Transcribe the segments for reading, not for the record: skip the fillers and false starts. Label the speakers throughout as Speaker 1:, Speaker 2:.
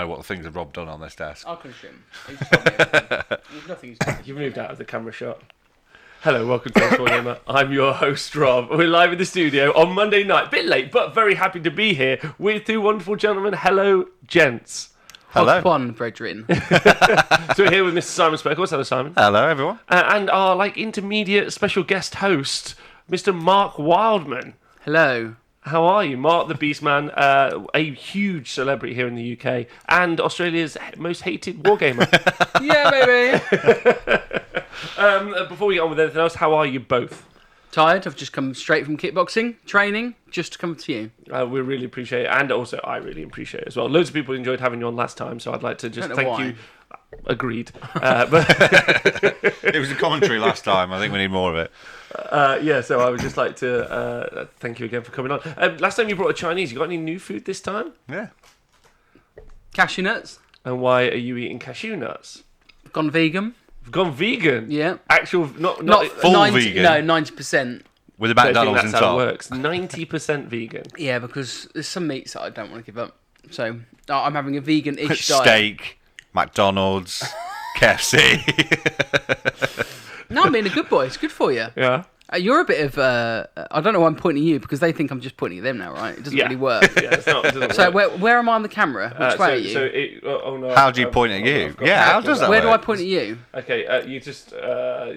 Speaker 1: know what things have Rob done on this desk.
Speaker 2: I can assume. He's told me everything. There's nothing he's done.
Speaker 3: You've moved out of the camera shot. Hello, welcome to Warhammer. I'm your host, Rob. We're live in the studio on Monday night. Bit late, but very happy to be here with two wonderful gentlemen. Hello, gents.
Speaker 1: Hello.
Speaker 2: One, brethren.
Speaker 3: So we're here with Mr. Simon Speckles. Hello, Simon.
Speaker 1: Hello, everyone.
Speaker 3: And our intermediate special guest host, Mr. Mark Wildman.
Speaker 2: Hello.
Speaker 3: How are you? Mark the Beastman, a huge celebrity here in the UK and Australia's most hated wargamer.
Speaker 2: Yeah, baby.
Speaker 3: Before we get on with anything else, how are you both?
Speaker 2: Tired? I've just come straight from kickboxing training, just to come to you.
Speaker 3: We really appreciate it, and also I really appreciate it as well. Loads of people enjoyed having you on last time, so I'd like to just thank you. Agreed. But
Speaker 1: It was a commentary last time. I think we need more of it.
Speaker 3: So I would just like to thank you again for coming on. Last time you brought a Chinese. You got any new food this time?
Speaker 1: Yeah.
Speaker 2: Cashew nuts.
Speaker 3: And why are you eating cashew nuts?
Speaker 2: Gone vegan.
Speaker 3: You've gone vegan?
Speaker 2: Yeah.
Speaker 3: Actual, not
Speaker 1: full
Speaker 2: 90,
Speaker 1: vegan?
Speaker 2: No, 90%.
Speaker 1: With the
Speaker 3: I don't think
Speaker 1: McDonald's
Speaker 3: that's
Speaker 1: on
Speaker 3: how it
Speaker 1: top.
Speaker 3: works. 90% vegan.
Speaker 2: Yeah, because there's some meats that I don't want to give up. So I'm having a vegan-ish diet.
Speaker 1: Steak, McDonald's, KFC.
Speaker 2: No, I'm being a good boy. It's good for you.
Speaker 3: Yeah.
Speaker 2: You're a bit of... I don't know why I'm pointing at you, because they think I'm just pointing at them now, right? It doesn't really work.
Speaker 3: Yeah, it doesn't
Speaker 2: So
Speaker 3: work.
Speaker 2: where am I on the camera? Which way are you?
Speaker 1: How do you point at you? Yeah, how does that
Speaker 2: Where do I
Speaker 1: work?
Speaker 2: point at you?
Speaker 3: Okay, you just...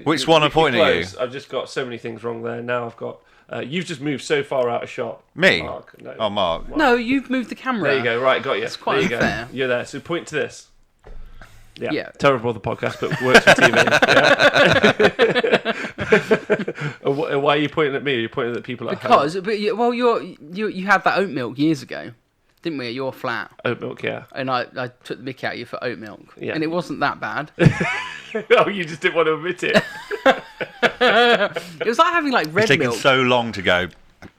Speaker 1: Which one are pointing at you?
Speaker 3: I've just got so many things wrong there. Now I've got... you've just moved so far out of shot.
Speaker 1: Me?
Speaker 3: Mark. No.
Speaker 1: Oh, Mark.
Speaker 2: No, you've moved the camera.
Speaker 3: There you go. Right, got you.
Speaker 2: That's quite
Speaker 3: there you
Speaker 2: unfair.
Speaker 3: go. You're there. So point to this.
Speaker 2: Yeah.
Speaker 3: Terrible the podcast, but works for TV. Yeah. Why are you pointing at me? Are you pointing at people at home?
Speaker 2: Because, you had that oat milk years ago, didn't we? At your flat,
Speaker 3: Oat milk, yeah.
Speaker 2: and I took the mick out of you for oat milk,
Speaker 3: Yeah.
Speaker 2: and it wasn't that bad.
Speaker 3: Oh, you just didn't want to admit it.
Speaker 2: It was like having
Speaker 1: It's
Speaker 2: red
Speaker 1: taken
Speaker 2: milk.
Speaker 1: so long to go.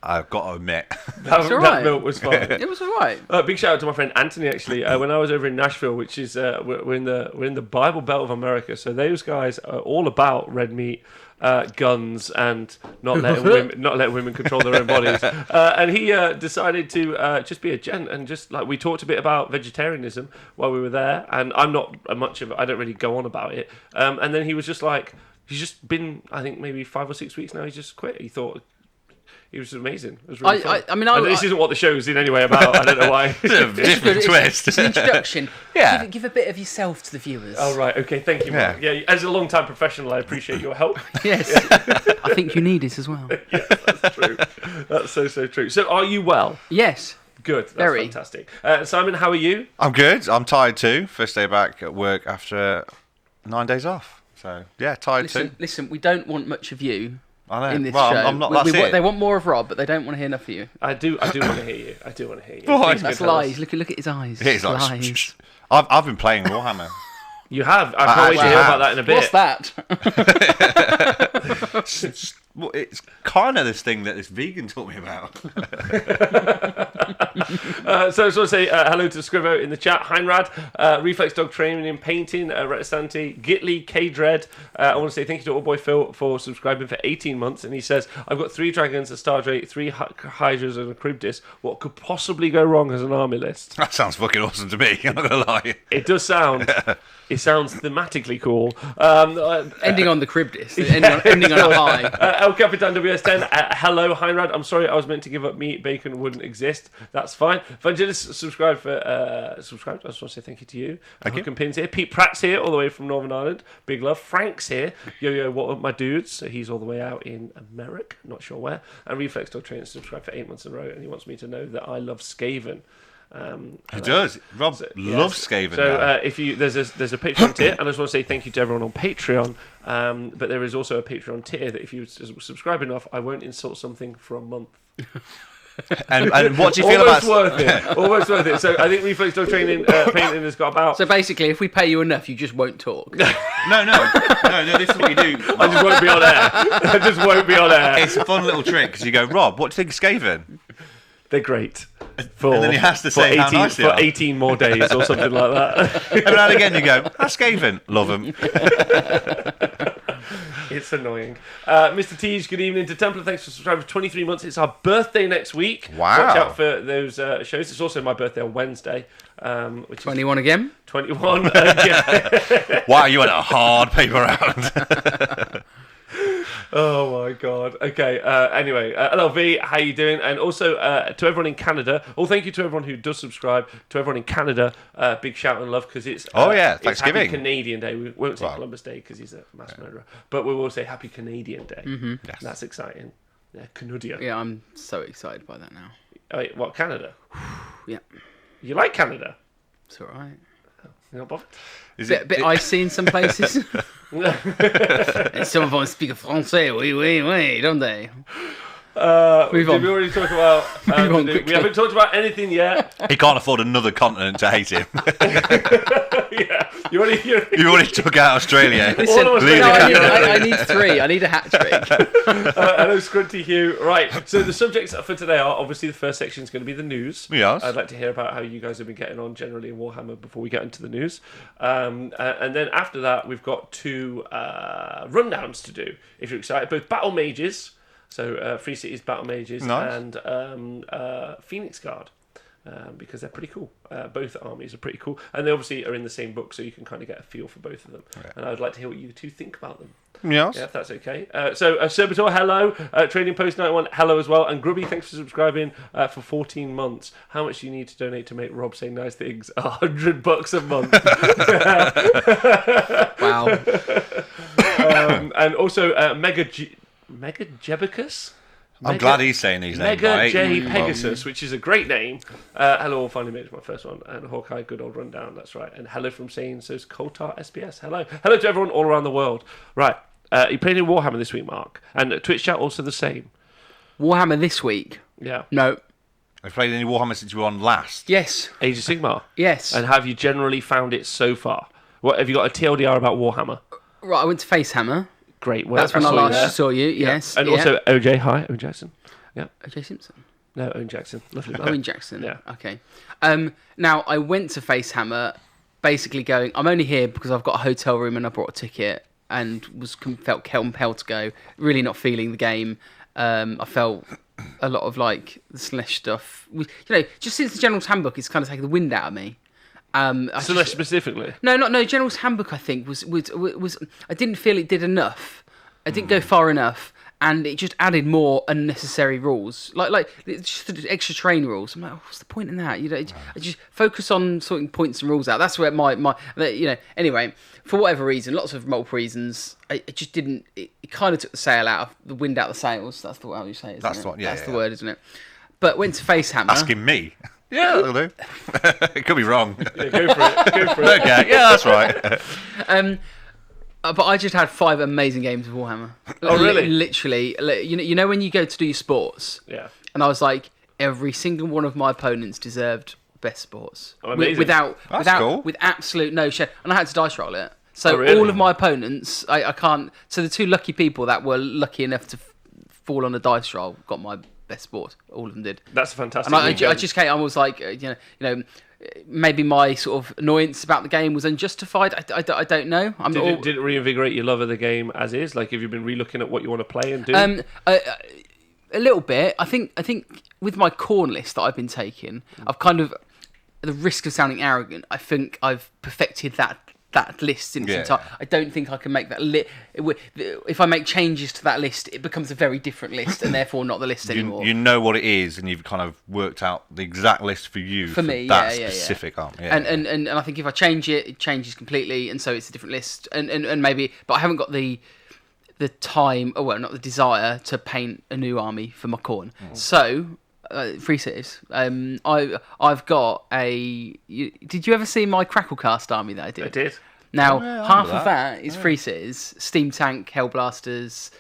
Speaker 1: I've got to admit.
Speaker 3: That
Speaker 2: all right.
Speaker 3: milk was fine.
Speaker 2: It was alright.
Speaker 3: Big shout out to my friend Anthony. Actually, when I was over in Nashville, which is we're in the Bible Belt of America, so those guys are all about red meat, guns, and not letting women control their own bodies. And he decided to just be a gent and just we talked a bit about vegetarianism while we were there. And I'm not much of I don't really go on about it. And then he was just he's just been I think maybe 5 or 6 weeks now. He's just quit. He thought. It was amazing. It was really fun. This isn't what the show's in any way about. I don't know why.
Speaker 1: Different twist.
Speaker 2: It's an introduction.
Speaker 1: Yeah.
Speaker 2: Give a bit of yourself to the viewers.
Speaker 3: Oh, right. Okay. Thank you, Mark. Yeah. As a long-time professional, I appreciate your help.
Speaker 2: Yes. I think you need it as well.
Speaker 3: Yes, that's true. That's so true. So, are you well?
Speaker 2: Yes.
Speaker 3: Good. That's
Speaker 2: Very.
Speaker 3: fantastic. Simon, how are you?
Speaker 1: I'm good. I'm tired too. First day back at work after 9 days off. So, yeah, tired too.
Speaker 2: Listen, we don't want much of you.
Speaker 1: I know.
Speaker 2: In this
Speaker 1: well,
Speaker 2: show.
Speaker 1: I'm not. That's it.
Speaker 2: They want more of Rob, but they don't want to hear enough of you.
Speaker 3: I do want to hear you. I do want to hear you.
Speaker 1: Why?
Speaker 3: Please
Speaker 2: That's
Speaker 3: go tell
Speaker 2: lies.
Speaker 3: us.
Speaker 2: Look at his eyes.
Speaker 1: It is like,
Speaker 2: lies.
Speaker 1: shh, shh. I've been playing Warhammer.
Speaker 3: You have. I can't wait to hear about that in a bit.
Speaker 2: What's that?
Speaker 1: It's kind of this thing that this vegan taught me about.
Speaker 3: So I just want to say hello to Scrivo in the chat, Heinrad, Reflex Dog Training and Painting, Retisante, Gitly, K-Dread. I want to say thank you to Old Boy Phil for subscribing for 18 months. And he says, I've got 3 dragons, a Star Drake, 3 Hydras and a Crybdis. What could possibly go wrong as an army list?
Speaker 1: That sounds fucking awesome to me. I'm not going to lie.
Speaker 3: It does sound... It sounds thematically cool.
Speaker 2: Ending on the Crybdis. Ending on a high.
Speaker 3: El Capitan WS10, hello, Heinrad. I'm sorry, I was meant to give up meat. Bacon wouldn't exist. That's fine. Vangelis, subscribe. I just want to say thank you to you. Hook and Pins here. Pete Pratt's here, all the way from Northern Ireland. Big love. Frank's here. Yo, what up, my dudes? So he's all the way out in America. Not sure where. And Reflex Dog Trainer subscribed for 8 months in a row, and he wants me to know that I love Skaven.
Speaker 1: He does. Rob loves Skaven.
Speaker 3: So if you there's a Patreon tier, and I just want to say thank you to everyone on Patreon. But there is also a Patreon tier that if you subscribe enough, I won't insult something for a month.
Speaker 1: and what do you feel about...
Speaker 3: Almost worth it. So I think Reflex Dog Training Painting has got about...
Speaker 2: So basically, if we pay you enough, you just won't talk.
Speaker 1: No, this is what you do.
Speaker 3: I just won't be on air. I just won't be on air.
Speaker 1: It's a fun little trick, because you go, Rob, what do you think of Skaven?
Speaker 3: They're great.
Speaker 1: And then he has to say
Speaker 3: 18,
Speaker 1: how nice they
Speaker 3: for
Speaker 1: are.
Speaker 3: 18 more days or something like that.
Speaker 1: Every now and again you go, that's Skaven. Love him.
Speaker 3: It's annoying. Mr. Teej, good evening to Templar. Thanks for subscribing for 23 months. It's our birthday next week.
Speaker 1: Wow.
Speaker 3: Watch out for those shows. It's also my birthday on Wednesday. Which
Speaker 2: 21 again?
Speaker 3: 21 again.
Speaker 1: Wow, you went a hard paper round.
Speaker 3: Oh my god. Okay. Anyway, LLV, how you doing? And also to everyone in Canada. Thank you to everyone who does subscribe. To everyone in Canada, big shout and love because it's
Speaker 1: Thanksgiving.
Speaker 3: It's Happy Canadian Day. We won't say
Speaker 1: Wow.
Speaker 3: Columbus Day because he's a mass murderer, but we will say Happy Canadian Day.
Speaker 2: Mm-hmm.
Speaker 1: Yes.
Speaker 3: That's exciting. Yeah, Canudia.
Speaker 2: Yeah, I'm so excited by that now.
Speaker 3: Oh, wait, what, Canada?
Speaker 2: Yeah,
Speaker 3: You like Canada?
Speaker 2: it's all right.
Speaker 3: You're not bothered?
Speaker 1: Is
Speaker 2: Bit icy in some places. And some of them speak Francais, oui, don't they? Move
Speaker 3: Did
Speaker 2: on.
Speaker 3: we already talk about...
Speaker 2: Move on
Speaker 3: we
Speaker 2: quickly.
Speaker 3: haven't talked about anything yet.
Speaker 1: He can't afford another continent to hate him.
Speaker 3: Yeah. You already...
Speaker 1: You already took out Australia.
Speaker 2: Listen,
Speaker 3: All of us
Speaker 1: Leave
Speaker 3: know
Speaker 1: the
Speaker 3: that
Speaker 2: I need 3. I need a hat trick.
Speaker 3: Hello, Scrunty Hugh. Right, so the subjects for today are obviously the first section is going to be the news.
Speaker 1: Yes.
Speaker 3: I'd like to hear about how you guys have been getting on generally in Warhammer before we get into the news. And then after that, we've got 2 rundowns to do, if you're excited. Both Battle Mages, so Free Cities Battle Mages,
Speaker 1: Nice.
Speaker 3: and Phoenix Guard. Because they're pretty cool. Both armies are pretty cool. And they obviously are in the same book, so you can kind of get a feel for both of them.
Speaker 1: Okay.
Speaker 3: And I'd like to hear what you 2 think about them.
Speaker 1: Yes.
Speaker 3: Yeah, if that's okay. So, Serbator, hello. Trading Post 91, hello as well. And Grubby, thanks for subscribing for 14 months. How much do you need to donate to make Rob say nice things? $100 a month.
Speaker 2: Wow.
Speaker 3: And also, Mega Jebicus?
Speaker 1: I'm glad he's saying these names
Speaker 3: Mega
Speaker 1: right.
Speaker 3: J Pegasus, which is a great name. Hello, finally made it my first one. And Hawkeye, good old rundown, that's right. And hello from saying so's Coltar SPS. Hello. Hello to everyone all around the world. Right. You played in Warhammer this week, Mark. And Twitch chat also the same.
Speaker 2: Warhammer this week?
Speaker 3: Yeah.
Speaker 2: No.
Speaker 1: Have you played any Warhammer since you were on last?
Speaker 2: Yes.
Speaker 3: Age of Sigmar.
Speaker 2: Yes.
Speaker 3: And have you generally found it so far? What have you got a TLDR about Warhammer?
Speaker 2: Right, I went to Facehammer.
Speaker 3: Great work.
Speaker 2: That's when I
Speaker 3: saw you there.
Speaker 2: last saw you, yes.
Speaker 3: And
Speaker 2: yeah.
Speaker 3: also OJ, hi, Owen Jackson. Yeah.
Speaker 2: OJ Simpson.
Speaker 3: No, Owen Jackson. Lovely man.
Speaker 2: Owen Jackson.
Speaker 3: Yeah.
Speaker 2: Okay. Now, I went to Facehammer basically going, I'm only here because I've got a hotel room and I brought a ticket and felt compelled to go. Really not feeling the game. I felt a lot of like the Slaanesh stuff. Just since the General's Handbook, it's kind of taken the wind out of me.
Speaker 3: Slaanesh specifically?
Speaker 2: No. General's Handbook, I think, was I didn't feel it did enough. I didn't go far enough, and it just added more unnecessary rules, like just the extra terrain rules. I'm like, what's the point in that? I just focus on sorting points and rules out. That's where my Anyway, for whatever reason, lots of multiple reasons, it just didn't. It kind of took the sail out of the wind out of the sails. That's the word you say.
Speaker 1: That's what. Yeah,
Speaker 2: that's the word, isn't it? But went to Facehammer.
Speaker 1: Asking me. Yeah, that'll do. It could be wrong.
Speaker 3: Yeah, go for it. Go for it.
Speaker 1: Okay, yeah, that's right.
Speaker 2: But I just had 5 amazing games of Warhammer.
Speaker 3: Oh, really?
Speaker 2: Literally. You know when you go to do your sports?
Speaker 3: Yeah.
Speaker 2: And I was like, every single one of my opponents deserved best sports.
Speaker 3: Oh, amazing.
Speaker 1: Cool.
Speaker 2: With absolute no share. And I had to dice roll it. So
Speaker 3: Oh, really?
Speaker 2: all of my opponents, I can't... So the 2 lucky people that were lucky enough to fall on a dice roll got my best sports. All of them did.
Speaker 3: That's a fantastic.
Speaker 2: And I just came. I was like, maybe my sort of annoyance about the game was unjustified. I don't know.
Speaker 3: Did it reinvigorate your love of the game as is? Like, have you been relooking at what you want to play and do?
Speaker 2: A little bit. I think with my corn list that I've been taking, I've kind of, at the risk of sounding arrogant, I think I've perfected that list in its entirety. I don't think I can make that list. If I make changes to that list, it becomes a very different list, and therefore not the list anymore.
Speaker 1: You know what it is, and you've kind of worked out the exact list for you for
Speaker 2: me,
Speaker 1: that specific arm. Yeah,
Speaker 2: and I think if I change it, it changes completely, and so it's a different list. And maybe, but I haven't got the time, not the desire to paint a new army for my corn. So. 3 cities. I've got a. Did you ever see my Cracklecast army that I did?
Speaker 3: I did.
Speaker 2: Now
Speaker 1: I
Speaker 2: half
Speaker 1: remember
Speaker 2: of that is 3 cities: Steam Tank, Hellblasters,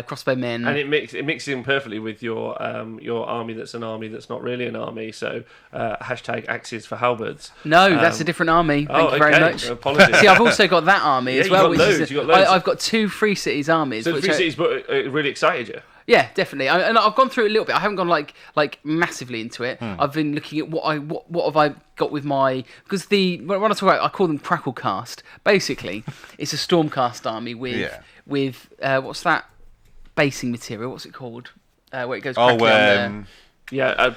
Speaker 2: crossbow men.
Speaker 3: And it mixes in perfectly with your army that's an army that's not really an army. So hashtag axes for halberds.
Speaker 2: No, that's a different army. Thank you very much.
Speaker 3: Apologies.
Speaker 2: See, I've also got that army as well.
Speaker 3: You got loads.
Speaker 2: I've got 2 3 cities armies.
Speaker 3: So 3 cities, but it really excited you.
Speaker 2: Yeah, definitely. And I've gone through it a little bit. I haven't gone like massively into it. I've been looking at what have I got with my, because when I talk about, I call them Cracklecast. Basically, it's a Stormcast army with what's that basing material? What's it called? Where it goes crackly on there.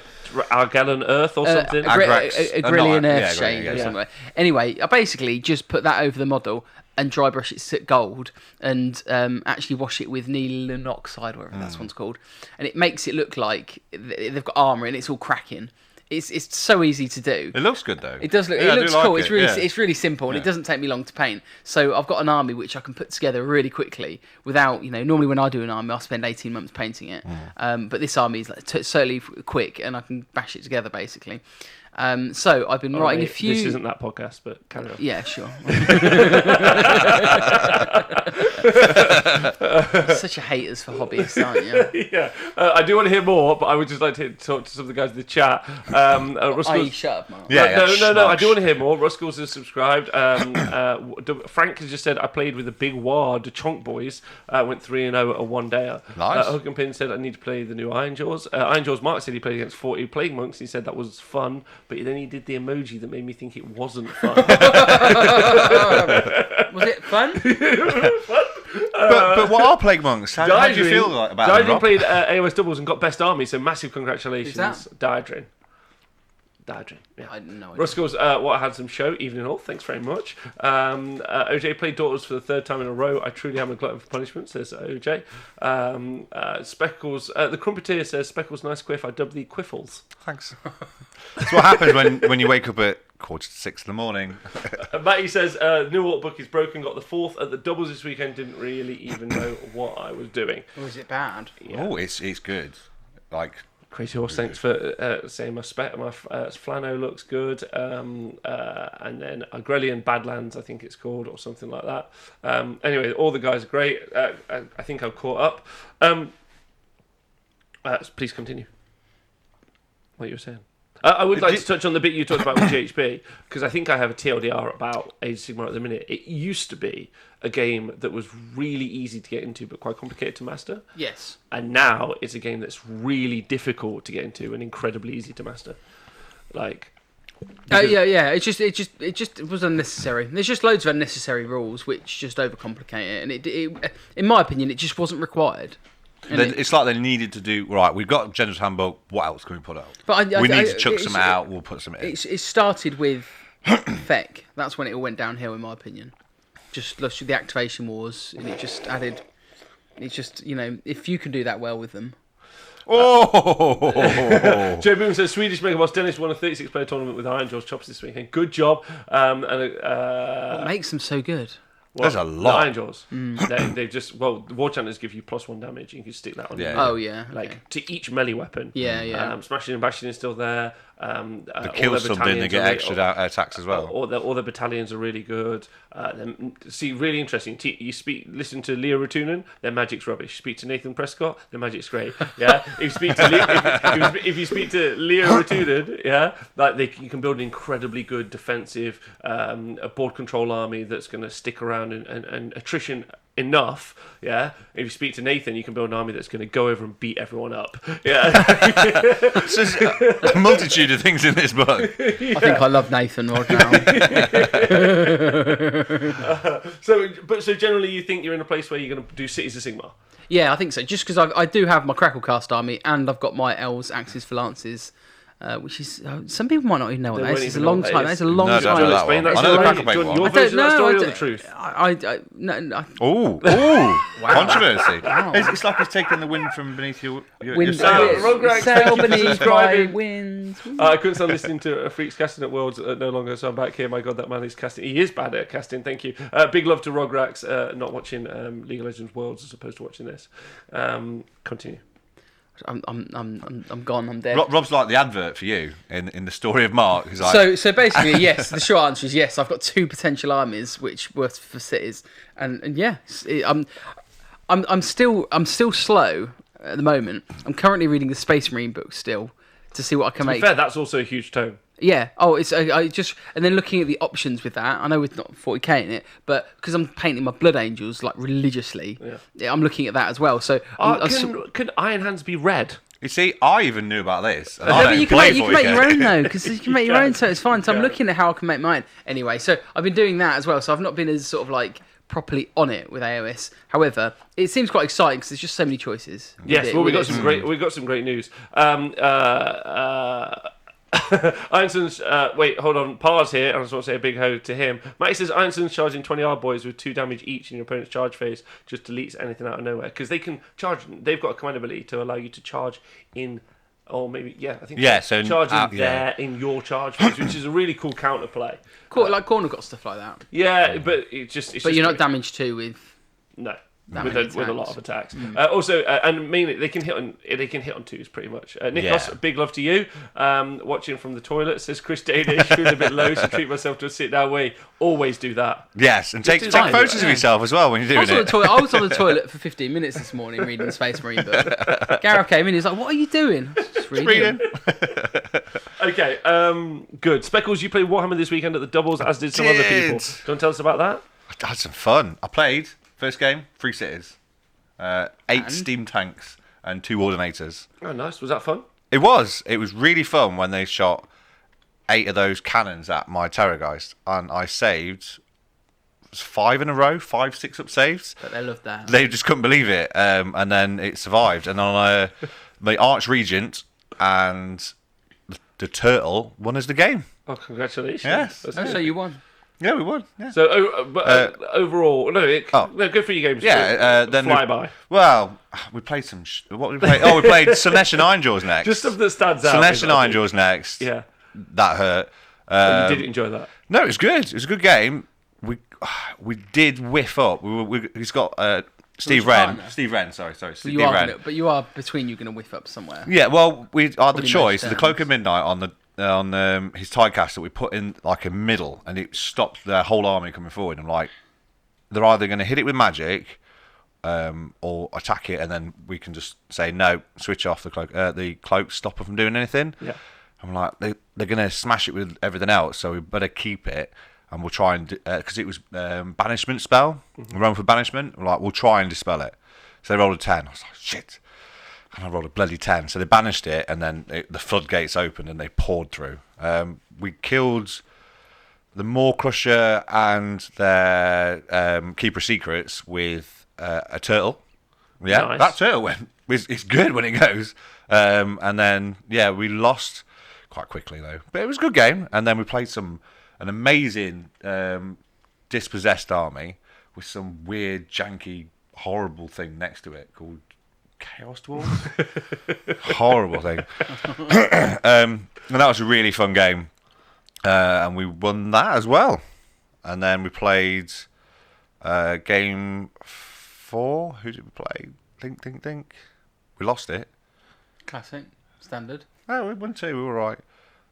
Speaker 3: Argellan Earth or something.
Speaker 2: Agrilian Earth shade or
Speaker 3: yeah.
Speaker 2: something. Anyway, I basically just put that over the model and dry brush it to gold and actually wash it with Neon oxide, whatever that one's called, and it makes it look like they've got armour and it's all cracking. It's so easy to do.
Speaker 1: It looks good though.
Speaker 2: It does look.
Speaker 1: Yeah,
Speaker 2: It looks cool.
Speaker 1: like
Speaker 2: It's really simple and it doesn't take me long to paint. So I've got an army which I can put together really quickly without, normally when I do an army, I spend 18 months painting it. But this army is like totally quick and I can bash it together basically. So I've been writing a few.
Speaker 3: This isn't that podcast, but carry on.
Speaker 2: Yeah, sure. Such a haters for hobbyists, aren't you?
Speaker 3: Yeah, I do want to hear more, but I would just like to talk to some of the guys in the chat.
Speaker 2: Shut up, Mark.
Speaker 3: No, I do want to hear more. Ruskles has subscribed. Frank has just said, I played with the big wad, the Chonk Boys. Went 3-0 at a one-dayer.
Speaker 1: Nice.
Speaker 3: Hook and Pin said, I need to play the new Iron Jaws. Iron Jaws Mark said he played against 40 Plague Monks. He said that was fun, but then he did the emoji that made me think it wasn't fun.
Speaker 2: Was it fun?
Speaker 1: But what are Plague Monks? How do you feel about them,
Speaker 3: Diadrin
Speaker 1: Rob?
Speaker 3: played AOS doubles and got best army, so massive congratulations.
Speaker 2: Who's that?
Speaker 3: Diadrin, yeah.
Speaker 2: I didn't know.
Speaker 3: Ruskles, what had some show, evening all, thanks very much. OJ played Daughters for the third time in a row. I truly am a glutton for punishment, says OJ. Speckles, the Crumpeteer says, Speckles, nice quiff, I dub thee Quiffles.
Speaker 1: Thanks. That's what happens when you wake up at 5:45 in the morning.
Speaker 3: Matty says, new alt book is broken, got the 4th at the doubles this weekend, didn't really even know what I was doing.
Speaker 2: Or is it bad?
Speaker 3: Yeah.
Speaker 1: Oh, it's good. Like,
Speaker 3: Crazy Horse, thanks for saying my flano looks good. And then Agrelian Badlands, I think it's called, or something like that. Anyway, all the guys are great. I think I'm caught up. Please continue. What you were saying. I would like to touch on the bit you talked about with GHB, because I think I have a TLDR about Age of Sigmar at the minute. It used to be a game that was really easy to get into but quite complicated to master.
Speaker 2: Yes.
Speaker 3: And now it's a game that's really difficult to get into and incredibly easy to master. Like...
Speaker 2: Yeah. It just was unnecessary. There's just loads of unnecessary rules which just overcomplicate it, and it in my opinion, it just wasn't required.
Speaker 1: It's like they needed to do, right, we've got General's Handbook, what else can we put out?
Speaker 2: But
Speaker 1: we need to chuck some out, we'll put some in.
Speaker 2: It started with Feck. That's when it all went downhill, in my opinion. Just the activation wars, and it just added... It's just, if you can do that well with them...
Speaker 1: Oh!
Speaker 3: Joe Boom says Swedish Mega Boss Dennis won a 36-player tournament with Iron Jaws Chops this weekend. Good job.
Speaker 2: What makes them so good?
Speaker 1: There's a lot.
Speaker 3: The Iron Jaws. They've just the War Chanters give you +1 damage. You can stick that on.
Speaker 1: Yeah.
Speaker 2: Oh yeah.
Speaker 3: To each melee weapon.
Speaker 2: Yeah.
Speaker 3: Smashing and bashing is still there.
Speaker 1: The kill something, they get extra attacks as well.
Speaker 3: All the battalions are really good. Really interesting. Listen to Leo Ratunen, their magic's rubbish. Speak to Nathan Prescott, their magic's great. Yeah. if you speak to Leo Ratunen, you can build an incredibly good defensive board control army that's going to stick around and attrition enough. Yeah. If you speak to Nathan, you can build an army that's going to go over and beat everyone up. Yeah.
Speaker 1: So there's a multitude of things in this book.
Speaker 2: I think I love Nathan right now.
Speaker 3: So generally, you think you're in a place where you're going to do Cities of Sigmar?
Speaker 2: Yeah, I think so. Just because I do have my Cracklecast army and I've got my Elves, Axes for Lances, which is some people might not even know what that is. It's a long time. That's a long time.
Speaker 1: don't know that one. I know the Crackle Bait one.
Speaker 3: Your version of that story or the truth?
Speaker 1: Oh,
Speaker 2: Wow.
Speaker 1: controversy.
Speaker 2: Wow.
Speaker 1: It's like he's taking the wind from beneath your
Speaker 2: Winds
Speaker 1: sails.
Speaker 3: Rograx,
Speaker 2: sail
Speaker 3: thank you for
Speaker 2: beneath my
Speaker 3: subscribing.
Speaker 2: winds.
Speaker 3: I couldn't stand listening to Freaks casting at Worlds no longer, so I'm back here. My God, that man is casting. He is bad at casting. Thank you. Big love to Rograx, not watching League of Legends Worlds as opposed to watching this. Continue.
Speaker 2: I'm gone. I'm dead.
Speaker 1: Rob's like the advert for you in the story of Mark. He's like,
Speaker 2: So basically, yes. The short answer is yes. I've got 2 potential armies which were for cities, and yeah, I'm still slow at the moment. I'm currently reading the Space Marine book still to see what I can make.
Speaker 3: To be fair, that's also a huge tome.
Speaker 2: Yeah. Oh, it's I just and then looking at the options with that. I know it's not 40k in it, but because I'm painting my Blood Angels like religiously, I'm looking at that as well. So
Speaker 3: Can Iron Hands be red?
Speaker 1: You see, I even knew about this. And
Speaker 2: no,
Speaker 1: I
Speaker 2: but
Speaker 1: don't
Speaker 2: you can
Speaker 1: play
Speaker 2: make
Speaker 1: 40K.
Speaker 2: your own though, because you can make your
Speaker 3: can.
Speaker 2: own, so it's fine. So I'm
Speaker 3: can.
Speaker 2: looking at how I can make mine. Anyway, so I've been doing that as well. So I've not been as sort of like properly on it with AOS. However, it seems quite exciting because there's just so many choices.
Speaker 3: Yes, well, we got some great news. Ironson's wait, hold on, pause here. I just want to say a big ho to him. Matty says Ironson's charging 20 hard boys with 2 damage each in your opponent's charge phase just deletes anything out of nowhere because they can charge. They've got a command ability to allow you to charge in, or maybe I think
Speaker 1: so
Speaker 3: charge in your charge phase, which is a really cool counterplay.
Speaker 2: Like Corner got stuff like that.
Speaker 3: Yeah, but it's
Speaker 2: But you're not damaged too with.
Speaker 3: No.
Speaker 2: With
Speaker 3: a lot of attacks. Also, and mainly they can hit on 2s pretty much. Nikos, big love to you. Watching from the toilet, says Chris Danish, feeling a bit low, so treat myself to a sit down way. Always do that.
Speaker 1: Yes, and take
Speaker 2: do that.
Speaker 1: photos of yourself as well when you're doing it.
Speaker 2: I was on the toilet for 15 minutes this morning reading the Space Marine book. Gareth came in, he's like, "What are you doing?" I was just reading.
Speaker 3: Okay, good. Speckles, you played Warhammer this weekend at the doubles, as did some other people. Do you want to tell us about that?
Speaker 1: I had some fun. I played. First game, 3 cities, 8 steam tanks, and 2 ordinators.
Speaker 3: Oh, nice. Was that fun?
Speaker 1: It was. It was really fun when they shot 8 of those cannons at my Terrorgeist, and I saved 5 in a row, 5 6-up saves.
Speaker 2: But they loved that.
Speaker 1: They just couldn't believe it, and then it survived. And on the Archregent and the Turtle won us the game.
Speaker 3: Oh, congratulations.
Speaker 1: Yes.
Speaker 3: That's
Speaker 2: Oh,
Speaker 3: good.
Speaker 2: so you won.
Speaker 1: Yeah, we won. Yeah.
Speaker 3: So, overall, no, good for your games.
Speaker 1: Yeah, then
Speaker 3: flyby.
Speaker 1: Well, we played some. What did we play? We played Slaanesh and Ironjaws next.
Speaker 3: Just stuff that stands out.
Speaker 1: Slaanesh and Ironjaws next.
Speaker 3: Yeah.
Speaker 1: That hurt.
Speaker 3: You did enjoy that.
Speaker 1: No, it was good. It was a good game. We did whiff up. He's got Steve Wren.
Speaker 2: partner?
Speaker 1: Steve Wren. Sorry. Steve
Speaker 2: You are,
Speaker 1: Wren.
Speaker 2: but you are between you going to whiff up somewhere.
Speaker 1: Yeah. Well, we had the
Speaker 2: Probably
Speaker 1: choice.
Speaker 2: most
Speaker 1: The Cloak of Midnight on his tidecast that we put in like a middle, and it stopped their whole army coming forward. I'm like, they're either going to hit it with magic, or attack it, and then we can just say no, switch off the cloak, stop them from doing anything.
Speaker 3: Yeah.
Speaker 1: I'm like, they're going to smash it with everything else, so we better keep it, and we'll try and because it was banishment spell, run for banishment. We're like, we'll try and dispel it. So they rolled a 10. I was like, shit. And I rolled a bloody 10. So they banished it, and then the floodgates opened, and they poured through. We killed the Maw Crusher and their Keeper of Secrets with a turtle. Yeah,
Speaker 3: Nice.
Speaker 1: that turtle went. It's good when it goes. And then, we lost quite quickly, though. But it was a good game. And then we played an amazing dispossessed army with some weird, janky, horrible thing next to it called Chaos Dwarf. Horrible thing. And that was a really fun game. And we won that as well. And then we played game 4. Who did we play? Think. We lost it.
Speaker 2: Classic. Standard.
Speaker 1: Oh, we won 2. We were right.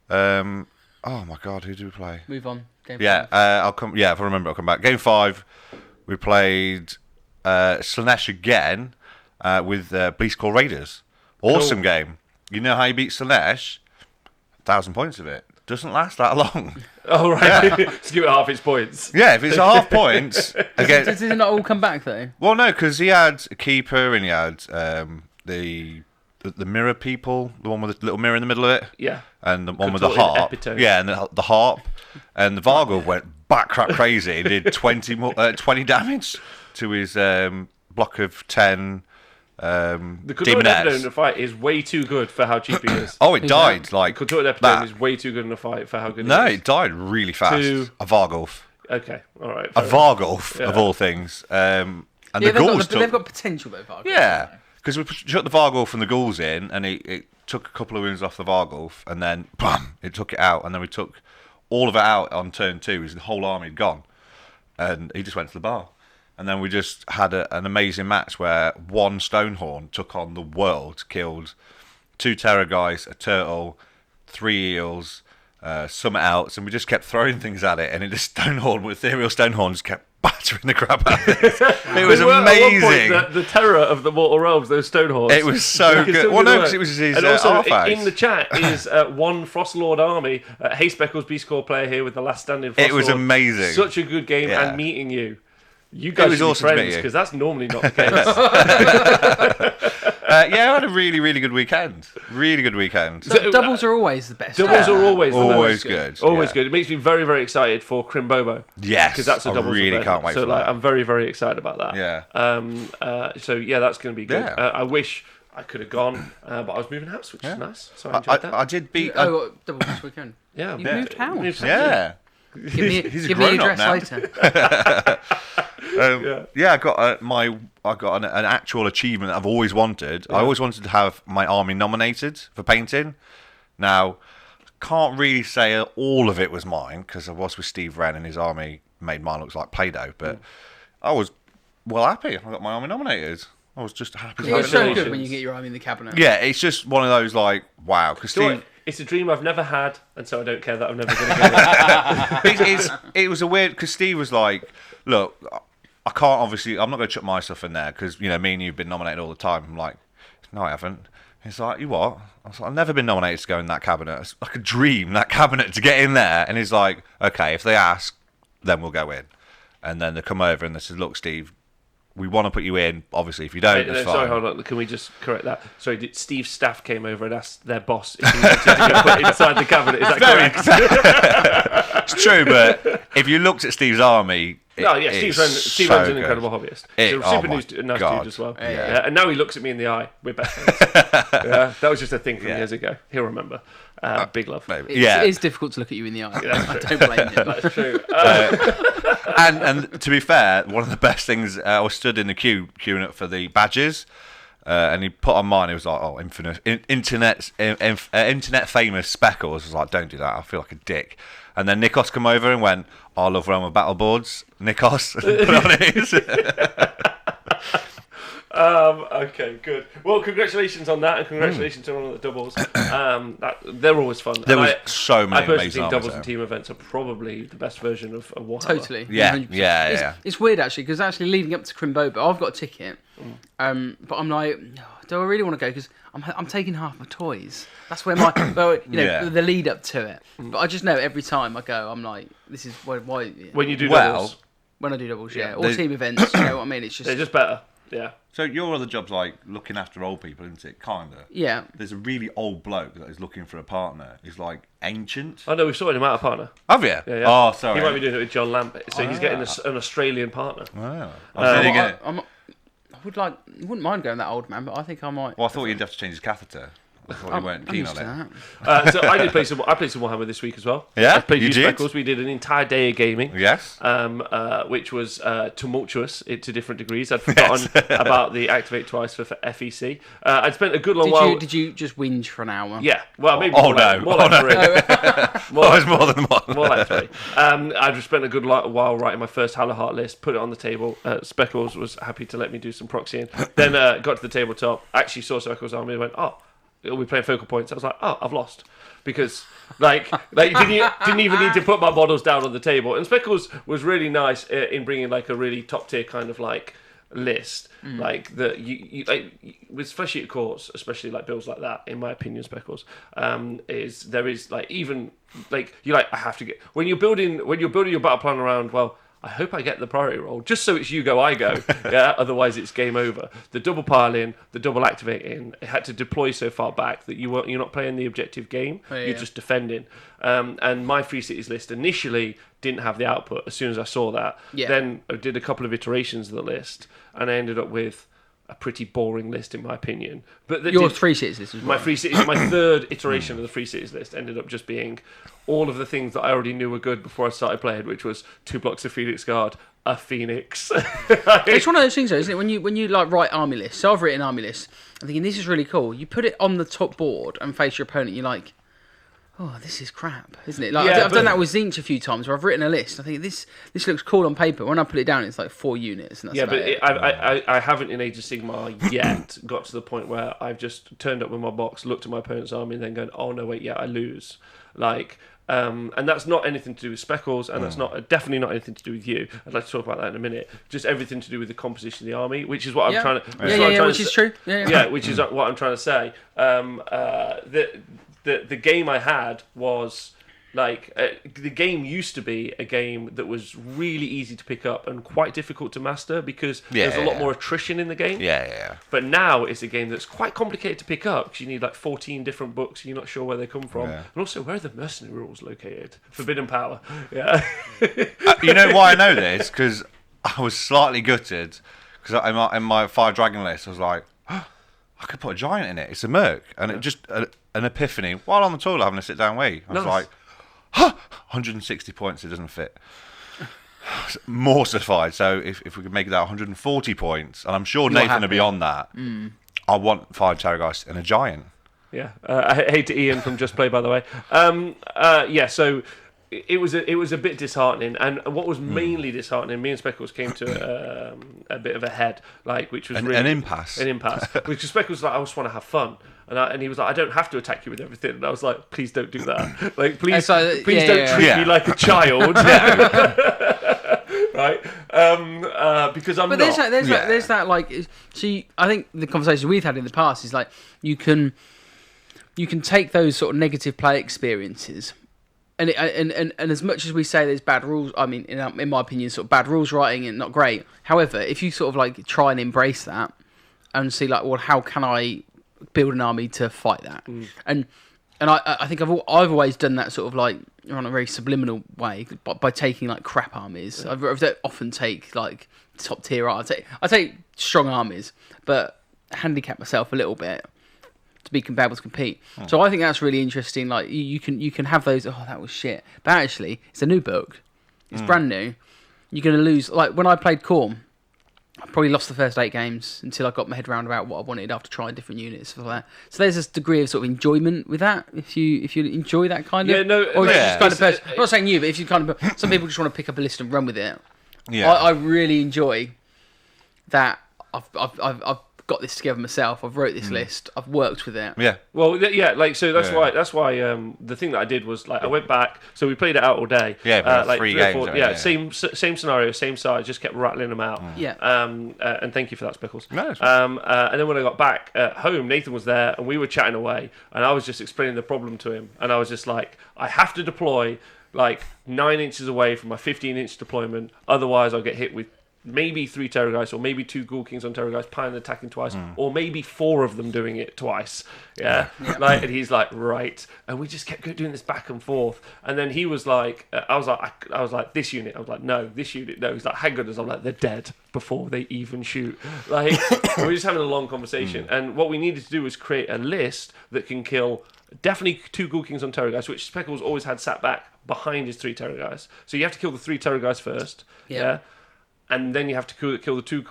Speaker 1: Oh my God, who did we play?
Speaker 2: Move on. Game
Speaker 1: Yeah,
Speaker 2: 5.
Speaker 1: I'll come. Yeah, if I remember, I'll come back. Game 5, we played Slaanesh again with Beastcore Raiders. Awesome game. You know how you beat Slaanesh? 1,000 points of it. Doesn't last that long.
Speaker 3: Oh, right. Just give it half its points.
Speaker 1: Yeah, if it's half points again.
Speaker 2: Did it not all come back though?
Speaker 1: Well, no, because he had a keeper and he had the mirror people, the one with the little mirror in the middle of it.
Speaker 3: Yeah.
Speaker 1: And the one with the
Speaker 3: Contorted
Speaker 1: harp.
Speaker 3: epitome.
Speaker 1: Yeah, and the harp. And the Vargov went crap crazy. He did 20 damage to his block of 10
Speaker 3: The Contorted Epitome in the fight is way too good for how cheap he is.
Speaker 1: Oh, it
Speaker 2: Who's
Speaker 1: died
Speaker 2: that?
Speaker 1: like
Speaker 3: Contorted Epitome
Speaker 1: that.
Speaker 3: is way too good in a fight for how good
Speaker 1: No,
Speaker 3: it is.
Speaker 1: it died really fast.
Speaker 3: To-
Speaker 1: A Vargolf.
Speaker 3: Okay, alright.
Speaker 1: A Vargolf, of all things. And the ghouls
Speaker 2: they've
Speaker 1: took...
Speaker 2: got potential though, Vargas.
Speaker 1: Yeah, because we shut the Vargolf and the ghouls in, and it took a couple of wounds off the Vargolf, and then, bam, it took it out, and then we took all of it out on turn 2, because the whole army had gone, and he just went to the bar. And then we just had an amazing match where one Stonehorn took on the world, killed 2 Terror guys, a turtle, 3 eels, something else, and we just kept throwing things at it, and it just Stonehorn with ethereal Stonehorn just kept battering the crap out of it. It was
Speaker 3: They were,
Speaker 1: amazing.
Speaker 3: at one point, the terror of the Mortal Realms, those Stonehorns.
Speaker 1: It was so good. Well, no, because it was his
Speaker 3: and also
Speaker 1: artifact.
Speaker 3: in the chat is one Frostlord army. Hey Speckles, Beast Core player here with the last standing Frostlord.
Speaker 1: It was amazing.
Speaker 3: Such a good game,
Speaker 1: Yeah.
Speaker 3: and meeting you. You guys
Speaker 1: was
Speaker 3: should be
Speaker 1: awesome to meet
Speaker 3: friends,
Speaker 1: you.
Speaker 3: because that's normally not the case.
Speaker 1: Yeah, I had a really, really good weekend. Really good weekend.
Speaker 2: Doubles are always the best.
Speaker 3: Doubles are always the
Speaker 1: Always
Speaker 3: best.
Speaker 1: good.
Speaker 3: Always
Speaker 1: yeah.
Speaker 3: good. It makes me very, very excited for Crimbobo.
Speaker 1: Yes,
Speaker 3: because that's a doubles
Speaker 1: I really
Speaker 3: event.
Speaker 1: can't wait
Speaker 3: so
Speaker 1: for
Speaker 3: like,
Speaker 1: that.
Speaker 3: I'm very, very excited about that.
Speaker 1: Yeah.
Speaker 3: So yeah, that's going to be good.
Speaker 1: Yeah.
Speaker 3: I wish I could have gone, but I was moving house, which is nice. So I enjoyed that.
Speaker 1: I did beat.
Speaker 2: Doubles this weekend.
Speaker 3: Yeah,
Speaker 2: You moved house.
Speaker 1: Yeah.
Speaker 2: Give me,
Speaker 1: He's a
Speaker 2: give me the
Speaker 1: grown-up
Speaker 2: address
Speaker 1: now.
Speaker 2: later.
Speaker 1: Yeah, I got an actual achievement I've always wanted. I always wanted to have my army nominated for painting. Now, can't really say all of it was mine because I was with Steve Wren and his army made mine look like Play-Doh. But I was well happy. I got my army nominated. I was just happy. to
Speaker 2: It's
Speaker 1: have it
Speaker 2: so
Speaker 1: done.
Speaker 2: good when you get your army in the cabinet.
Speaker 1: Yeah, it's just one of those like wow. Because Steve.
Speaker 3: It's a dream I've never had, and so I don't care that I'm never going to get it.
Speaker 1: It was a weird because Steve was like, "Look, I can't obviously. I'm not going to chuck my stuff in there because me and you've been nominated all the time." I'm like, "No, I haven't." He's like, "You what?" I was like, "I've never been nominated to go in that cabinet. It's like a dream that cabinet to get in there." And he's like, "Okay, if they ask, then we'll go in." And then they come over and they said, "Look, Steve, we want to put you in. Obviously, if you don't, that's fine."
Speaker 3: Sorry, hold on. Can we just correct that? Sorry, Steve's staff came over and asked their boss if he wanted to get put inside the cabinet. Is that correct?
Speaker 1: It's true, but if you looked at Steve's army,
Speaker 3: Steve Wren's an incredible hobbyist. He's a super nice dude as well.
Speaker 1: Yeah.
Speaker 3: And now he looks at me in the eye. We're best friends. That was just a thing from years ago. He'll remember. Big love.
Speaker 1: Maybe.
Speaker 2: It is difficult to look at you in the eye. I don't blame you.
Speaker 3: That's true.
Speaker 1: And to be fair, one of the best things, I was stood in the queuing up for the badges, and he put on mine. He was like, "Oh, internet famous Speckles." I was like, "Don't do that. I feel like a dick." And then Nikos come over and went, "Oh, I love Realm of Battle boards." Nikos put on his.
Speaker 3: Okay, good. Well, congratulations on that, and congratulations on all the doubles. They're always fun.
Speaker 1: There was so many
Speaker 3: I personally
Speaker 1: amazing
Speaker 3: think doubles
Speaker 1: armies
Speaker 3: and
Speaker 1: there.
Speaker 3: team events are probably the best version of Warhammer.
Speaker 2: Totally.
Speaker 1: Yeah,
Speaker 2: 100%.
Speaker 1: yeah.
Speaker 2: It's weird actually because actually leading up to Crimbobo, I've got a ticket, but I'm like, do I really want to go? Because I'm taking half my toys. That's where my the lead up to it. But I just know every time I go, I'm like, this is why
Speaker 3: When you do doubles,
Speaker 2: when I do doubles, or team events, you know what I mean? It's just
Speaker 3: they're just better. Yeah.
Speaker 1: So your other job's like looking after old people, isn't it? Kinda.
Speaker 2: yeah.
Speaker 1: There's a really old bloke that is looking for a partner. He's like ancient.
Speaker 3: I know we've sorted him out a partner.
Speaker 1: Have you?
Speaker 3: Yeah.
Speaker 1: Oh, sorry.
Speaker 3: He might be doing it with John Lambert, so he's getting an Australian partner.
Speaker 1: Wow.
Speaker 2: I wouldn't mind going that old man, but I think I might.
Speaker 1: Well, I thought you'd have to change his catheter. I thought you weren't keen on it.
Speaker 3: So I played some Warhammer this week as well.
Speaker 1: Yeah,
Speaker 3: I played
Speaker 1: you did?
Speaker 3: Speckles. We did an entire day of gaming.
Speaker 1: Yes.
Speaker 3: Which was tumultuous to different degrees. I'd forgotten about the activate twice for FEC. I'd spent a good long while.
Speaker 2: Did you just whinge for an hour?
Speaker 3: Yeah, well, maybe
Speaker 1: Oh,
Speaker 3: more like,
Speaker 1: no.
Speaker 3: more like three.
Speaker 1: It was more than one.
Speaker 3: More like three. I'd just spent a good while writing my first Halahart list, put it on the table. Speckles was happy to let me do some proxying. Then got to the tabletop, actually saw Speckles' army and went, oh, we playing focal points. I was like, oh, I've lost. Because, didn't even need to put my models down on the table. And Speckles was really nice in bringing, a really top-tier kind of, list. That you especially at courts, especially, builds like that, in my opinion, Speckles, I have to get... When you're building your battle plan around, well... I hope I get the priority roll, just so it's you go, I go. Yeah, otherwise it's game over. The double pile in, the double activate in. It had to deploy so far back that you're not playing the objective game.
Speaker 2: Oh, yeah.
Speaker 3: You're just defending. And my Free Cities list initially didn't have the output. As soon as I saw that, then I did a couple of iterations of the list, and I ended up with a pretty boring list in my opinion. But
Speaker 2: your Free Cities list was
Speaker 3: my Free Cities, my third iteration of the Free Cities list ended up just being all of the things that I already knew were good before I started playing, which was 2 blocks of Phoenix Guard, a Phoenix.
Speaker 2: It's one of those things, though, isn't it? When you write army lists. So I've written army lists. I'm thinking this is really cool. You put it on the top board and face your opponent. You're like, oh, this is crap, isn't it? I've done that with Zinch a few times, where I've written a list. I think this looks cool on paper. When I put it down, it's like 4 units. And that's
Speaker 3: I haven't in Age of Sigmar yet got to the point where I've just turned up with my box, looked at my opponent's army, and then gone, oh no, wait, I lose. And that's not anything to do with Speckles, and that's definitely not anything to do with you. I'd like to talk about that in a minute. Just everything to do with the composition of the army, which is what I'm trying to.
Speaker 2: Which is true.
Speaker 3: Which is what I'm trying to say. The game I had was like the game used to be a game that was really easy to pick up and quite difficult to master because there's a lot more attrition in the game. But now it's a game that's quite complicated to pick up because you need like 14 different books and you're not sure where they come from. And also, where are the mercenary rules located? Forbidden Power. Yeah.
Speaker 1: You know why I know this? Because I was slightly gutted because in my Fire Dragon list I was like, oh, I could put a giant in it. It's a merc, and it just an epiphany while on the toilet having a sit down wee. I was like, 160 points, it doesn't fit. Mortified. So if we could make that 140 points, and I'm sure Nathan will be on that, I want 5 Terrorgeist and a giant.
Speaker 3: Yeah. I hate to Ian from Just Play, by the way. So it was a bit disheartening, and what was mainly disheartening, me and Speckles came to a bit of a head, like which was
Speaker 1: an impasse.
Speaker 3: An impasse. Which Speckles was like, I just want to have fun. And he was like, I don't have to attack you with everything. And I was like, please don't do that. Like, please don't treat me like a child. Right? Because I'm
Speaker 2: but
Speaker 3: not.
Speaker 2: There's that like. See, I think the conversation we've had in the past is like you can take those sort of negative play experiences. And as much as we say there's bad rules, I mean, in my opinion, sort of bad rules writing and not great. However, if you sort of like try and embrace that and see like, well, how can I build an army to fight that? And I think I've always done that sort of like in a very subliminal way by taking like crap armies. I don't often take like top tier art. I take strong armies, but handicap myself a little bit to be able to compete. So I think that's really interesting. Like you can have those. Oh, that was shit. But actually, it's a new book. It's brand new. You're going to lose. Like when I played Corm, I probably lost the first 8 games until I got my head around about what I wanted after trying different units for that. So there's this degree of sort of enjoyment with that. If you enjoy that kind of, kind of person. I'm not saying you, but if you kind of, some people just want to pick up a list and run with it. Yeah, I really enjoy that. I've got this together myself. I've wrote this list. I've worked with it.
Speaker 1: Yeah.
Speaker 3: Well, like so. That's why. The thing that I did was like I went back. So we played it out all day.
Speaker 1: Yeah, like 3 games.
Speaker 3: 4, same scenario, same size. Just kept rattling them out.
Speaker 2: Yeah.
Speaker 3: And thank you for that, Speckles.
Speaker 1: No.
Speaker 3: And then when I got back at home, Nathan was there, and we were chatting away, and I was just explaining the problem to him, and I was just like, I have to deploy like 9 inches away from my 15-inch deployment, otherwise I'll get hit with maybe 3 Terrorgeists, or maybe 2 Ghoul Kings on Terrorgeist, piling attacking twice, or maybe 4 of them doing it twice. Yeah. Like, and he's like, right. And we just kept doing this back and forth. And then he was like, I was like, this unit. I was like, no, this unit, no. He's like, hang on. I'm like, they're dead before they even shoot. Like, we were just having a long conversation. And what we needed to do was create a list that can kill definitely 2 Ghoul Kings on Terrorgeist, which Speckles always had sat back behind his 3 Terrorgeists. So you have to kill the 3 Terrorgeists first. Yeah. And then you have to kill the 2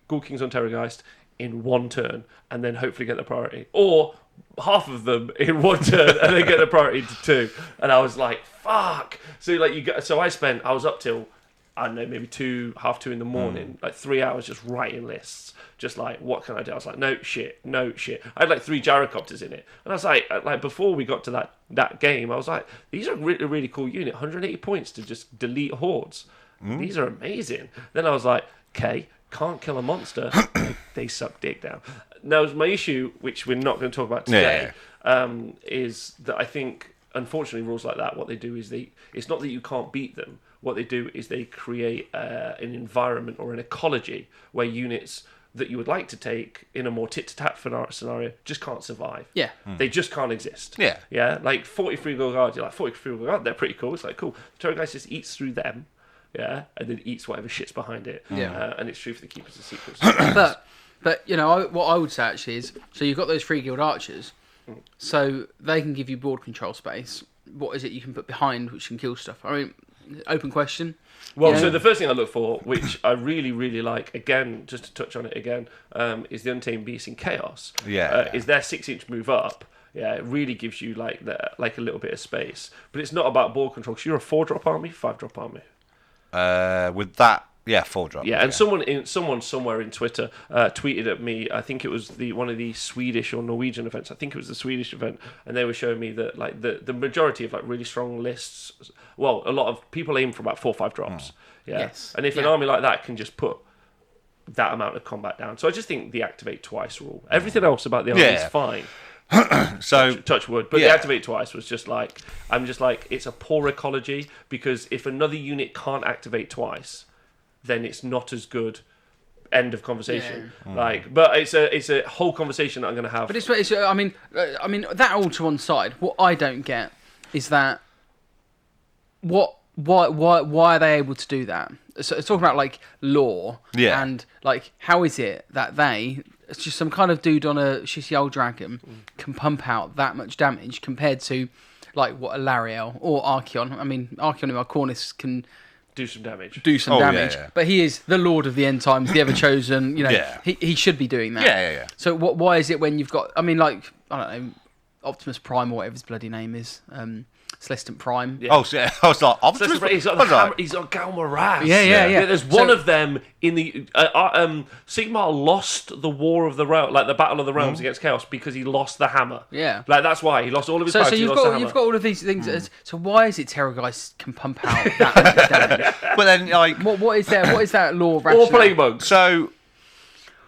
Speaker 3: Ghoul Kings on Terrorgeist in 1 turn, and then hopefully get the priority. Or half of them in 1 turn, and then get the priority to 2. And I was like, fuck. So like I was up till, I don't know, maybe half 2 in the morning, like 3 hours just writing lists. Just like, what can I do? I was like, no shit. I had like 3 gyrocopters in it. And I was like before we got to that game, I was like, these are a really cool unit. 180 points to just delete hordes. These are amazing. Then I was like, okay, can't kill a monster. They suck dick down. Now, my issue, which we're not going to talk about today, is that I think, unfortunately, rules like that, what they do is it's not that you can't beat them. What they do is they create an environment or an ecology where units that you would like to take in a more tit-to-tat scenario just can't survive.
Speaker 2: Yeah.
Speaker 3: They just can't exist.
Speaker 1: Yeah.
Speaker 3: Yeah, like 43 Ghoul Guards, you're like, 43 Ghoul Guards, they're pretty cool. It's like, cool. The Terrorgeist just eats through them. Yeah, and then eats whatever shit's behind it.
Speaker 2: Yeah,
Speaker 3: and it's true for the Keepers of Secrets.
Speaker 2: but you know what I would say actually is, so you've got those 3 Guild Archers, so they can give you board control space. What is it you can put behind which can kill stuff? I mean, open question.
Speaker 3: Well, so the first thing I look for, which I really, really like, again, just to touch on it again, is the Untamed Beast in Chaos. Is their 6-inch move up. Yeah, it really gives you like a little bit of space. But it's not about board control, because you're a 4-drop army, 5-drop army.
Speaker 1: With that Yeah, 4-drop.
Speaker 3: Yeah, and someone somewhere in Twitter tweeted at me. I think it was one of the Swedish or Norwegian events. I think it was the Swedish event, and they were showing me that like the majority of like really strong lists. Well, a lot of people aim for about 4 or 5 drops. Yeah,
Speaker 2: Yes.
Speaker 3: and if an army like that can just put that amount of combat down, so I just think the activate twice rule. Everything else about the army is fine.
Speaker 1: So
Speaker 3: touch wood, but the activate twice was just like it's a poor ecology, because if another unit can't activate twice, then it's not as good. End of conversation. But it's a whole conversation that I'm going to have.
Speaker 2: But it's I mean that all to one side. What I don't get is that why are they able to do that? So it's talking about like lore, and like how is it that it's just some kind of dude on a shitty old dragon can pump out that much damage compared to like what a Lariel or Archeon. I mean, Archeon in Arcornis can
Speaker 3: do some damage.
Speaker 2: But he is the Lord of the End Times, the Ever Chosen. You know, he should be doing that.
Speaker 1: Yeah.
Speaker 2: So why is it when you've got? I mean, like I don't know, Optimus Prime or whatever his bloody name is, Celestant Prime.
Speaker 1: Yeah. Oh, so I was like, Optimus Prime.
Speaker 3: He's got Galmaraz.
Speaker 2: Yeah.
Speaker 3: There's one of them in the Sigmar lost the War of the Realm, like the Battle of the Realms against Chaos, because he lost the hammer.
Speaker 2: Yeah,
Speaker 3: like that's why he lost all of his powers.
Speaker 2: So you've got all of these things. So why is it Terrorgeist can pump out that much damage?
Speaker 1: But then, like,
Speaker 2: what is that law? Or
Speaker 3: Plague Monks.
Speaker 1: So.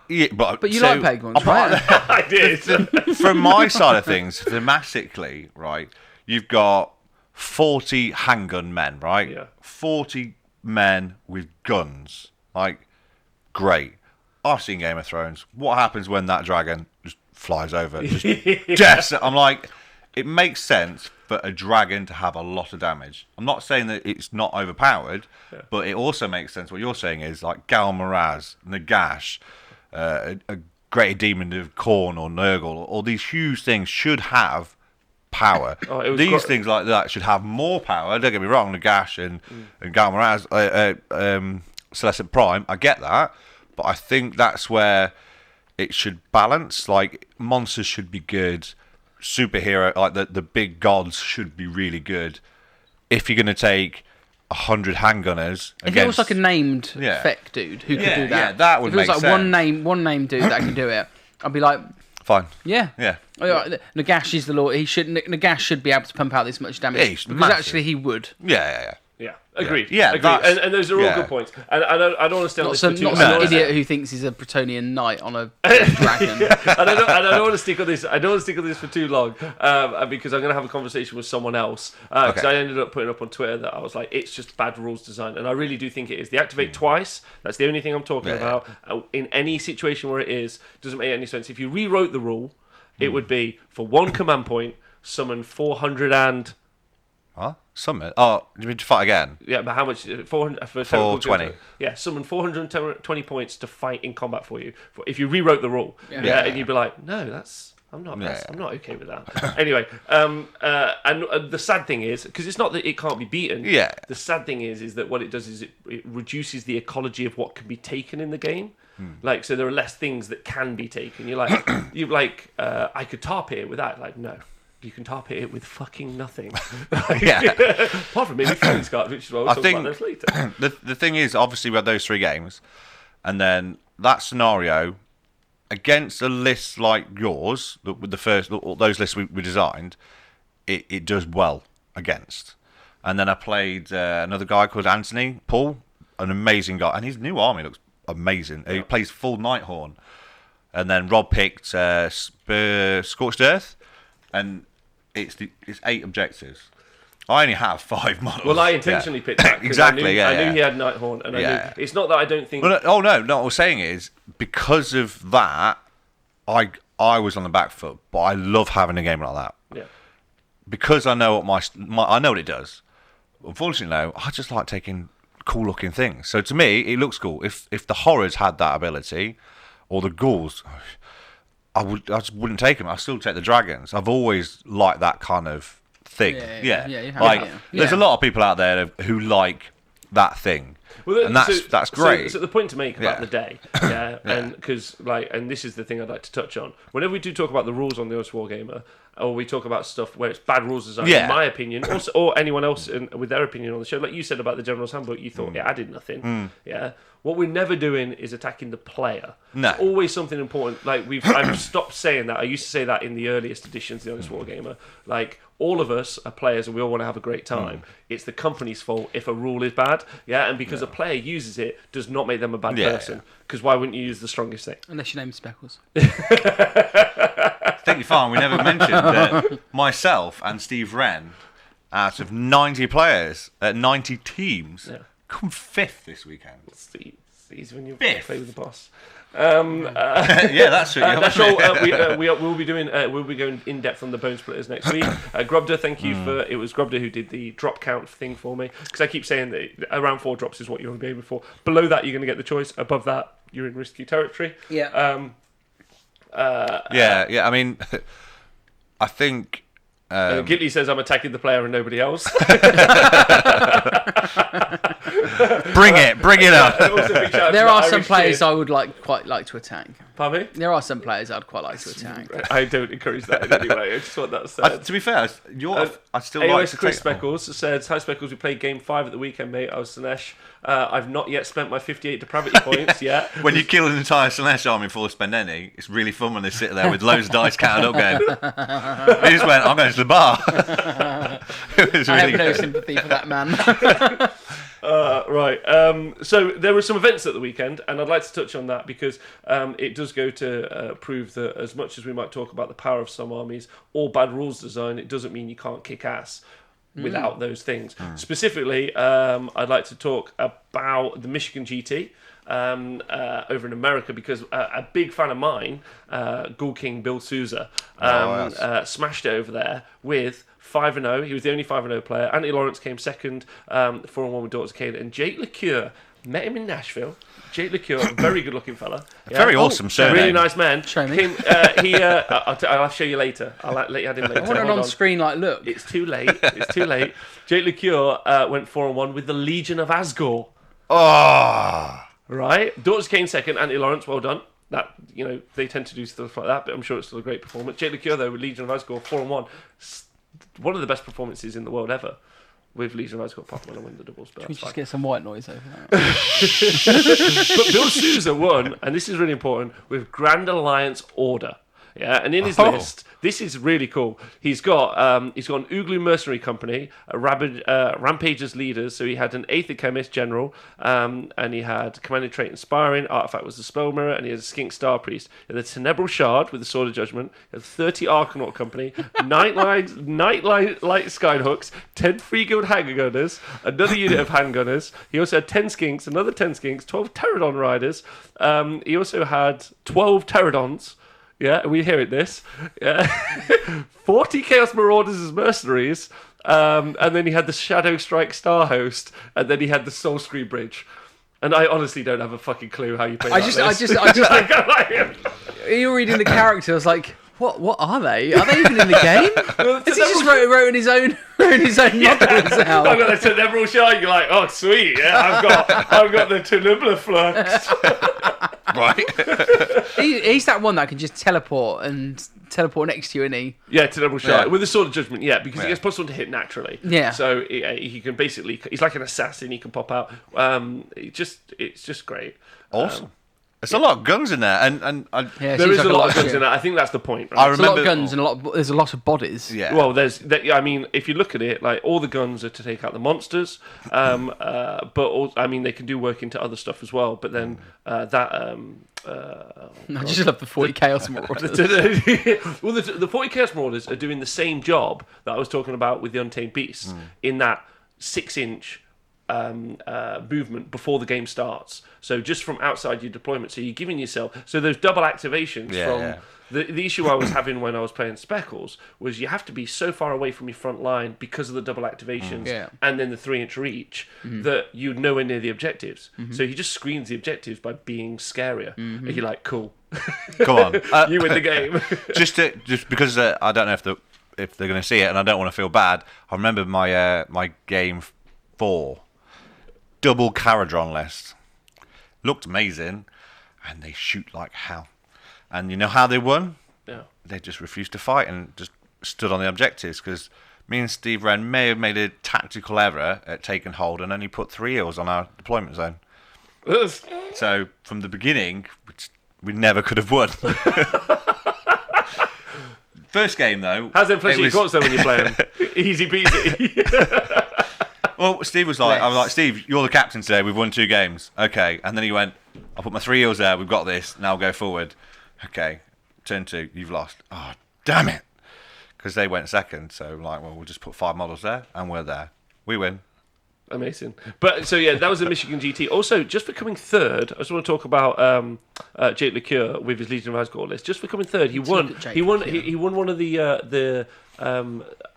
Speaker 1: Yeah, but
Speaker 2: you like Plague Monks, right?
Speaker 3: I did.
Speaker 1: From my side of things, thematically, right, you've got 40 handgun men, right?
Speaker 3: Yeah.
Speaker 1: 40 men with guns. Like, great. I've seen Game of Thrones. What happens when that dragon just flies over? Just I'm like, it makes sense for a dragon to have a lot of damage. I'm not saying that it's not overpowered, but it also makes sense. What you're saying is like Galmaraz, Nagash, a Greater Demon of Khorne or Nurgle, all these huge things should have power. These things like that should have more power. Don't get me wrong, Nagash and Galmaraz, Celestant Prime, I get that, but I think that's where it should balance. Like, monsters should be good, superhero, like the big gods should be really good. If you're going to take 100 handgunners
Speaker 2: if it was like a named feck dude who could do that,
Speaker 1: yeah, that would make sense.
Speaker 2: If it was like one name dude that can do it, I'd be like,
Speaker 1: fine.
Speaker 2: Yeah. Nagash is the Lord. Nagash should be able to pump out this much damage because actually he would.
Speaker 1: Yeah,
Speaker 3: agreed.
Speaker 1: Yeah,
Speaker 3: agreed. And those are all good points. And I don't understand this.
Speaker 2: Not some idiot who thinks he's a Bretonian knight on a dragon.
Speaker 3: And I don't want to stick on this. I don't want to stick on this for too long because I'm going to have a conversation with someone else. Because I ended up putting up on Twitter that I was like, it's just bad rules design, and I really do think it is. The activate twice. That's the only thing I'm talking about. In any situation where it is, doesn't make any sense. If you rewrote the rule, it would be for one command point, summon 400 and.
Speaker 1: Huh? Summon? Oh, you mean to fight again?
Speaker 3: Yeah, but how much? 400 for
Speaker 1: 420.
Speaker 3: Yeah, summon 420 points to fight in combat for you. If you rewrote the rule, and you'd be like, no, I'm not okay with that. Anyway, and the sad thing is, because it's not that it can't be beaten.
Speaker 1: Yeah.
Speaker 3: The sad thing is that what it does is it reduces the ecology of what can be taken in the game. Like, so there are less things that can be taken. You're like, I could tarp it with that. Like, no. You can tarp it with fucking nothing. Apart from maybe Phoenix cards, which is what we'll talk about those later.
Speaker 1: The thing is, obviously, we had those 3 games, and then that scenario against a list like yours, with the first those lists we designed, it does well against. And then I played another guy called Anthony Paul, an amazing guy, and his new army looks amazing. He plays full Nighthorn, and then Rob picked Scorched Earth, and it's 8 objectives. I only have 5 models.
Speaker 3: Well, I intentionally picked that.
Speaker 1: Exactly,
Speaker 3: I knew he had Nighthorn, and I knew it's not that I don't think.
Speaker 1: Well, no, what I was saying is because of that, I was on the back foot, but I love having a game like that.
Speaker 3: Yeah.
Speaker 1: Because I know what I know what it does. Unfortunately, though, I just like taking cool looking things. So to me, it looks cool. If the horrors had that ability, or the ghouls. I just wouldn't take them. I'd still take the dragons. I've always liked that kind of thing.
Speaker 2: Yeah,
Speaker 1: There's a lot of people out there who like that thing.
Speaker 3: Well,
Speaker 1: and that's great.
Speaker 3: So the point to make about
Speaker 1: Yeah.
Speaker 3: the day, and because and this is the thing I'd like to touch on. Whenever we do talk about the rules on the AOS Wargamer, or we talk about stuff where it's bad rules design, in my opinion, or anyone else with their opinion on the show, like you said about the General's Handbook, you thought it added nothing. Yeah. What we're never doing is attacking the player.
Speaker 1: No.
Speaker 3: It's always something important. Like I've stopped saying that. I used to say that in the earliest editions of the AOS Wargamer. Like, all of us are players and we all want to have a great time. It's the company's fault if a rule is bad. Yeah, and because a player uses it does not make them a bad person. Because why wouldn't you use the strongest thing?
Speaker 2: Unless your name's Speckles.
Speaker 1: I think you're fine. We never mentioned that myself and Steve Wren, out of 90 players at 90 teams, come 5th this weekend.
Speaker 3: It's when you
Speaker 1: Fifth.
Speaker 3: play with the boss.
Speaker 1: Yeah, that's it.
Speaker 3: That's all. We'll be doing. We'll be going in depth on the Bone Splitters next week. Grubda, thank you for. It was Grubda who did the drop count thing for me, because I keep saying that around 4 drops is what you want to be aiming for. Below that, you're going to get the choice. Above that, you're in risky territory.
Speaker 2: Yeah.
Speaker 1: Yeah. I mean, I think.
Speaker 3: Gitli says I'm attacking the player and nobody else.
Speaker 1: Bring it up.
Speaker 2: There are some players I would quite like to attack.
Speaker 3: Pardon me?
Speaker 2: There are some players I'd quite like to attack.
Speaker 3: I don't encourage that in any way. I just want that said.
Speaker 1: To be fair, I still
Speaker 3: AOS
Speaker 1: like to
Speaker 3: Chris
Speaker 1: take.
Speaker 3: Speckles says, "Hi Speckles, we played game 5 at the weekend, mate. I was Slaanesh. I've not yet spent my 58 depravity points yet.
Speaker 1: When you kill an entire Slaanesh army before spend any, it's really fun when they sit there with loads of dice counted up going. He just went, I'm going to the bar. It was
Speaker 2: I have
Speaker 1: really
Speaker 2: no
Speaker 1: good.
Speaker 2: sympathy for that man.
Speaker 3: Right. So there were some events at the weekend, and I'd like to touch on that because it does go to prove that as much as we might talk about the power of some armies or bad rules design, it doesn't mean you can't kick ass without those things. Specifically, I'd like to talk about the Michigan GT over in America, because a big fan of mine, Ghoul King Bill Souza, smashed it over there with 5-0. He was the only 5-0 player. Anthony Lawrence came second, 4-1 with Daughters of Cain, and Jake LeCure met him in Nashville. Jake LeCure, a very good-looking fella. Yeah.
Speaker 1: Very awesome surname.
Speaker 3: Really nice man.
Speaker 2: Show me.
Speaker 3: I'll show you later. I'll let you add him later.
Speaker 2: I want an
Speaker 3: Hold on.
Speaker 2: on-screen look.
Speaker 3: It's too late. Jake LeCure went 4-1 with the Legion of Asgore.
Speaker 1: Oh,
Speaker 3: Right? Daughters of Cain second. Anthony Lawrence, well done. That, they tend to do stuff like that, but I'm sure it's still a great performance. Jake LeCure, though, with Legion of Asgore, 4-1. One of the best performances in the world ever. With Legion of Asgore, apart from when I win the doubles. But
Speaker 2: We
Speaker 3: that's
Speaker 2: just
Speaker 3: fine.
Speaker 2: get some white noise over that.
Speaker 3: But Bill Souza won, and this is really important, with Grand Alliance Order. Yeah, and in his list, this is really cool. He's got an Ooglu mercenary company, a Rampage's leaders. So he had an Aether Chemist general, and he had commanding trait inspiring. Artifact was the spell mirror, and he had a Skink Star Priest. He had the Tenebral Shard with the Sword of Judgment. He had 30 Arcanaut company, Nightlight Skyhooks, 10 free guild handgunners, another unit of handgunners. He also had 10 Skinks, another 10 Skinks, 12 Pterodon riders. He also had 12 Pterodons. Yeah, we hear it this. Yeah. 40 Chaos Marauders as mercenaries. And then he had the Shadow Strike Star Host. And then he had the Soul Screen Bridge. And I honestly don't have a fucking clue how you play that list.
Speaker 2: You're reading the character. I was like, what are they? Are they even in the game? Has he just wrote in his own models out?
Speaker 3: I've got the Tenebral Shard. You're like, oh sweet, yeah, I've got the Tenebral Flux.
Speaker 1: right.
Speaker 2: He's that one that can just teleport next to you, isn't he?
Speaker 3: Yeah, Tenebral Shard.
Speaker 1: Yeah.
Speaker 3: With the Sword of Judgment, because he gets +1 to hit naturally.
Speaker 2: Yeah.
Speaker 3: So he can basically, he's like an assassin, he can pop out. It's just great.
Speaker 1: Awesome. There's a lot of guns in there, and
Speaker 2: Yeah,
Speaker 3: There is a lot of guns
Speaker 2: shit.
Speaker 3: in that. I think that's the point.
Speaker 1: I
Speaker 3: Right?
Speaker 2: There's a lot
Speaker 1: remember
Speaker 2: of guns and there's a lot of bodies.
Speaker 1: Yeah.
Speaker 3: Well, if you look at it, like all the guns are to take out the monsters, but they can do work into other stuff as well. But then
Speaker 2: I just love the 40 Chaos Marauders.
Speaker 3: well, the 40 Chaos Marauders are doing the same job that I was talking about with the Untamed Beasts in that 6-inch movement before the game starts. So just from outside your deployment, so you're giving yourself those double activations from.
Speaker 1: Yeah.
Speaker 3: The issue I was having when I was playing Speckles was you have to be so far away from your front line because of the double activations and then the 3-inch reach that you're nowhere near the objectives. So he just screens the objectives by being scarier. And you're like, cool.
Speaker 1: come on.
Speaker 3: You win the game.
Speaker 1: just because I don't know if they're going to see it, and I don't want to feel bad. I remember my game 4. double Caradron list. Looked amazing, and they shoot like hell. And you know how they won?
Speaker 3: Yeah.
Speaker 1: They just refused to fight and just stood on the objectives, because me and Steve Wren may have made a tactical error at taking hold and only put 3 eels on our deployment zone. So from the beginning, we never could have won. First game though,
Speaker 3: How's them fleshy courts though when you play them? Easy peasy.
Speaker 1: Well, Steve was like, I was like, Steve, you're the captain today. We've won 2 games. Okay. And then he went, I'll put my 3 eels there. We've got this. Now go forward. Okay. Turn 2. You've lost. Oh, damn it. Because they went second. So, like, well, we'll just put 5 models there and we're there. We win.
Speaker 3: Amazing. But so yeah, that was the Michigan GT. Also, just for coming third, I just want to talk about Jake LeCure with his Legion of Asgore list. Just for coming third, he won. He won one of the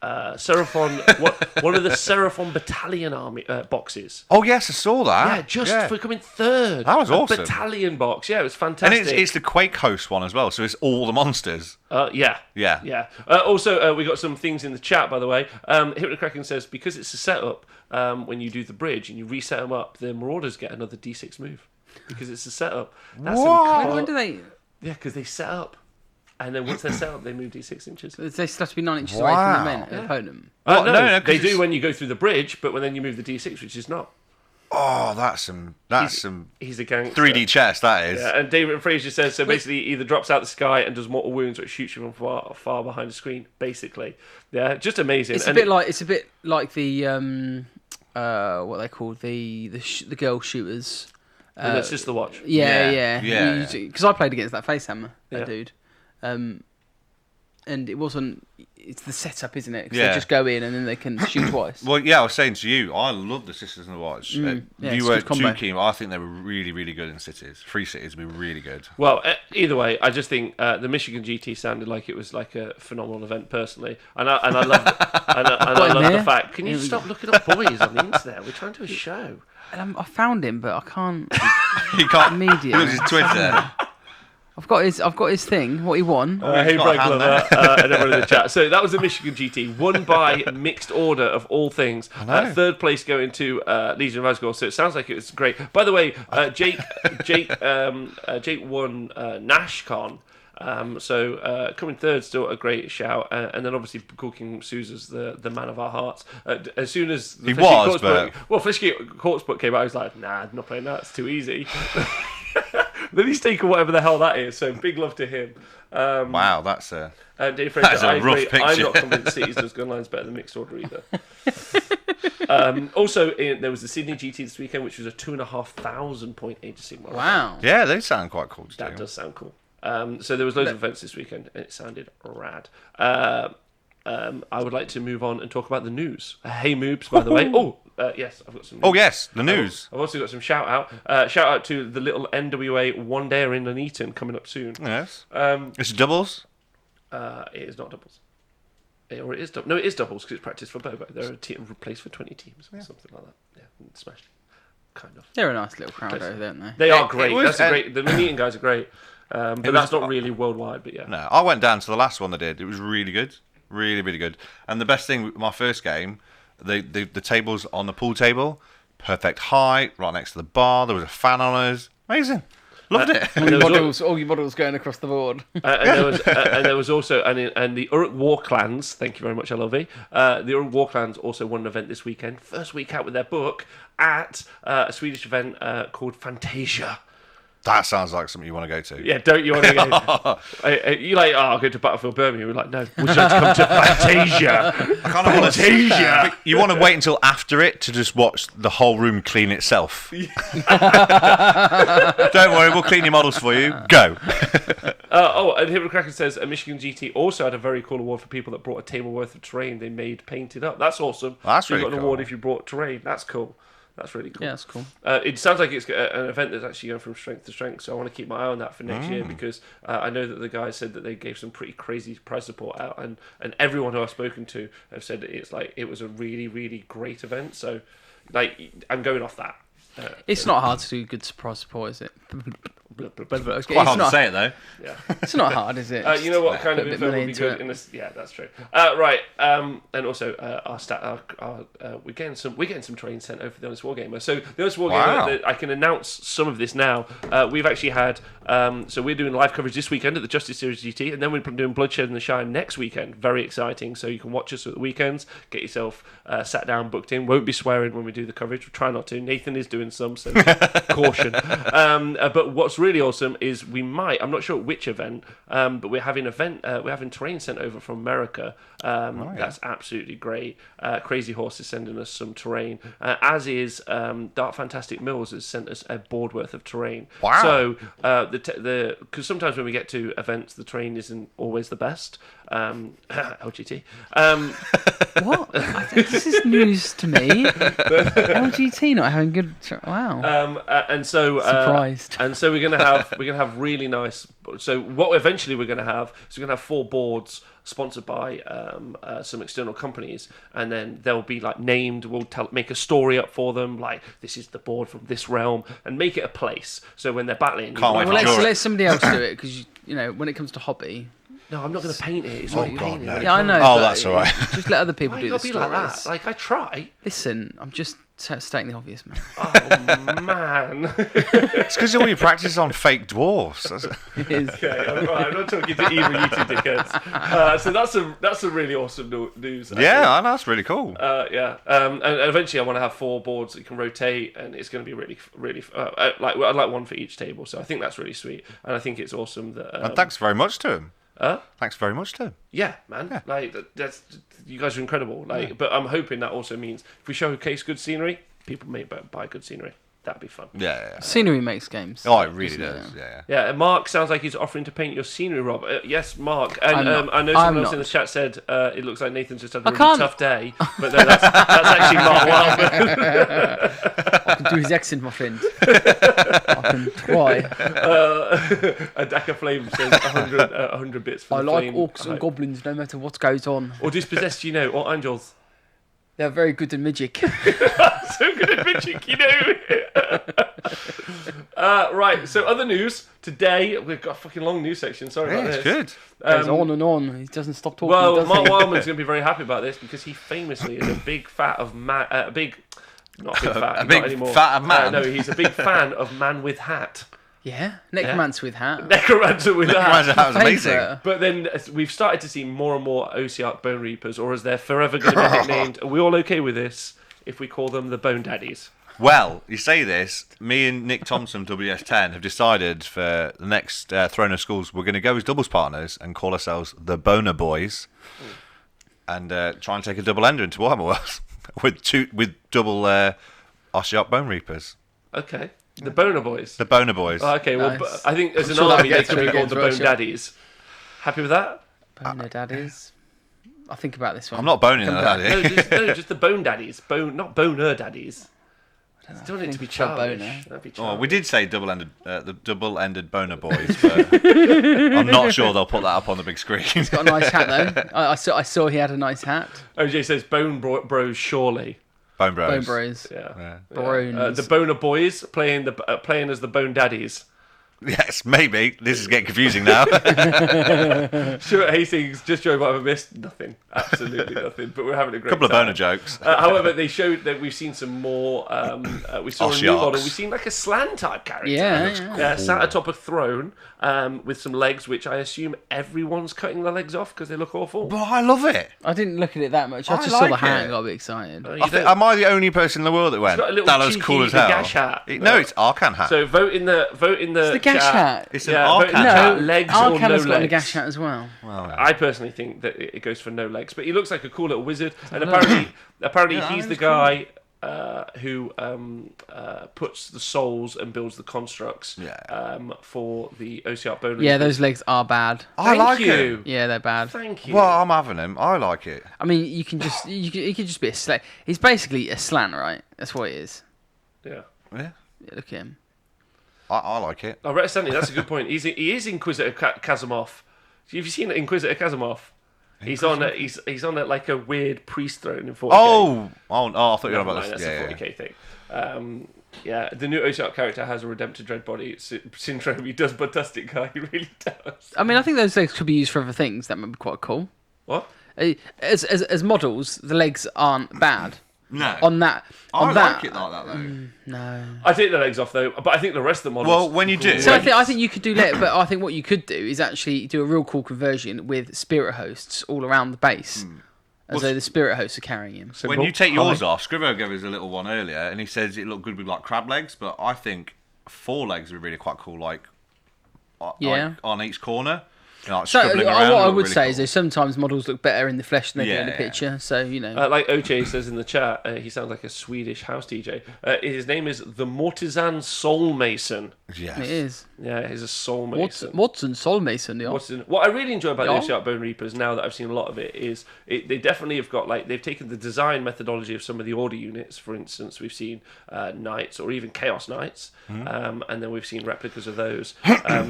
Speaker 3: Seraphon, one of the Seraphon Battalion army boxes.
Speaker 1: Oh yes, I saw that.
Speaker 3: Yeah, for coming third.
Speaker 1: That was awesome.
Speaker 3: Battalion box. Yeah, it was fantastic.
Speaker 1: And it's the Quake host one as well, so it's all the monsters.
Speaker 3: Yeah. Also, we got some things in the chat, by the way. Hypnocracken says, because it's a setup, when you do the bridge and you reset them up, the Marauders get another D6 move. Because it's a setup. That's
Speaker 2: When do they...
Speaker 3: Yeah, because they set up. And then once they're set up, they move D6 inches.
Speaker 2: They still have to be 9 inches away from the opponent.
Speaker 3: No, they do when you go through the bridge, but when then you move the D6, which is not.
Speaker 1: Oh, that's some
Speaker 3: He's a gangster.
Speaker 1: 3D chess, that is.
Speaker 3: Yeah, and David Fraser says, so basically he either drops out the sky and does mortal wounds or it shoots you from far behind the screen, basically. Yeah, just amazing.
Speaker 2: It's a bit like the what they call the girl shooters.
Speaker 3: That's just the watch.
Speaker 2: Yeah.
Speaker 1: Yeah.
Speaker 2: Because I played against that Facehammer, that
Speaker 3: Yeah.
Speaker 2: dude. And it wasn't. It's the setup, isn't it? 'Cause
Speaker 1: Yeah.
Speaker 2: they just go in and then they can shoot twice.
Speaker 1: Well, yeah, I was saying to you, I love the Sisters in the Watch.
Speaker 2: Yeah,
Speaker 1: you
Speaker 2: it's
Speaker 1: were
Speaker 2: good combo.
Speaker 1: too keen. I think they were really, really good in cities. 3 cities would be really good.
Speaker 3: Well, either way, I just think the Michigan GT sounded like it was like a phenomenal event personally, and I love I love the fact. Can you stop looking up boys on the internet? We're trying to do a show.
Speaker 2: And I found him, but I can't.
Speaker 1: You can't.
Speaker 2: Immediately.
Speaker 1: Look at his Twitter.
Speaker 2: I've got his thing. What he won.
Speaker 3: Hey,
Speaker 1: got a
Speaker 3: Brad
Speaker 1: hand
Speaker 3: Glover, and everyone in the chat. So that was the Michigan GT, won by mixed order of all things. Third place going to Legion of Asgore. So it sounds like it was great. By the way, Jake won NashCon. So coming third, still a great shout, and then obviously Cool King Sousa's the man of our hearts. As soon as the Fleshgate Courts book came out, I was like, nah, I'm not playing that. It's too easy. Then he's taken whatever the hell that is. So big love to him.
Speaker 1: Wow, that's a
Speaker 3: Dave Fraser,
Speaker 1: That is a rough picture.
Speaker 3: I'm not convinced Cities does Gunlines better than Mixed Order either. Also, there was the Sydney GT this weekend, which was a 2,500 point Age of Sigmar.
Speaker 2: Wow.
Speaker 1: yeah. They sound quite cool to
Speaker 3: That
Speaker 1: do.
Speaker 3: does sound cool. So there was loads of events this weekend, and it sounded rad. I would like to move on and talk about the news. Hey Moobs, by the way. Yes, I've got some news.
Speaker 1: Oh yes, the news.
Speaker 3: I've also got some shout out. Shout out to the little NWA one day in Nuneaton coming up soon.
Speaker 1: Yes. It's doubles.
Speaker 3: It is not doubles. Or it is doubles. No, it is doubles because it's practice for Bobo. They're a place for 20 teams or something like that. Yeah, smashed. Kind of.
Speaker 2: They're a nice little crowd over there, aren't they?
Speaker 3: They are great.
Speaker 1: was,
Speaker 3: That's great. The Nuneaton guys are great. But that's not really worldwide. But yeah.
Speaker 1: No, I went down to the last one they did. It was really good, really, really good. And the best thing, my first game, the tables on the pool table, perfect height, right next to the bar. There was a fan on us. Amazing. Loved it.
Speaker 2: All your models going across the board.
Speaker 3: And there was also and the Uruk War Clans. Thank you very much, LLV. The Uruk War Clans also won an event this weekend. First week out with their book at a Swedish event called Fantasia.
Speaker 1: That sounds like something you want to go to.
Speaker 3: Yeah, don't you want to go? You like? Oh, I'll go to Battlefield Birmingham. We're like, no. Would you like to come to Fantasia?
Speaker 1: I kind of want to.
Speaker 3: Fantasia.
Speaker 1: You want to wait until after it to just watch the whole room clean itself. Don't worry, we'll clean your models for you. Go.
Speaker 3: And Hypnocracker says Michigan GT also had a very cool award for people that brought a table worth of terrain they made painted up. That's awesome.
Speaker 1: That's
Speaker 3: so you
Speaker 1: really
Speaker 3: got an
Speaker 1: cool.
Speaker 3: award if you brought terrain. That's cool. That's really cool.
Speaker 2: Yeah, that's cool.
Speaker 3: It sounds like it's an event that's actually going from strength to strength, so I want to keep my eye on that for next year because I know that the guys said that they gave some pretty crazy prize support out, and everyone who I've spoken to have said that it was a really, really great event. So, I'm going off that.
Speaker 2: It's not hard to do good surprise support, is it? Okay,
Speaker 1: Quite hard to say it though.
Speaker 3: Yeah.
Speaker 2: It's not hard, is it?
Speaker 3: You know what kind of
Speaker 2: Put a bit
Speaker 3: info would
Speaker 2: money
Speaker 3: be
Speaker 2: into
Speaker 3: good
Speaker 2: it.
Speaker 3: in this? Yeah, that's true. Right, and also we're getting some trains sent over for the Honest Wargamer. So the Honest Wargamer, I can announce some of this now. We've actually had so we're doing live coverage this weekend at the Justice Series GT, and then we're doing Bloodshed and the Shire next weekend. Very exciting. So you can watch us at the weekends. Get yourself sat down, booked in. Won't be swearing when we do the coverage. We'll try not to. Nathan is doing some, so caution. But what's really awesome is I'm not sure which event, but we're having terrain sent over from America. That's absolutely great. Crazy Horse is sending us some terrain, as is Dark Fantastic Mills has sent us a board worth of terrain.
Speaker 1: Wow.
Speaker 3: So because sometimes when we get to events, the terrain isn't always the best. LGT.
Speaker 2: What? This is news to me. LGT not having good. Wow.
Speaker 3: And so
Speaker 2: Surprised.
Speaker 3: And so we're gonna have really nice. So what eventually we're gonna have is we're gonna have 4 boards sponsored by some external companies, and then they'll be like named. We'll make a story up for them, like this is the board from this realm, and make it a place. So when they're battling,
Speaker 1: Can't wait
Speaker 2: Well,
Speaker 1: for
Speaker 2: let somebody else do it because when it comes to hobby.
Speaker 3: no, I'm not going to paint it. It's
Speaker 1: Oh,
Speaker 3: not
Speaker 1: God,
Speaker 3: painted.
Speaker 1: no.
Speaker 2: Yeah, I know.
Speaker 1: Oh,
Speaker 2: but
Speaker 1: that's all right.
Speaker 2: Just let other people
Speaker 3: Why
Speaker 2: do
Speaker 3: you
Speaker 2: the
Speaker 3: gotta be
Speaker 2: stories.
Speaker 3: like that? Like I try.
Speaker 2: Listen, I'm just stating the obvious, man.
Speaker 3: Oh man.
Speaker 1: It's because all you practice on fake dwarfs.
Speaker 2: It is.
Speaker 3: Okay, I'm not talking to either of you two dickheads. So that's a really awesome news.
Speaker 1: Yeah, I know, that's really cool.
Speaker 3: And eventually I want to have 4 boards that you can rotate, and it's going to be really I'd like one for each table. So I think that's really sweet, and I think it's awesome that.
Speaker 1: And thanks very much to him.
Speaker 3: Huh?
Speaker 1: Thanks very much to him.
Speaker 3: Yeah, man. Like that's you guys are incredible. Like, but I'm hoping that also means if we showcase good scenery, people may buy good scenery. That'd be fun.
Speaker 1: Yeah.
Speaker 2: Scenery makes games.
Speaker 1: Oh, it really
Speaker 2: doesn't
Speaker 1: does.
Speaker 2: it?
Speaker 1: Yeah.
Speaker 3: Yeah, and Mark sounds like he's offering to paint your scenery, Rob. Yes, Mark. And
Speaker 2: I'm not.
Speaker 3: I know
Speaker 2: I'm
Speaker 3: someone else
Speaker 2: not.
Speaker 3: in the chat said it looks like Nathan's just had a
Speaker 2: I
Speaker 3: really
Speaker 2: can't-
Speaker 3: tough day. But no, that's actually Mark Wildman.
Speaker 2: I can do his accent, my friend. I can try.
Speaker 3: A Deck of Flame says 100 bits for
Speaker 2: I
Speaker 3: the
Speaker 2: like
Speaker 3: flame.
Speaker 2: orcs and goblins no matter what goes on.
Speaker 3: Or Dispossessed, or Angels.
Speaker 2: They're very good at magic.
Speaker 3: So good at magic, Right, so other news. Today, we've got a fucking long news section. Sorry
Speaker 1: Yeah,
Speaker 3: about
Speaker 1: it's
Speaker 3: this.
Speaker 1: good.
Speaker 2: Goes on and on. He doesn't stop talking.
Speaker 3: Well,
Speaker 2: does
Speaker 3: Mark
Speaker 2: he?
Speaker 3: Wildman's going to be very happy about this because he famously is a big fat of man. Not a big fat.
Speaker 1: A
Speaker 3: not
Speaker 1: big
Speaker 3: anymore.
Speaker 1: fat of man?
Speaker 3: No, he's a big fan of Man with Hat.
Speaker 2: Yeah, necromancer with hat.
Speaker 3: Necromancer with hat.
Speaker 1: That was amazing.
Speaker 2: Favourite.
Speaker 3: But then we've started to see more and more OCR Bone Reapers, or as they're forever going to be nicknamed. Are we all okay with this if we call them the Bone Daddies?
Speaker 1: Well, you say this, me and Nick Thompson, WS10, have decided for the next Throne of Schools, we're going to go as doubles partners and call ourselves the Boner Boys and try and take a double ender into Warhammer Worlds with double Ossiarch Bone Reapers.
Speaker 3: Okay. The Boner Boys.
Speaker 1: The Boner Boys.
Speaker 3: Oh, okay, well,
Speaker 2: Nice.
Speaker 3: I think as
Speaker 2: I'm
Speaker 3: an
Speaker 2: sure
Speaker 3: army,
Speaker 2: that
Speaker 3: they
Speaker 2: gets
Speaker 3: could be
Speaker 2: through
Speaker 3: called the
Speaker 2: against
Speaker 3: Bone
Speaker 2: Russia.
Speaker 3: Daddies. Happy with that?
Speaker 2: Boner daddies. I'll think about this one.
Speaker 1: I'm not boning
Speaker 2: Come
Speaker 1: that,
Speaker 2: back.
Speaker 1: Daddy.
Speaker 3: Just the Bone Daddies. Not Boner Daddies. Don't want it to be
Speaker 2: Think about
Speaker 3: childish.
Speaker 2: boner.
Speaker 3: That'd be
Speaker 1: Oh,
Speaker 3: childish.
Speaker 1: we did say the double-ended Boner Boys, but I'm not sure they'll put that up on the big screen.
Speaker 2: Got a nice hat though. I saw he had a nice hat.
Speaker 3: OJ says Bone Bros surely.
Speaker 1: Bone Bros.
Speaker 2: Bone bros.
Speaker 3: Yeah.
Speaker 2: Brones.
Speaker 3: The Boner Boys playing as the Bone Daddies.
Speaker 1: Yes, maybe. This is getting confusing now.
Speaker 3: Stuart Hastings just showing what I've missed. Nothing. Absolutely nothing. But we're having a great
Speaker 1: Couple of
Speaker 3: time.
Speaker 1: boner jokes.
Speaker 3: However, they showed that we've seen some more. We saw a new
Speaker 1: Ossiarchs.
Speaker 3: model. We've seen like a Slan type character.
Speaker 2: Yeah.
Speaker 3: Sat atop a throne with some legs, which I assume everyone's cutting the legs off because they look awful.
Speaker 1: But I love it.
Speaker 2: I didn't look at it that much. I
Speaker 1: I
Speaker 2: just saw the
Speaker 1: like
Speaker 2: hat
Speaker 1: it.
Speaker 2: and got a bit excited.
Speaker 1: Am I the only person in the world that went,
Speaker 3: got a little
Speaker 1: that looks
Speaker 3: cheeky
Speaker 1: cool as hell?
Speaker 3: gash hat.
Speaker 1: No, it's Arcan hat.
Speaker 3: So vote in the
Speaker 2: It's the gash
Speaker 3: chat.
Speaker 2: hat.
Speaker 1: It's an
Speaker 3: vote in the
Speaker 1: Arcan
Speaker 3: chat,
Speaker 1: hat.
Speaker 2: No,
Speaker 3: legs or no
Speaker 2: Arcana's got a
Speaker 3: legs.
Speaker 2: gash hat as well.
Speaker 3: I personally think that it goes for no legs, but he looks like a cool little wizard, and apparently
Speaker 1: Yeah,
Speaker 3: he's the
Speaker 1: that's
Speaker 3: guy who puts the souls and builds the constructs for the OCR Bone.
Speaker 2: Yeah, those legs are bad.
Speaker 1: I like
Speaker 3: you.
Speaker 1: it.
Speaker 2: Yeah, they're bad.
Speaker 3: Thank you.
Speaker 1: Well, I'm having him. I like it.
Speaker 2: I mean, he could just be a slant. He's basically a slant, right? That's what he is.
Speaker 3: Yeah.
Speaker 1: Yeah,
Speaker 2: Yeah, look at him.
Speaker 1: I like it.
Speaker 3: Oh, right, Stanley, that's a good point. He is Inquisitor Kazimov. Have you seen Inquisitor Kazimov? He's on like a weird priest throne in 40k.
Speaker 1: Oh, I thought you were
Speaker 3: Never
Speaker 1: about
Speaker 3: mind,
Speaker 1: this.
Speaker 3: that's
Speaker 1: Yeah,
Speaker 3: a 40k thing. Yeah, the new OCR character has a redempted dread body syndrome. He does fantastic, guy. He really does.
Speaker 2: I mean, I think those legs could be used for other things. That might be quite cool.
Speaker 3: What?
Speaker 2: As models, the legs aren't bad.
Speaker 1: No.
Speaker 2: On that.
Speaker 1: I
Speaker 2: On that.
Speaker 1: like it like that, though.
Speaker 2: No.
Speaker 3: I take the legs off though, but I think the rest of the models.
Speaker 1: Well, when you do,
Speaker 2: So I think you could do that, but I think what you could do is actually do a real cool conversion with spirit hosts all around the base, as though the spirit hosts are carrying him.
Speaker 1: when you take yours off, Scrivo gave us a little one earlier, and he says it looked good with like crab legs, but I think 4 legs would be really quite cool, like on each corner. You know, like
Speaker 2: So
Speaker 1: scribbling
Speaker 2: what
Speaker 1: around,
Speaker 2: I
Speaker 1: look
Speaker 2: would
Speaker 1: really
Speaker 2: say
Speaker 1: cool.
Speaker 2: is that sometimes models look better in the flesh than they do in the
Speaker 1: Yeah.
Speaker 2: picture. So
Speaker 3: Like Oche says in the chat, he sounds like a Swedish house DJ. His name is the Mortisan Soul Mason.
Speaker 1: Yes.
Speaker 2: it is.
Speaker 3: Yeah, he's a soul mason.
Speaker 2: Watson Soul Mason, yeah.
Speaker 3: What I really enjoy about
Speaker 2: Yeah.
Speaker 3: the OCR Bonereapers, now that I've seen a lot of it, is they definitely have got they've taken the design methodology of some of the order units. For instance, we've seen knights or even chaos knights, and then we've seen replicas of those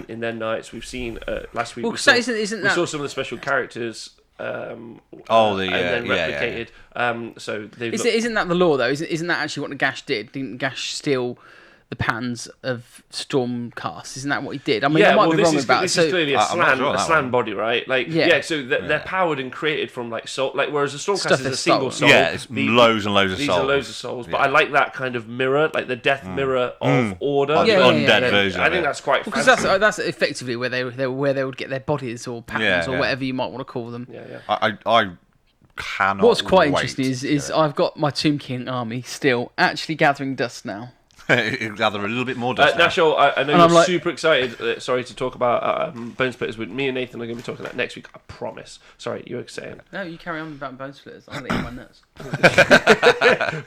Speaker 3: in their knights. We've seen last week.
Speaker 2: Well,
Speaker 3: we
Speaker 2: so
Speaker 3: saw,
Speaker 2: isn't
Speaker 3: we
Speaker 2: that
Speaker 3: saw some of the special characters. And then
Speaker 1: yeah.
Speaker 3: replicated. So they've
Speaker 2: Isn't that the law though? Isn't that actually what Nagash did? Didn't Gash steal the pans of Stormcast? Isn't that what he did? I mean, I might be wrong about it.
Speaker 3: This
Speaker 2: So
Speaker 3: is clearly a
Speaker 1: I'm not
Speaker 3: slan,
Speaker 1: sure on
Speaker 3: a
Speaker 1: that
Speaker 3: slan
Speaker 1: one.
Speaker 3: body, right? So they're powered and created from soul. Whereas a Stormcast
Speaker 2: Stuff
Speaker 3: is a
Speaker 2: is
Speaker 3: single
Speaker 2: stolen.
Speaker 3: soul.
Speaker 1: Yeah, it's loads and loads of
Speaker 3: These
Speaker 1: souls.
Speaker 3: are loads of souls, but
Speaker 1: Yeah.
Speaker 3: I like that kind of mirror, like the death mirror of order.
Speaker 1: Like
Speaker 2: Yeah,
Speaker 1: the
Speaker 2: yeah,
Speaker 1: undead
Speaker 2: yeah.
Speaker 1: version.
Speaker 3: I
Speaker 1: of
Speaker 3: think
Speaker 1: it.
Speaker 3: that's quite
Speaker 2: because
Speaker 3: fancy.
Speaker 2: that's effectively where they would get their bodies or patterns
Speaker 1: Yeah,
Speaker 2: or
Speaker 1: yeah.
Speaker 2: whattever you might want to call them.
Speaker 3: Yeah.
Speaker 1: I cannot.
Speaker 2: What's quite
Speaker 1: wait
Speaker 2: interesting
Speaker 1: to
Speaker 2: is I've got my Tomb King army still actually gathering dust now.
Speaker 1: gather a little bit more dust.
Speaker 3: Nashel, I know
Speaker 2: And I'm
Speaker 3: you're
Speaker 2: like-
Speaker 3: super excited. Sorry to talk about Bone Splitters with me and Nathan are going to be talking about next week. I promise. Sorry, you were saying.
Speaker 2: No, you carry on about Bone Splitters. I'm going to eat my nuts.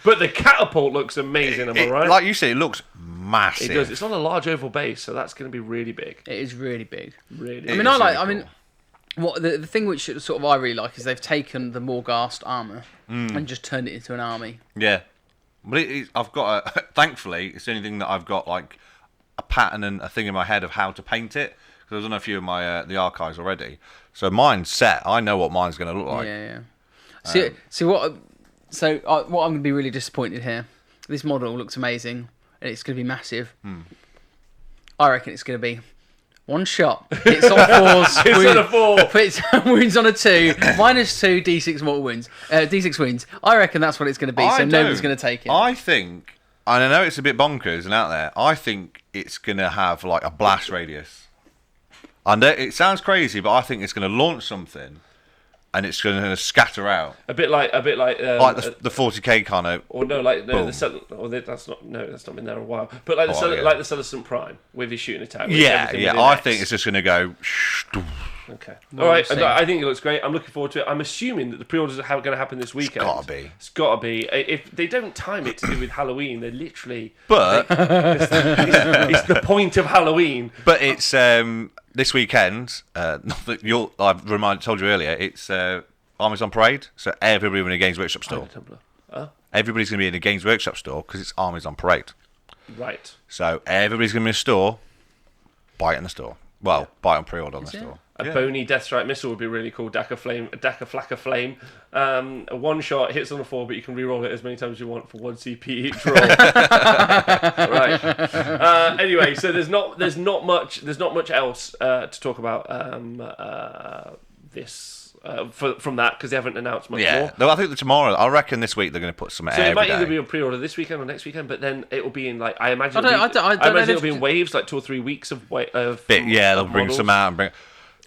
Speaker 3: But the catapult looks amazing. Am I right?
Speaker 1: Like you said, it looks massive.
Speaker 3: It does. It's on a large oval base, so that's going to be really big.
Speaker 2: It is really big.
Speaker 3: Really.
Speaker 2: I
Speaker 1: It
Speaker 2: mean,
Speaker 1: is
Speaker 2: I like.
Speaker 1: really
Speaker 2: I mean, what the thing which sort of I really like is they've taken the Morghast armor and just turned it into an army.
Speaker 1: Yeah, but I've got thankfully, it's the only thing that I've got like a pattern and a thing in my head of how to paint it. Because I've done a few of my the archives already, so mine's set. I know what mine's going to look like.
Speaker 2: Yeah. See what? So what I'm going to be really disappointed here. This model looks amazing and it's going to be massive. I reckon it's going to be one shot. Hits on 4s.
Speaker 3: It's on a 4.
Speaker 2: Puts wounds on a 2. -2 D6 mortal wounds. D6 wounds. I reckon that's what it's going to be. So nobody's going to take it.
Speaker 1: I think, and I know it's a bit bonkers and out there. I think it's going to have like a blast radius. And it sounds crazy, but I think it's going to launch something, and it's going to scatter out
Speaker 3: A bit like
Speaker 1: like the 40k kind of.
Speaker 3: or no, like no,
Speaker 1: Boom.
Speaker 3: that's not been there a while. But like
Speaker 1: yeah.
Speaker 3: like the Celestant Prime with his shooting attack. with
Speaker 1: Yeah,
Speaker 3: everything
Speaker 1: yeah.
Speaker 3: within
Speaker 1: I
Speaker 3: X.
Speaker 1: think it's just going to go.
Speaker 3: Okay.
Speaker 2: No,
Speaker 3: All right.
Speaker 2: we'll see.
Speaker 3: I think it looks great. I'm looking forward to it. I'm assuming that the pre-orders are going to happen this weekend.
Speaker 1: gotta be.
Speaker 3: It's got to be. If they don't time it to do with Halloween, they're literally.
Speaker 1: But
Speaker 3: It's the point of Halloween.
Speaker 1: but it's this weekend. Not that I've told you earlier. It's Armies on Parade, so everybody in a Games Workshop store.
Speaker 3: Templar.
Speaker 1: Everybody's going to be in a Games Workshop store because it's Armies on Parade.
Speaker 3: Right.
Speaker 1: So everybody's going to be in a store. Buy it in the store. Well, buy it on pre-order on the
Speaker 2: it?
Speaker 1: store.
Speaker 3: A bony Death Strike missile would be really cool. Daka Flak of Flame. A one shot hits on the 4, but you can re-roll it as many times as you want for 1 CP each roll. Right. Anyway, so there's not much else to talk about this from that because they haven't announced much
Speaker 1: Yeah,
Speaker 3: more.
Speaker 1: no, I think that tomorrow. I reckon this week they're going to put some.
Speaker 3: So it
Speaker 1: every
Speaker 3: might either
Speaker 1: day.
Speaker 3: be on pre-order this weekend or next weekend, but then it will be in like I imagine.
Speaker 2: I don't know
Speaker 3: it'll be
Speaker 2: if-
Speaker 3: in waves, like 2 or 3 weeks of
Speaker 1: Yeah, they'll bring
Speaker 3: models.
Speaker 1: some out and bring.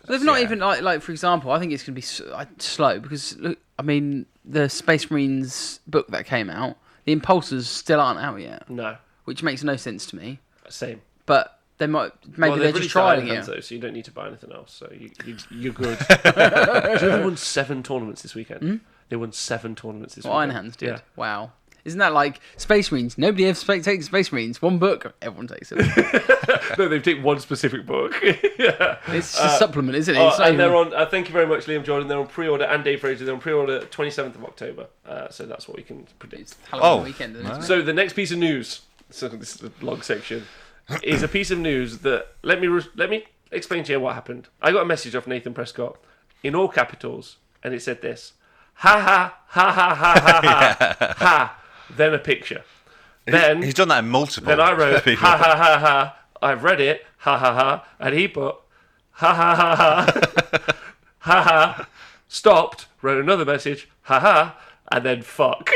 Speaker 2: They've not
Speaker 1: Yeah.
Speaker 2: even like for example, I think it's going to be slow because look, I mean the Space Marines book that came out, the Impulsors still aren't out yet,
Speaker 3: No,
Speaker 2: which makes no sense to me.
Speaker 3: same.
Speaker 2: But they might maybe they're just trialing it.
Speaker 3: though, so you don't need to buy anything else. So you're good. So they won 7 tournaments this weekend. They won 7 tournaments this
Speaker 2: What
Speaker 3: weekend.
Speaker 2: Iron Hands did.
Speaker 3: Yeah.
Speaker 2: Wow. Isn't that like Space Marines? Nobody ever takes Space Marines. One book, everyone takes it.
Speaker 3: No, they've taken one specific book. Yeah.
Speaker 2: It's just a supplement, isn't it? It's not
Speaker 3: And they're
Speaker 2: even-
Speaker 3: on. Thank you very much, Liam Jordan. They're on pre-order, and Dave Fraser. They're on pre-order 27th of October. So that's what we can predict.
Speaker 2: it's Halloween
Speaker 1: Oh.
Speaker 2: weekend, isn't it?
Speaker 3: So the next piece of news. So this is a log section. Is a piece of news that let me explain to you what happened. I got a message off Nathan Prescott in all capitals, and it said this: "Ha ha ha ha ha ha ha ha." Then a picture. Then
Speaker 1: He's done that in multiple.
Speaker 3: Then I wrote,
Speaker 1: people.
Speaker 3: ha ha ha ha, I've read it, ha ha ha, and he put, ha ha ha ha, ha ha, stopped, wrote another message, ha ha, and then fuck.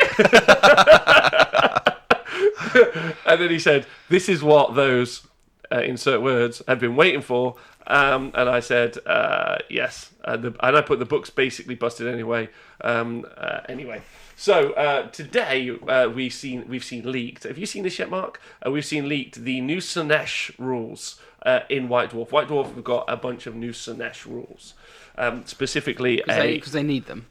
Speaker 3: And then he said, this is what those, insert words, have been waiting for. And I said, yes. And I put the book's basically busted anyway. Anyway. So today we've seen leaked. Have you seen this yet, Mark? We've seen leaked the new Slaanesh rules in White Dwarf. White Dwarf have got a bunch of new Slaanesh rules, specifically
Speaker 2: because they need them.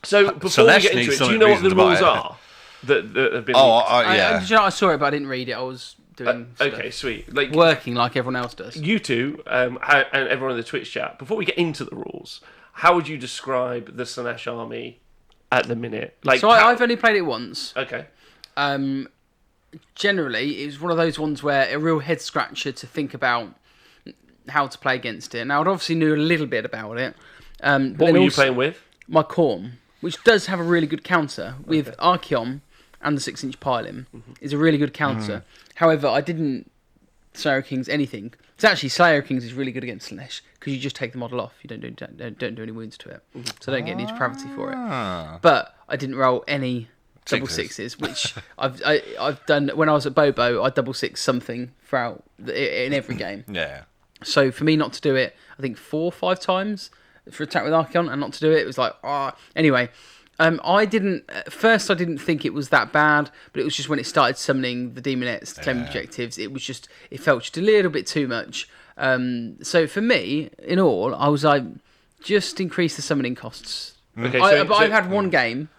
Speaker 3: So before we get into it, do you know what the rules are that have been?
Speaker 1: Yeah.
Speaker 2: I saw it, but I didn't read it. I was doing
Speaker 3: okay, sweet. Like
Speaker 2: working like everyone else does.
Speaker 3: You two and everyone in the Twitch chat. Before we get into the rules, how would you describe the Slaanesh army at the minute? Like,
Speaker 2: so I've only played it once.
Speaker 3: Okay.
Speaker 2: Generally, it was one of those ones where a real head scratcher to think about how to play against it. Now, I obviously knew a little bit about it.
Speaker 3: What were you playing with?
Speaker 2: My Khorne, which does have a really good counter with Archaon and the 6-inch piling. Is a really good counter. However, I didn't Slayer Kings anything. It's actually Slayer Kings is really good against Slaanesh because you just take the model off. You don't do any wounds to it, so I don't get any depravity for it. But I didn't roll any double sixes, which I've done when I was at Bobo. I double six something throughout in every game.
Speaker 1: Yeah.
Speaker 2: So for me not to do it, I think 4 or 5 times for attack with Archaon and not to do it, it was like Anyway. I didn't think it was that bad, but it was just when it started summoning the demonettes to claim objectives, it felt just a little bit too much. So for me, in all, I was like, just increase the summoning costs.
Speaker 3: Okay,
Speaker 2: but I've had one game,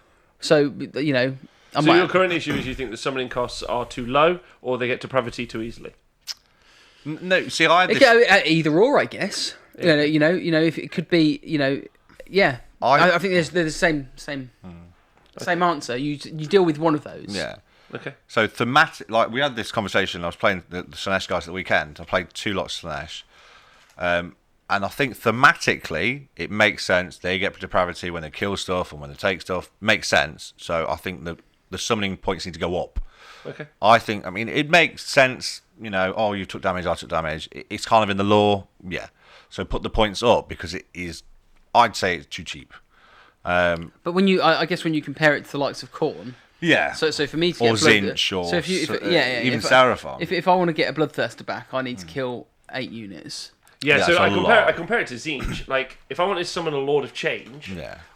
Speaker 2: so you know.
Speaker 3: So your current issue is you think the summoning costs are too low, or they get depravity too easily?
Speaker 1: No, see, I had this...
Speaker 2: either or, I guess. Yeah. You know, if it could be, yeah. I think they're the same answer. You deal with one of those.
Speaker 1: Yeah.
Speaker 3: Okay.
Speaker 1: So thematic, like we had this conversation. I was playing the Slaanesh guys at the weekend. I played 2 lots of Slaanesh, and I think thematically it makes sense. They get depravity when they kill stuff and when they take stuff. Makes sense. So I think the summoning points need to go up.
Speaker 3: Okay.
Speaker 1: I mean, it makes sense. You took damage, I took damage. It's kind of in the lore. Yeah. So put the points up because it is. I'd say it's too cheap.
Speaker 2: But I guess when you compare it to the likes of Khorne,
Speaker 1: yeah.
Speaker 2: So for me to get
Speaker 1: Zinch or even Seraphon.
Speaker 2: If I want to get a Bloodthirster back, I need to kill 8 units.
Speaker 3: Yeah, so I compare it to Zinch. Like if I want to summon a Lord of Change,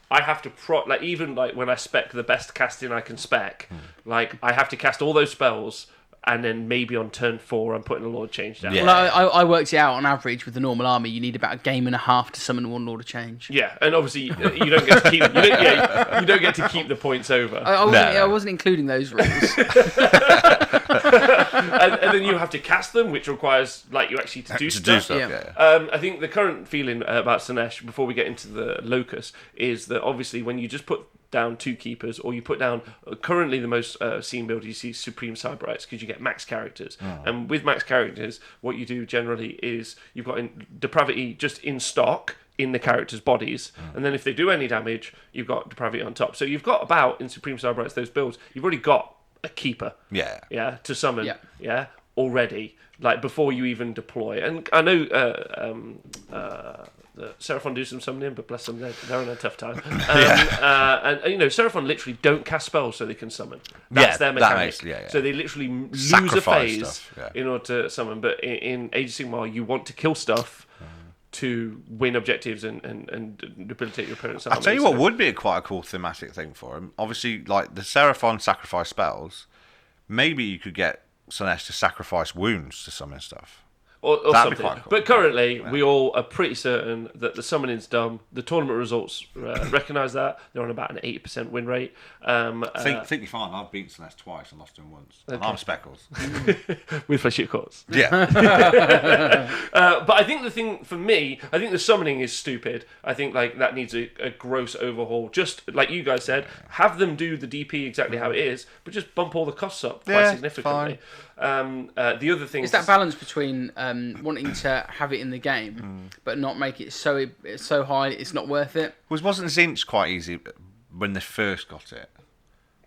Speaker 3: I have to even when I spec the best casting I can spec, like I have to cast all those spells. And then maybe on turn 4, I'm putting a Lord Change down.
Speaker 2: Yeah. Well, I worked it out on average with the normal army. You need about a game and a half to summon one Lord of Change.
Speaker 3: Yeah, and obviously you don't get to keep. You don't get to keep the points over.
Speaker 2: I wasn't including those rules.
Speaker 3: and then you have to cast them, which requires you actually to do stuff.
Speaker 2: Yeah.
Speaker 3: I think the current feeling about Slaanesh, before we get into the Locus, is that obviously when you just put down 2 keepers, or you put down currently the most seen build you see Supreme Cyberites because you get max characters, and with max characters what you do generally is you've got depravity just in stock in the characters' bodies, and then if they do any damage you've got depravity on top, so you've got about in Supreme Cyberites those builds you've already got a keeper to summon already, like before you even deploy. And I know Seraphon do some summoning, but bless them, they're in a tough time. And Seraphon literally don't cast spells so they can summon. That's their mechanic. So they literally lose a phase in order to summon. But in Age of Sigmar, you want to kill stuff to win objectives and debilitate your opponent's army.
Speaker 1: I'll tell you what would be quite a cool thematic thing for him. Obviously, like the Seraphon sacrifice spells, maybe you could get Slaanesh to sacrifice wounds to summon stuff.
Speaker 3: Or something. Cool. But currently, we all are pretty certain that the summoning's dumb. The tournament results recognise that. They're on about an 80% win rate.
Speaker 1: Think you're fine. I've beaten Slaanesh twice and lost him once. Okay. And I'm Speckles.
Speaker 3: With fleshy courts.
Speaker 1: Yeah.
Speaker 3: But I think the thing, for me, I think the summoning is stupid. I think that needs a gross overhaul. Just like you guys said, have them do the DP exactly how it is, but just bump all the costs up quite significantly. The other thing
Speaker 2: is that balance between wanting to have it in the game but not make it so high it's not worth it.
Speaker 1: Wasn't Zinch quite easy when they first got it?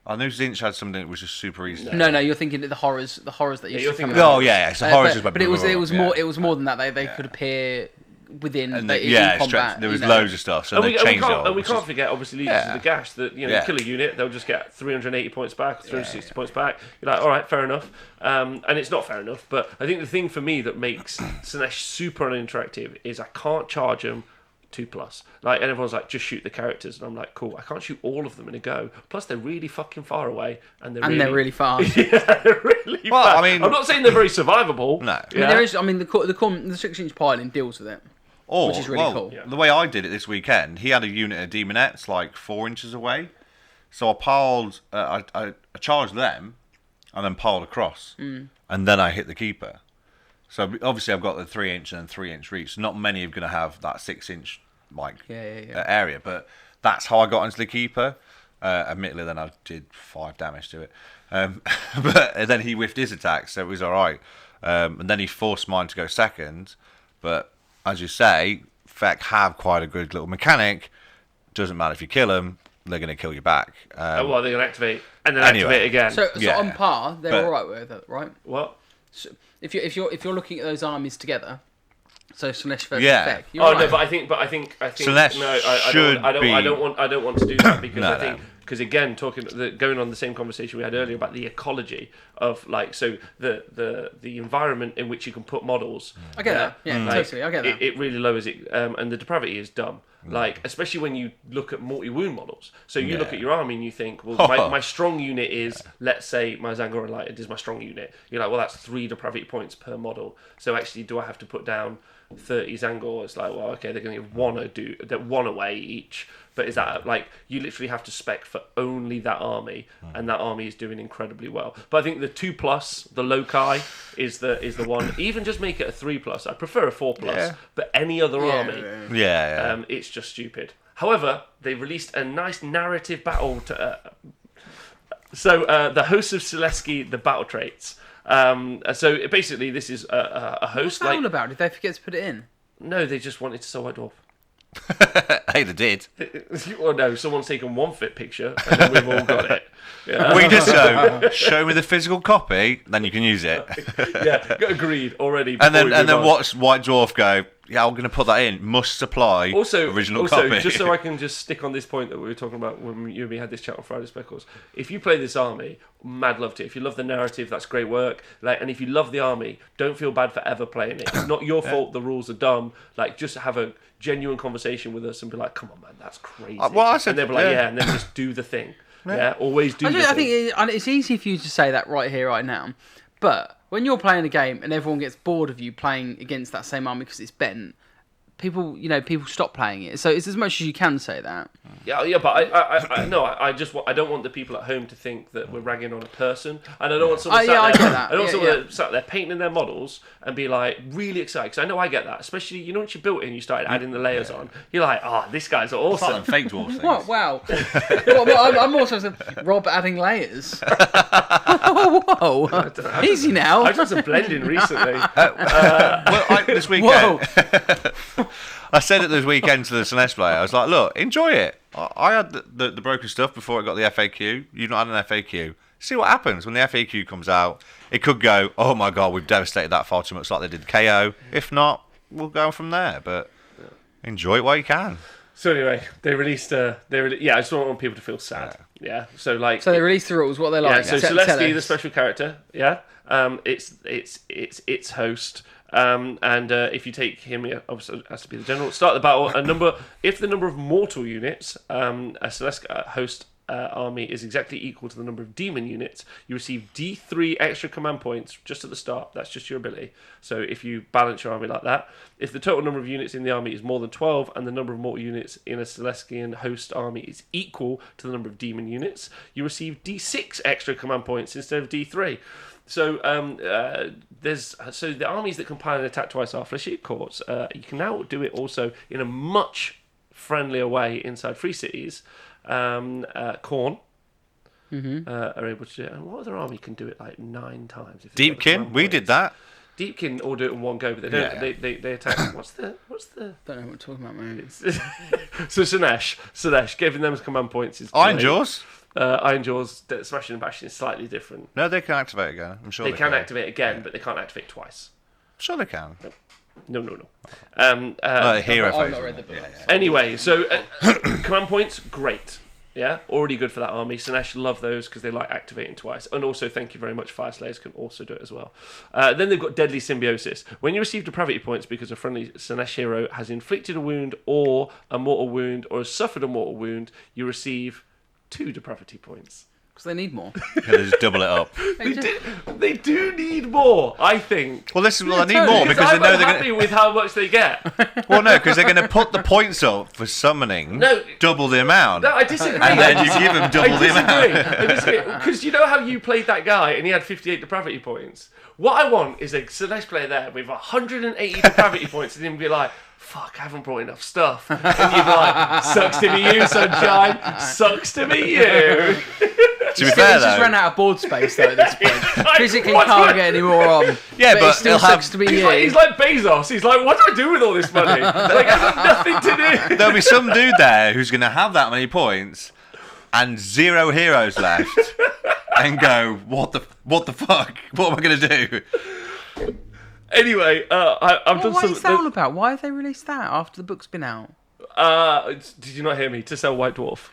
Speaker 1: I knew Zinch had something that was just super easy.
Speaker 2: No, you're thinking of the horrors that used
Speaker 3: you're
Speaker 2: to come
Speaker 3: thinking-
Speaker 2: out.
Speaker 1: Oh yeah, so horrors is
Speaker 2: but it was more than that. They
Speaker 1: Yeah.
Speaker 2: could appear within
Speaker 1: And
Speaker 2: in combat.
Speaker 1: there was
Speaker 2: you know.
Speaker 1: loads of stuff. So they changed it all.
Speaker 3: And we can't forget, obviously, Legions of the Gash, that, you
Speaker 1: Yeah.
Speaker 3: kill a unit, they'll just get 380 points back, 360 points back. You're like, all right, fair enough. And it's not fair enough, but I think the thing for me that makes Slaanesh super uninteractive is I can't charge them 2+. Like, and everyone's like, just shoot the characters. And I'm like, cool, I can't shoot all of them in a go. Plus, they're really fucking far away. And they're
Speaker 2: really fast.
Speaker 3: yeah, they're really
Speaker 1: Well,
Speaker 3: fast.
Speaker 1: I mean-
Speaker 3: I'm not saying they're very survivable.
Speaker 1: No.
Speaker 2: I mean, there is. I mean, the 6-inch piling deals with it.
Speaker 1: Or,
Speaker 2: which is really cool.
Speaker 1: The way I did it this weekend, he had a unit of demonettes like 4 inches away. So I piled, I charged them, and then piled across. And then I hit the keeper. So obviously I've got the 3-inch and 3-inch reach. So not many are going to have that 6-inch area, but that's how I got into the keeper. Admittedly, then I did 5 damage to it, but then he whiffed his attack, so it was all right. And then he forced mine to go second. But as you say, Feck have quite a good little mechanic. Doesn't matter if you kill them; they're going to kill you back.
Speaker 3: They're going to activate and then
Speaker 1: Anyway.
Speaker 3: activate again.
Speaker 2: So
Speaker 1: Yeah.
Speaker 2: on par, they're
Speaker 1: But-
Speaker 2: all right with it, right?
Speaker 3: What?
Speaker 2: So if you're looking at those armies together, so Slaanesh versus
Speaker 1: Yeah.
Speaker 2: Feck.
Speaker 3: Oh
Speaker 2: right.
Speaker 3: no, but I think
Speaker 1: Slaanesh
Speaker 3: no, I
Speaker 1: should
Speaker 3: don't want to do that because
Speaker 1: No,
Speaker 3: I think because again going on the same conversation we had earlier about the ecology of like so the environment in which you can put models.
Speaker 2: I get that. Yeah, totally. I get that.
Speaker 3: It really lowers it, and the depravity is dumb. Like especially when you look at multi-wound models. So you look at your army and you think, well, my strong unit is let's say my Zangor Enlightened is my strong unit. You're like, well, that's 3 depravity points per model. So actually, do I have to put down 30 Zangor? It's like, well, okay, they're going to get one away each. But is that like you literally have to spec for only that army, and that army is doing incredibly well. But I think the 2+, the Loci, is the one. Even just make it a 3+. I prefer a 4+, but any other army, it's just stupid. However, they released a nice narrative battle. The hosts of Selesky, the battle traits. So basically, this is a host.
Speaker 2: What's that all about? Did they forget to put it in?
Speaker 3: No, they just wanted to sell White Dwarf.
Speaker 1: Hey, they did.
Speaker 3: Well, no, someone's taken one fit picture, and then we've all got it. Yeah.
Speaker 1: We just show me the physical copy, then you can use it.
Speaker 3: Yeah, agreed already.
Speaker 1: And then
Speaker 3: on.
Speaker 1: watch White Dwarf go. Yeah, I'm going to put that in. Must supply original copy.
Speaker 3: Just so I can just stick on this point that we were talking about when you and me had this chat on Friday Speckles. If you play this army, mad love to it. If you love the narrative, that's great work. Like, and if you love the army, don't feel bad for ever playing it. It's not your fault. The rules are dumb. Like, just have a genuine conversation with us and be like, "Come on, man, that's crazy."
Speaker 1: Well, I said,
Speaker 3: and they'll be like, "Yeah," and then just do the thing. Yeah, always do.
Speaker 2: I think it's easy for you to say that right here, right now, but when you're playing a game and everyone gets bored of you playing against that same army because it's bent, people stop playing it. So it's as much as you can say that.
Speaker 3: Yeah, but I don't want the people at home to think that we're ragging on a person, and I don't want someone
Speaker 2: I get that.
Speaker 3: I don't want someone sat there painting their models and be like really excited, because I know I get that, especially once you built it and you started adding the layers on, you're like, this guy's awesome.
Speaker 1: Like fake dwarf things.
Speaker 2: What? Wow. I'm also saying, Rob adding layers. Whoa. Easy now.
Speaker 3: I've done some blending recently.
Speaker 1: This weekend, I said it this weekend to the Slaanesh player. I was like, look, enjoy it. I had the broken stuff before I got the FAQ. You've not had an FAQ. See what happens when the FAQ comes out. It could go, oh my god, we've devastated that far too much, like they did KO. If not, we'll go from there. But enjoy it while you can.
Speaker 3: So anyway, they released. I just don't want people to feel sad. Yeah. So
Speaker 2: they released the rules. What they like.
Speaker 3: Yeah. So Selesky, the special character. Yeah. It's host. And if you take him, obviously it has to be the general. Start the battle. If the number of mortal units a Selesky host army is exactly equal to the number of demon units, you receive D3 extra command points just at the start. That's just your ability. So if you balance your army like that, if the total number of units in the army is more than 12 and the number of mortal units in a Selesky host army is equal to the number of demon units, you receive D6 extra command points instead of D3. So the armies that compile and attack twice after sheep courts, you can now do it also in a much friendlier way inside free cities. Khorne are able to do it. And what other army can do it like 9 times?
Speaker 1: Deepkin, we did that.
Speaker 3: Deepkin all do it in one go, but they don't.
Speaker 1: Yeah.
Speaker 3: They attack. What's the?
Speaker 2: Don't know what we're talking about, man.
Speaker 3: So Slaanesh, giving them command points is.
Speaker 1: Iron Jaws.
Speaker 3: Iron Jaws, Smashing and Bashing is slightly different.
Speaker 1: No, they can activate again. I'm sure
Speaker 3: They can activate again, but they can't activate twice.
Speaker 1: I'm sure they can.
Speaker 3: No.
Speaker 1: Hero
Speaker 2: I've
Speaker 1: phase.
Speaker 2: not read the book.
Speaker 3: Anyway, so command points, great. Yeah, already good for that army. Slaanesh love those because they like activating twice. And also, thank you very much, Fire Slayers can also do it as well. Then they've got Deadly Symbiosis. When you receive depravity points because a friendly Slaanesh hero has inflicted a wound or a mortal wound or has suffered a mortal wound, you receive 2 depravity points.
Speaker 2: Because they need more.
Speaker 1: They just double it up.
Speaker 3: They do need more, I think.
Speaker 1: Well, they need more because they know
Speaker 3: I'm
Speaker 1: they're
Speaker 3: happy with how much they get.
Speaker 1: Well, no, because they're going to put the points up for summoning double the amount.
Speaker 3: No, I disagree.
Speaker 1: And then you give them double the amount.
Speaker 3: I disagree. Because you know how you played that guy and he had 58 depravity points? What I want is a Slaanesh player there with 180 depravity points and him be like, fuck, I haven't brought enough stuff. And you'd be like, sucks to be you, sunshine. Sucks to be you.
Speaker 1: To be fair,
Speaker 2: He's just
Speaker 1: though,
Speaker 2: ran out of board space, though, at this point. Physically
Speaker 3: what's
Speaker 2: can't
Speaker 3: my-
Speaker 2: get any more on.
Speaker 1: Yeah,
Speaker 2: but
Speaker 1: but
Speaker 2: it still
Speaker 1: he'll
Speaker 2: sucks
Speaker 1: have-
Speaker 2: to be
Speaker 3: He's
Speaker 2: you.
Speaker 3: like Bezos. He's like, what do I do with all this money? Like, I have nothing to do.
Speaker 1: there'll be some dude there who's going to have that many points and 0 heroes left and go, what the fuck? What am I going to do?
Speaker 3: Anyway, I've done
Speaker 2: What
Speaker 3: some...
Speaker 2: is that all about? Why have they released that after the book's been out?
Speaker 3: Did you not hear me? To sell White Dwarf.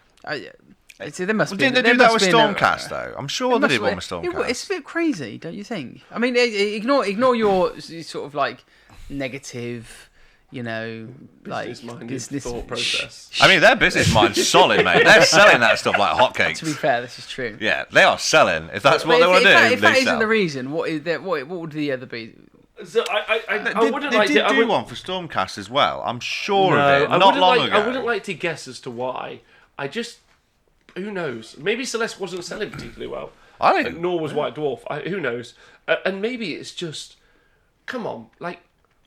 Speaker 2: See, there must be.
Speaker 1: Didn't they
Speaker 2: there
Speaker 1: do that
Speaker 2: must
Speaker 1: with
Speaker 2: be
Speaker 1: Stormcast, though? I'm sure they did one with Stormcast.
Speaker 2: It's a bit crazy, don't you think? I mean, ignore your sort of like negative,
Speaker 3: Business-minded
Speaker 2: business
Speaker 3: thought process.
Speaker 1: I mean, their business mind's solid, mate. They're selling that stuff like hotcakes.
Speaker 2: To be fair, this is true.
Speaker 1: Yeah, they are selling. If that's what
Speaker 2: But
Speaker 1: they want to do,
Speaker 2: if that
Speaker 1: they
Speaker 2: isn't
Speaker 1: sell.
Speaker 2: the reason, what would the other be?
Speaker 3: So I wouldn't
Speaker 1: They
Speaker 3: like
Speaker 1: did
Speaker 3: to...
Speaker 1: do one for Stormcast as well. I'm sure
Speaker 3: No,
Speaker 1: of it.
Speaker 3: I
Speaker 1: Not
Speaker 3: wouldn't
Speaker 1: long
Speaker 3: like,
Speaker 1: ago.
Speaker 3: I wouldn't like to guess as to why. Who knows? Maybe Celeste wasn't selling particularly well.
Speaker 1: I think.
Speaker 3: Nor was White Dwarf. Who knows? And maybe it's just... Come on. Like,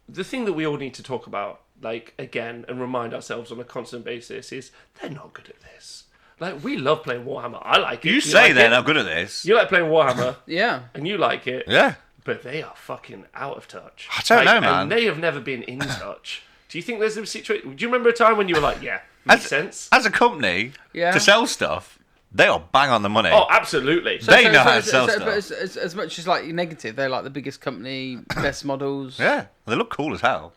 Speaker 3: the thing that we all need to talk about, like, again, and remind ourselves on a constant basis is they're not good at this. Like, we love playing Warhammer. I like it.
Speaker 1: You say
Speaker 3: like
Speaker 1: they're
Speaker 3: it.
Speaker 1: not good at this.
Speaker 3: You like playing Warhammer,
Speaker 2: Yeah.
Speaker 3: and you like it.
Speaker 1: Yeah.
Speaker 3: But they are fucking out of touch.
Speaker 1: I don't know, man.
Speaker 3: And they have never been in touch. Do you think there's a situation... Do you remember a time when you were like, yeah, makes sense?
Speaker 1: As a company,
Speaker 2: Yeah.
Speaker 1: to sell stuff, they are bang on the money.
Speaker 3: Oh, absolutely.
Speaker 1: They know how to sell stuff.
Speaker 2: But as much as like negative, they're like the biggest company, best models.
Speaker 1: Yeah. They look cool as hell.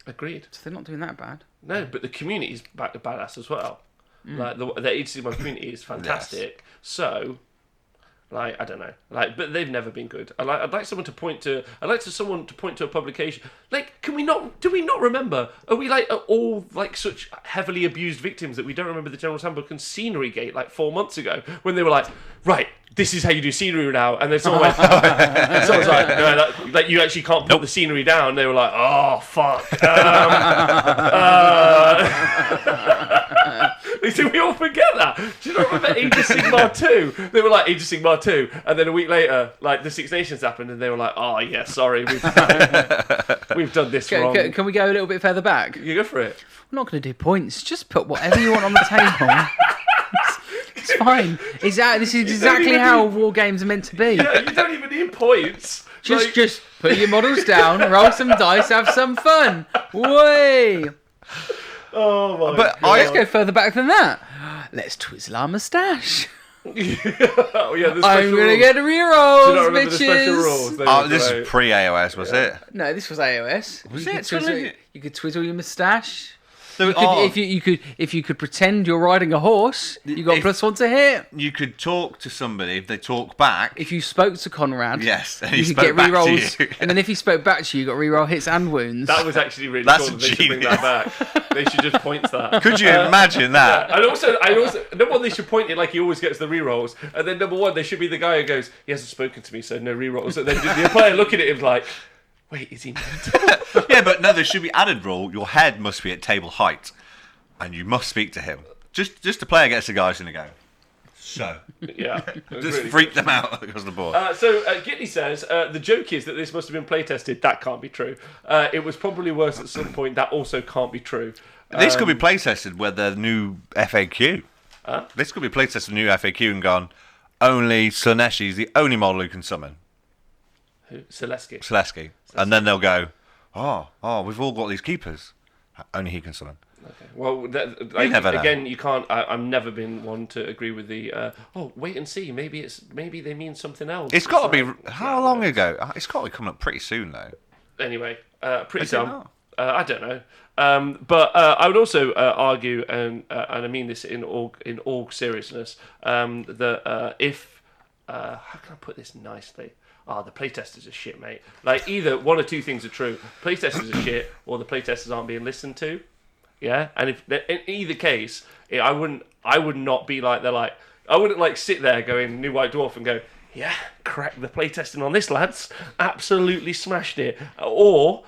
Speaker 3: Agreed.
Speaker 2: So they're not doing that bad.
Speaker 3: No, but the community's badass as well. Like, the Age of Sigmar community is fantastic. So... Like, I don't know. Like, but they've never been good. I'd like someone to point to. Someone to point to a publication. Like, can we not? Do we not remember? Are we like all like such heavily abused victims that we don't remember the General's Handbook and Scenery Gate like 4 months ago when they were like, right, this is how you do scenery now, and then someone went, and someone's like, no, like you actually can't put the scenery down. They were like, oh fuck. Did we all forget that? Do you not remember Age of Sigmar 2? They were like, Age of Sigmar 2. And then a week later, like, the Six Nations happened, and they were like, oh, yeah, sorry, we've done this wrong.
Speaker 2: Can we go a little bit further back?
Speaker 3: You go for it.
Speaker 2: I'm not going to do points. Just put whatever you want on the table. It's fine. This is exactly how war games are meant to be.
Speaker 3: Yeah, you don't even need points.
Speaker 2: Just put your models down, roll some dice, have some fun. Way.
Speaker 3: Oh, my
Speaker 1: But
Speaker 3: God.
Speaker 2: Let's go further back than that. Let's twizzle our moustache.
Speaker 3: Oh, yeah, the special
Speaker 2: I'm gonna
Speaker 3: rules.
Speaker 2: get
Speaker 3: Do you
Speaker 2: rerolls,
Speaker 3: not remember the special
Speaker 2: bitches.
Speaker 3: rules? They
Speaker 1: Oh,
Speaker 3: were
Speaker 1: this
Speaker 3: great.
Speaker 1: is pre-AOS, was it?
Speaker 2: No, this was AOS.
Speaker 1: Was
Speaker 2: you
Speaker 1: it?
Speaker 2: Could twizzle, you could twizzle your moustache. If you could pretend you're riding a horse, you got +1 to hit.
Speaker 1: You could talk to somebody. If they talk back,
Speaker 2: If you spoke to Conrad,
Speaker 1: yes, and
Speaker 2: you
Speaker 1: he
Speaker 2: could
Speaker 1: spoke
Speaker 2: get
Speaker 1: back to
Speaker 2: rerolls,
Speaker 1: you.
Speaker 2: and then if he spoke back to you, you got reroll hits and wounds.
Speaker 3: That was actually really
Speaker 1: That's
Speaker 3: cool. They should bring that back. They should just point that.
Speaker 1: Could you imagine that?
Speaker 3: And also, number one, they should point it like he always gets the rerolls. And then number one, they should be the guy who goes, he hasn't spoken to me, so no rerolls. And then the player looking at him like, wait, is he mental?
Speaker 1: Yeah, but no, there should be added rule. Your head must be at table height, and you must speak to him. Just the player gets the guys in to go. So,
Speaker 3: Yeah.
Speaker 1: just
Speaker 3: really
Speaker 1: freak them out across the board.
Speaker 3: So Gitney says, the joke is that this must have been playtested. That can't be true. It was probably worse at some point. That also can't be true.
Speaker 1: This could be play tested with the new FAQ. This could be play tested new FAQ and gone, only Slaanesh is the only model who can summon.
Speaker 3: Selesky.
Speaker 1: Slaanesh. And then they'll go, oh, we've all got these keepers. Only he can summon.
Speaker 3: Well,
Speaker 1: never know.
Speaker 3: again, you can't. I've never been one to agree with the. Wait and see. Maybe they mean something else.
Speaker 1: It's got to be. How long ago? It's got to be coming up pretty soon, though.
Speaker 3: Anyway, pretty
Speaker 1: Is it
Speaker 3: dumb.
Speaker 1: not?
Speaker 3: I don't know. But I would also argue, and I mean this in all seriousness, that if how can I put this nicely? The playtesters are shit, mate. Like, either one or two things are true. Playtesters are shit, or the playtesters aren't being listened to. Yeah, and if in either case, I would not be like I wouldn't like sit there going New White Dwarf and go, yeah, crack the playtesting on this, lads, absolutely smashed it. Or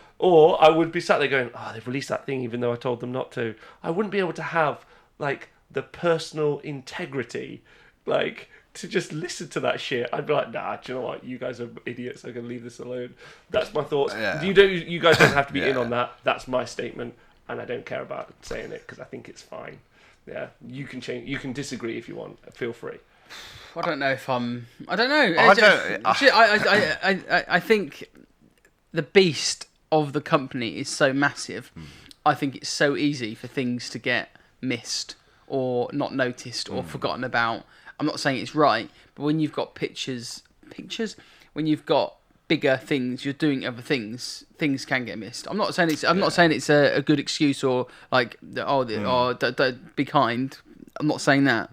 Speaker 3: I would be sat there going, they've released that thing even though I told them not to. I wouldn't be able to have like the personal integrity, like, to just listen to that shit. I'd be like, nah, do you know what? You guys are idiots. I'm gonna leave this alone. That's my thoughts.
Speaker 1: Yeah.
Speaker 3: You guys don't have to be in
Speaker 1: Yeah.
Speaker 3: on that. That's my statement, and I don't care about saying it because I think it's fine. Yeah, you can change. You can disagree if you want. Feel free.
Speaker 2: I don't know if I'm. I don't know. I think the beast of the company is so massive. I think it's so easy for things to get missed or not noticed or forgotten about. I'm not saying it's right, but when you've got pictures, when you've got bigger things, you're doing other things can get missed. I'm not saying it's a good excuse or like don't be kind. I'm not saying that.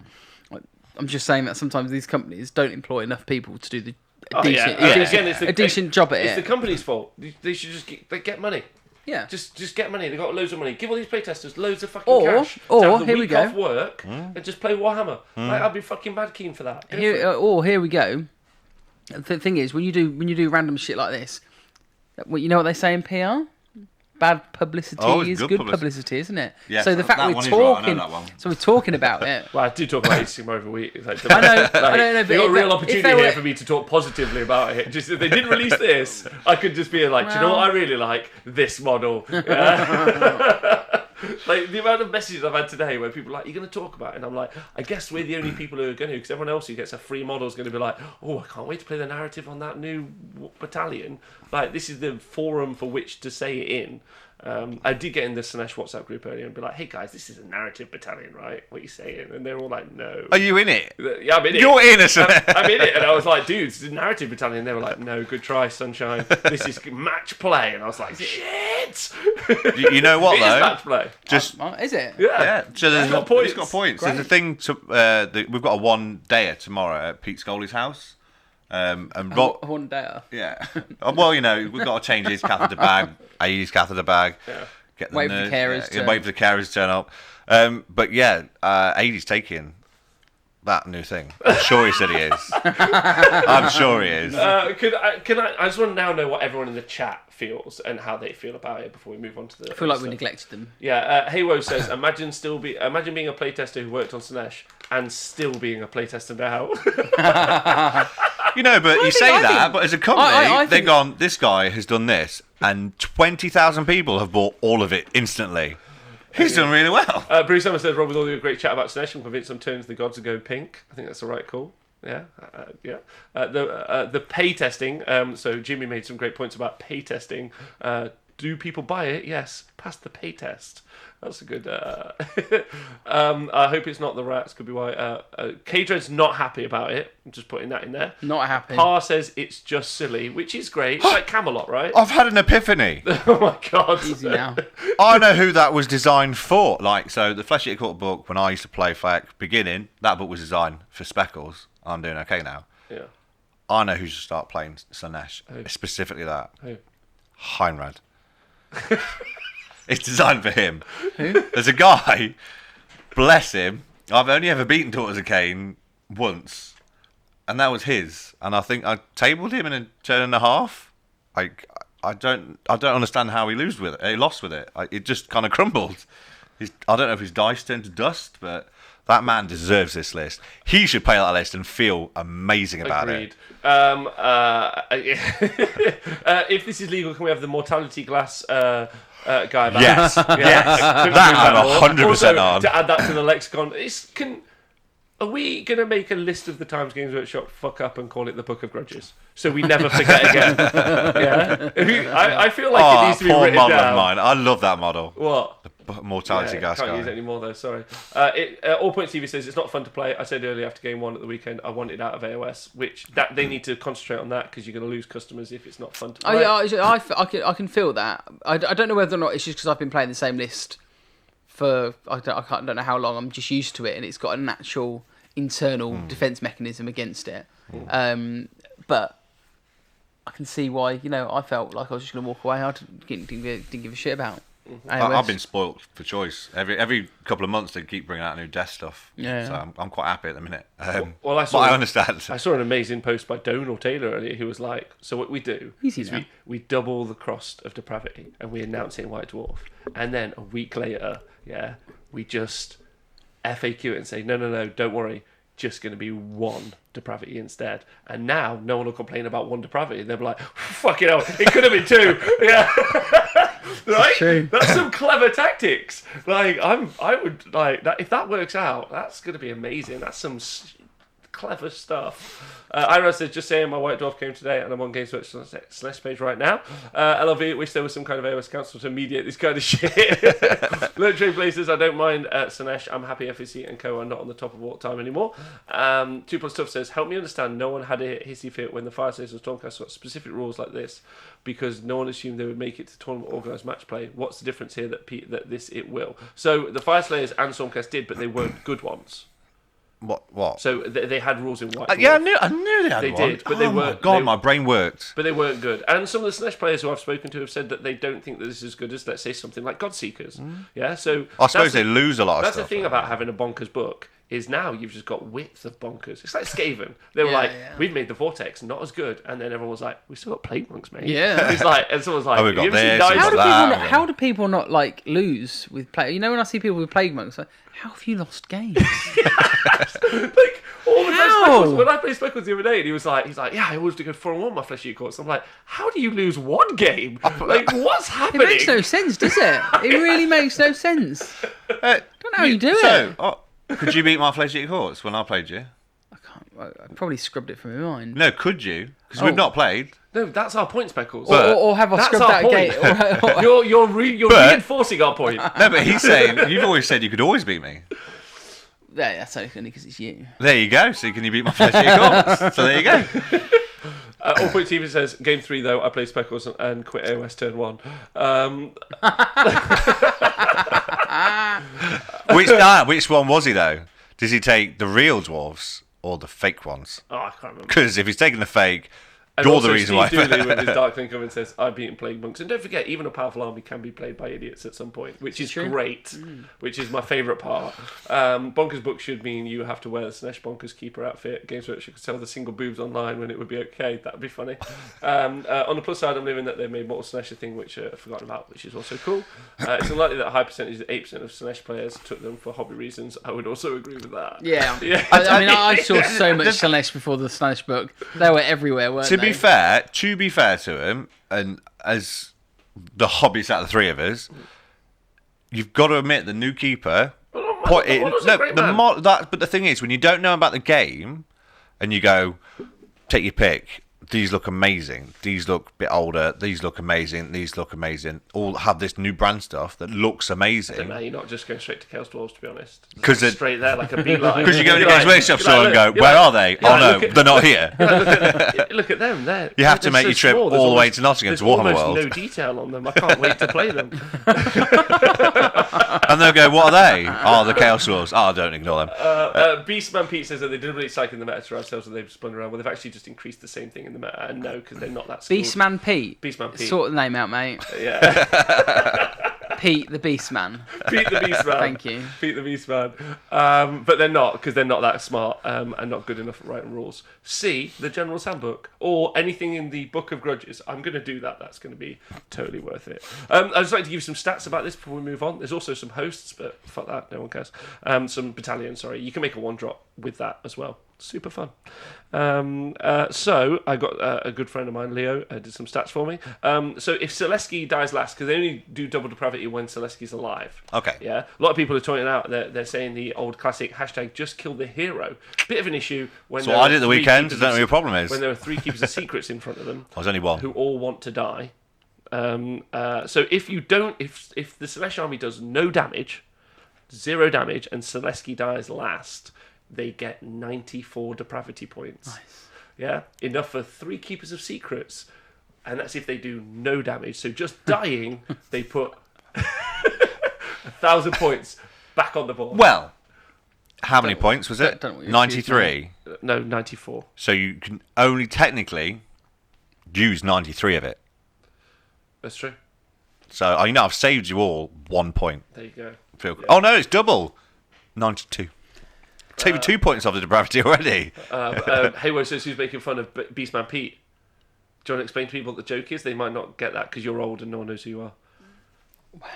Speaker 2: I'm just saying that sometimes these companies don't employ enough people to do a decent job at it.
Speaker 3: It's the company's fault. They should just get money.
Speaker 2: Yeah.
Speaker 3: Just get money. They got loads of money. Give all these playtesters loads of fucking cash. To have the
Speaker 2: here we
Speaker 3: week
Speaker 2: go.
Speaker 3: off work and just play Warhammer. Like, I'd be fucking mad keen for that.
Speaker 2: Here we go. The thing is, when you do random shit like this, you know what they say in PR? Bad publicity is good publicity, isn't it?
Speaker 1: Yes,
Speaker 2: so the fact
Speaker 1: that
Speaker 2: we're
Speaker 1: one is right, I know
Speaker 2: talking,
Speaker 1: that one.
Speaker 2: so we're talking about it.
Speaker 3: Well, I do talk about Sigmar every week. It's like,
Speaker 2: I know, but
Speaker 3: they got a real
Speaker 2: if
Speaker 3: opportunity
Speaker 2: they were-
Speaker 3: here for me to talk positively about it. Just if they didn't release this, I could just be like, do you know what I really like? This model. Yeah. Like, the amount of messages I've had today where people are like, you're going to talk about it? And I'm like, I guess we're the only people who are going to, because everyone else who gets a free model is going to be like, I can't wait to play the narrative on that new battalion. Like, this is the forum for which to say it in. I did get in the Slaanesh WhatsApp group earlier and be like, hey guys, this is a narrative battalion, right? What are you saying? And they're all like, no.
Speaker 1: Are you in it?
Speaker 3: Yeah, I'm in it.
Speaker 1: You're innocent.
Speaker 3: I'm in it. And I was like, dude, it's a narrative battalion. They were like, no, good try, sunshine. This is match play. And I was like, shit.
Speaker 1: You know what,
Speaker 3: It is
Speaker 1: though?
Speaker 3: match play.
Speaker 1: Just
Speaker 2: Is it?
Speaker 1: yeah. So
Speaker 3: It's got points.
Speaker 1: It's got points.
Speaker 2: Great.
Speaker 1: There's a thing to we've got a one-dayer tomorrow at Pete Scully's house. And Rob,
Speaker 2: One day.
Speaker 1: yeah. Well, you know, we've got to change his catheter bag, Aidy's catheter bag.
Speaker 3: Yeah.
Speaker 1: Get
Speaker 2: Wait for the carers to-
Speaker 1: wait for the carers to turn up. But yeah, Aidy's taking that new thing. I'm sure he said he is. I'm sure he is.
Speaker 3: Can I just want to now know what everyone in the chat feels and how they feel about it before we move on to the.
Speaker 2: I feel like we
Speaker 3: stuff.
Speaker 2: neglected them.
Speaker 3: Yeah, Haywo says, imagine being a playtester who worked on Slaanesh and still being a playtester now.
Speaker 1: You know, but you say that, but as a company,
Speaker 2: I
Speaker 1: they've
Speaker 2: think-
Speaker 1: gone, this guy has done this, and 20,000 people have bought all of it instantly. He's done really well.
Speaker 3: Bruce Summer says, Rob, with all your great chat about Slaanesh, I'm convinced I'm turning to the gods to go pink. I think that's the right call. Yeah, yeah. The pay testing. So Jimmy made some great points about pay testing. Do people buy it? Yes. Pass the pay test. That's a good. I hope it's not the rats. Could be why. K-Dread's not happy about it. I'm just putting that in there.
Speaker 2: Not happy.
Speaker 3: Parr says it's just silly, which is great. It's like Camelot, right?
Speaker 1: I've had an epiphany.
Speaker 3: Oh my god.
Speaker 2: Easy now.
Speaker 1: I know who that was designed for. Like, so the Flesh Eater Court book, when I used to play FAQ beginning, that book was designed for Speckles. I'm doing okay now.
Speaker 3: Yeah.
Speaker 1: I know who should start playing Slaanesh.
Speaker 3: Who?
Speaker 1: Specifically that.
Speaker 3: Who?
Speaker 1: Heinrad. It's designed for him. Who? There's a guy, bless him, I've only ever beaten Daughters of Cain once, and that was his. And I think I tabled him in a turn and a half. I don't understand how he lost with it. He lost with it. It just kind of crumbled. I don't know if his dice turned to dust, but that man deserves this list. He should play that list and feel amazing about
Speaker 3: Agreed.
Speaker 1: it.
Speaker 3: If this is legal, can we have the mortality glass guy back?
Speaker 1: Yes, yes.
Speaker 3: Couldn't
Speaker 1: That
Speaker 3: agree
Speaker 1: I'm
Speaker 3: more.
Speaker 1: 100%
Speaker 3: Also,
Speaker 1: on.
Speaker 3: to add that to the lexicon, are we going to make a list of the times Games Workshop fuck up and call it the Book of Grudges? So we never forget again. Yeah? I feel like it needs to be
Speaker 1: poor
Speaker 3: written
Speaker 1: model
Speaker 3: down.
Speaker 1: of mine. I love that model.
Speaker 3: What?
Speaker 1: The mortality gas
Speaker 3: can't
Speaker 1: guy.
Speaker 3: use it anymore though. Sorry. All Point TV says it's not fun to play. I said earlier after game 1 at the weekend I wanted out of AOS, which that they need to concentrate on that because you're going to lose customers if it's not fun to play.
Speaker 2: I can feel that. I don't know whether or not it's just because I've been playing the same list for I don't know how long. I'm just used to it, and it's got a natural internal defense mechanism against it. But I can see why, I felt like I was just going to walk away. I didn't give a shit about.
Speaker 1: I've been spoilt for choice. Every couple of months they keep bringing out new death stuff.
Speaker 2: Yeah.
Speaker 1: So I'm quite happy at the minute.
Speaker 3: Well,
Speaker 1: I understand.
Speaker 3: I saw an amazing post by Donal Taylor earlier who was like, so what we do is we double the cost of depravity and we announce it in White Dwarf. And then a week later, we just FAQ it and say, no, don't worry. Just going to be 1 depravity instead, and now no one will complain about 1 depravity. They'll be like, "Fucking hell, it could have been 2." Yeah, right.
Speaker 2: True.
Speaker 3: That's some clever tactics. Like I would like that if that works out. That's going to be amazing. That's some clever stuff. Ira says, just saying my White Dwarf came today and I'm on Games Workshop Slaanesh page right now. LLV, wish there was some kind of AOS council to mediate this kind of shit. Military places, I don't mind Slaanesh. I'm happy FEC and Co are not on the top of all time anymore. 2+ Stuff says, help me understand, no one had a hissy fit when the Fire Slayers and Stormcast got specific rules like this because no one assumed they would make it to tournament organised match play. What's the difference here that this it will? So the Fire Slayers and Stormcast did, but they weren't good ones.
Speaker 1: What?
Speaker 3: So they had rules in White Dwarf.
Speaker 1: Yeah, I knew they had
Speaker 3: They
Speaker 1: one.
Speaker 3: did, but they weren't.
Speaker 1: My God, my brain worked.
Speaker 3: But they weren't good. And some of the Slaanesh players who I've spoken to have said that they don't think that this is as good as, let's say, something like Godseekers. Yeah, so
Speaker 1: I suppose they lose a lot of
Speaker 3: that's
Speaker 1: stuff.
Speaker 3: That's the thing about having a bonkers book, is now you've just got width of bonkers. It's like Skaven. They were we've made the Vortex not as good, and then everyone was like, we've still got Plague Monks, mate.
Speaker 2: Yeah.
Speaker 3: It's like, and someone's like,
Speaker 1: we've got
Speaker 3: you ever seen
Speaker 1: this,
Speaker 3: Dice?
Speaker 2: How do people not like lose with play? When I see people with Plague Monks, like, how have you lost games?
Speaker 3: Like all the best
Speaker 2: How?
Speaker 3: Speckles. When I played Speckles the other day, and he's like, yeah, I always do go 4-1 my Flesh Eater Courts. I'm like, how do you lose 1 game? Like, what's
Speaker 2: It
Speaker 3: happening?
Speaker 2: makes no sense, does it? It really makes no sense. Don't know how you do it.
Speaker 1: Could you beat my Flesh Eater Courts when I played you?
Speaker 2: I probably scrubbed it from my mind.
Speaker 1: No, could you? Because we've not played.
Speaker 3: No, that's our point, Speckles.
Speaker 2: Or have I
Speaker 3: That's
Speaker 2: scrubbed
Speaker 3: our
Speaker 2: that
Speaker 3: point.
Speaker 2: gate?
Speaker 3: You're reinforcing our point.
Speaker 1: No, but he's saying you've always said you could always beat me.
Speaker 2: Yeah, that's only because it's you.
Speaker 1: There you go. So can you beat my Flesh Eater Courts? So there you go.
Speaker 3: All Point TV says, game 3 though, I played Speckles and quit AOS turn 1.
Speaker 1: Which one was he though? Does he take the real dwarves or the fake ones?
Speaker 3: Oh, I can't remember.
Speaker 1: Because if he's taking the fake,
Speaker 3: And
Speaker 1: you're
Speaker 3: also
Speaker 1: the reason
Speaker 3: Steve
Speaker 1: why.
Speaker 3: Dooley with his Darkling comment says, I've beaten Plague Monks. And don't forget, even a powerful army can be played by idiots at some point, which is
Speaker 2: true.
Speaker 3: great, which is my favourite part. Bonkers book should mean you have to wear the Slaanesh Bonkers Keeper outfit. Games Workshop could sell the single boobs online when it would be okay. That would be funny. On the plus side, I'm living that they made Mortal Slaanesh a thing, which I've forgotten about, which is also cool. It's unlikely that a high percentage, 8% of Slaanesh players took them for hobby reasons. I would also agree with that.
Speaker 2: Yeah.
Speaker 3: Yeah.
Speaker 2: I saw so much Slaanesh before the Slaanesh book. They were everywhere, weren't
Speaker 1: To
Speaker 2: they?
Speaker 1: be fair to him, and as the hobbies out of the three of us, you've got to admit the new keeper. But the thing is, when you don't know about the game, and you go, take your pick. These look amazing. These look a bit older. These look amazing. These look amazing. All have this new brand stuff that looks amazing.
Speaker 3: Now you're not just going straight to Chaos Dwarves, to be honest.
Speaker 1: Because
Speaker 3: straight there like a beeline.
Speaker 1: Because you go to the Games Workshop store and go, where are they? Oh no, they're not here.
Speaker 3: Look at them.
Speaker 1: You have to make your trip all the way to Nottingham to Warhammer World.
Speaker 3: There's no detail on them. I can't wait to play them.
Speaker 1: And they'll go, what are they? Oh, the Chaos Dwarves. Oh, don't ignore them.
Speaker 3: Beastman Pete says that they deliberately cycling the meta to ourselves and they've spun around. Well, they've actually just increased the same thing in the meta. And no, because they're not that skilled.
Speaker 2: Beastman Pete.
Speaker 3: Beastman Pete.
Speaker 2: Sort the name out, mate.
Speaker 3: Yeah.
Speaker 2: Pete the Beastman.
Speaker 3: Pete the Beastman.
Speaker 2: Thank you.
Speaker 3: Pete the Beastman. But they're not, because they're not that smart and not good enough at writing rules. C, the General's Handbook, or anything in the Book of Grudges. I'm going to do that. That's going to be totally worth it. I'd just like to give you some stats about this before we move on. There's also some hosts, but fuck that, no one cares. Some battalions, sorry. You can make a one-drop with that as well. Super fun. So I got a good friend of mine, Leo, did some stats for me. So if Selesky dies last, because they only do double depravity when Selesky's alive.
Speaker 1: Okay.
Speaker 3: Yeah. A lot of people are pointing out that they're saying the old classic hashtag just kill the hero. Bit of an issue when.
Speaker 1: So I did the weekend. I don't know what your problem is.
Speaker 3: When there are 3 keepers of secrets in front of them.
Speaker 1: I was only one.
Speaker 3: Who all want to die. So if you don't, if the Slaanesh army does no damage, 0 damage, and Selesky dies last, they get 94 depravity points.
Speaker 2: Nice.
Speaker 3: Yeah, enough for 3 Keepers of Secrets, and that's if they do no damage. So just dying, they put 1,000 points back on the board.
Speaker 1: Well, how many points was it?
Speaker 2: don't know what you're
Speaker 1: 93.
Speaker 3: No, 94.
Speaker 1: So you can only technically use 93 of it.
Speaker 3: That's true.
Speaker 1: So I've saved you all 1 point.
Speaker 3: There you go.
Speaker 1: Oh no, it's double. 92. Take me 2 points off the depravity already.
Speaker 3: Haywood says who's making fun of Beastman Pete. Do you want to explain to people what the joke is? They might not get that because you're old and no one knows who you are.
Speaker 2: Wow.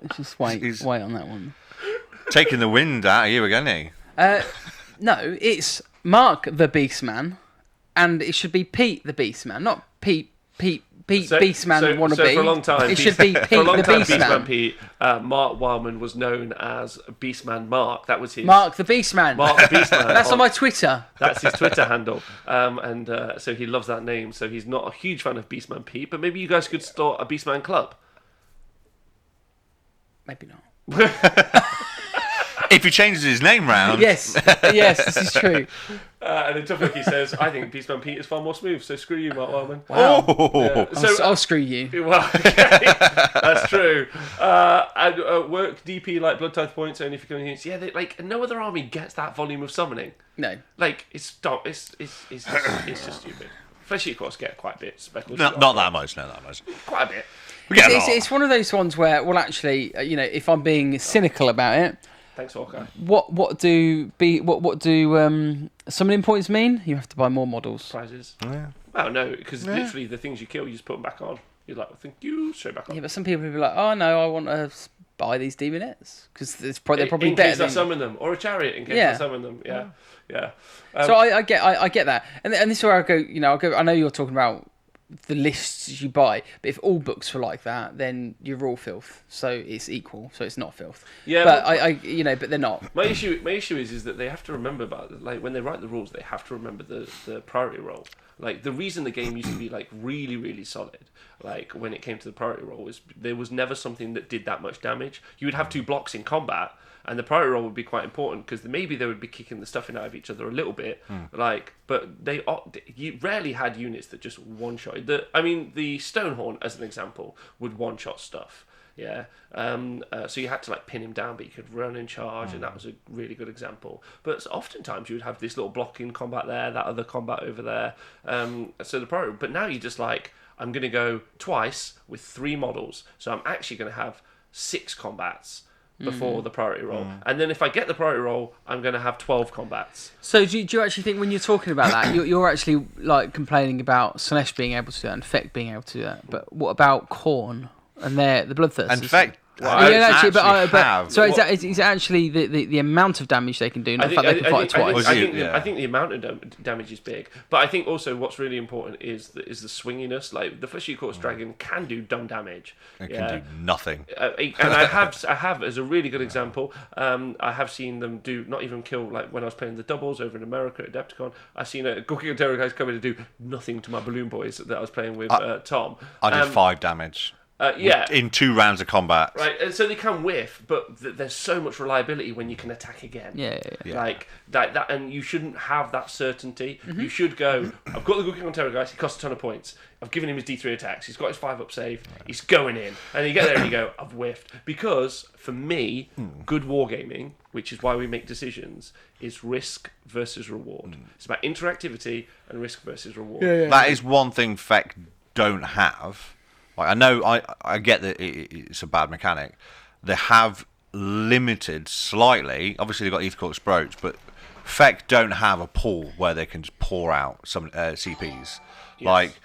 Speaker 2: Let's just wait on that one.
Speaker 1: Taking the wind out of you again, eh?
Speaker 2: No, it's Mark the Beastman, and it should be Pete the Beastman, not Pete Beastman wannabe.
Speaker 3: So for a long time,
Speaker 2: it should be Pete
Speaker 3: for a long
Speaker 2: the
Speaker 3: time,
Speaker 2: Beastman.
Speaker 3: Pete, Mark Wildman was known as Beastman Mark. That was his.
Speaker 2: Mark the Beastman.
Speaker 3: Mark the Beastman.
Speaker 2: That's on my Twitter.
Speaker 3: That's his Twitter handle. So he loves that name. So he's not a huge fan of Beastman Pete, but maybe you guys could start a Beastman club.
Speaker 2: Maybe not.
Speaker 1: If he changes his name round.
Speaker 2: Yes, this is true.
Speaker 3: And then Tuffy says, I think Beastman Pete is far more smooth, so screw you, Mark Wildman.
Speaker 2: Wow.
Speaker 1: Oh.
Speaker 3: Yeah.
Speaker 2: I'll screw you.
Speaker 3: Well, okay. That's true. And work DP like Blood Tithe points only if you're going to use. Yeah, no other army gets that volume of summoning.
Speaker 2: No.
Speaker 3: It's just stupid. Especially, of course, get quite a bit special.
Speaker 1: Not that much, not that much.
Speaker 3: Quite a bit.
Speaker 2: It's one of those ones where, well, actually, if I'm being cynical about it,
Speaker 3: thanks, Hawkeye.
Speaker 2: what do summoning points mean? You have to buy more models.
Speaker 3: Prizes.
Speaker 1: Yeah.
Speaker 3: Well, no, because literally the things you kill, you just put them back on. You're like, thank you, straight back on.
Speaker 2: Yeah, but some people will be like, oh no, I want to buy these demonettes because they're probably
Speaker 3: in
Speaker 2: better.
Speaker 3: case I summon them, or a chariot in case I summon them. Yeah.
Speaker 2: So I get that, and this is where I go. I know you're talking about the lists you buy, but if all books were like that, then you're all filth. So it's equal, so it's not filth.
Speaker 3: Yeah,
Speaker 2: but but they're not.
Speaker 3: My issue is that they have to remember about, like, when they write the rules, they have to remember the priority roll. Like, the reason the game used to be like really, really solid, like when it came to the priority roll, was there was never something that did that much damage. You would have 2 blocks in combat, and the priority roll would be quite important because maybe they would be kicking the stuffing out of each other a little bit, but you rarely had units that just one-shot. The Stonehorn, as an example, would one-shot stuff. Yeah, so you had to like pin him down, but you could run in charge, and that was a really good example. But oftentimes you would have this little block in combat there, that other combat over there. So the priority, but now you just like, I'm going to go twice with 3 models, so I'm actually going to have 6 combats before the priority roll, and then if I get the priority roll, I'm going to have 12 combats.
Speaker 2: So do you actually think when you're talking about that, you're actually like complaining about Slaanesh being able to do that and Feck being able to do that, but what about Khorne and the Bloodthirsters?
Speaker 1: And Feck.
Speaker 2: So it's actually the amount of damage they can do, not the fact they can fight twice.
Speaker 3: I think the amount of damage is big, but I think also what's really important is the swinginess. Like the Fleshy Quartz Dragon can do dumb damage.
Speaker 1: It can do nothing.
Speaker 3: And I have as a really good example. I have seen them do not even kill. Like when I was playing the doubles over in America at Adepticon, I've seen a Gorky and Terror guys come in to do nothing to my balloon boys that I was playing with Tom.
Speaker 1: I did 5 damage. In 2 rounds of combat.
Speaker 3: Right, and so they can whiff, but there's so much reliability when you can attack again.
Speaker 2: Yeah.
Speaker 3: Like that, and you shouldn't have that certainty. You should go, I've got the Good King on Terror guys, he costs a ton of points. I've given him his D3 attacks, he's got his 5 up save, he's going in. And you get there and you go, I've whiffed. Because, for me, good wargaming, which is why we make decisions, is risk versus reward. It's about interactivity and risk versus reward.
Speaker 1: That is one thing Feck don't have. Like, I know, I get that it's a bad mechanic. They have limited slightly. Obviously, they've got Aethercourt's Brooch, but Feck don't have a pool where they can just pour out some CPs. Yes. Like,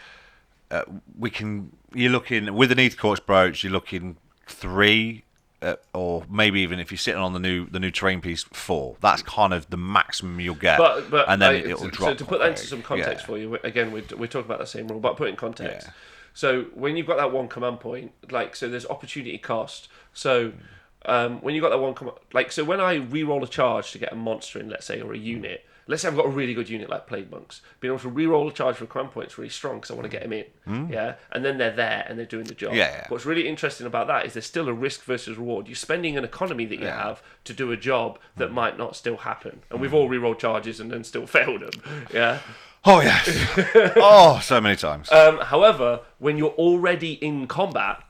Speaker 1: you're looking, with an Aethercourt's Brooch, you're looking 3, or maybe even if you're sitting on the new terrain piece, 4. That's kind of the maximum you'll get.
Speaker 3: But
Speaker 1: and then it'll drop.
Speaker 3: So to put that into some context for you, again, we're talking about the same rule, but put it in context. Yeah. So when you've got that 1 command point, like, so there's opportunity cost. So when you got that 1 command, like, so when I re-roll a charge to get a monster in, let's say, or a unit, let's say I've got a really good unit like Plague Monks, being able to re-roll a charge for a command point is really strong because I want to get him in, yeah, and then they're there and they're doing the job.
Speaker 1: Yeah.
Speaker 3: What's really interesting about that is there's still a risk versus reward. You're spending an economy that you have to do a job that might not still happen, and we've all re-rolled charges and then still failed them, yeah.
Speaker 1: Oh yes. Oh, so many times.
Speaker 3: However, when you're already in combat,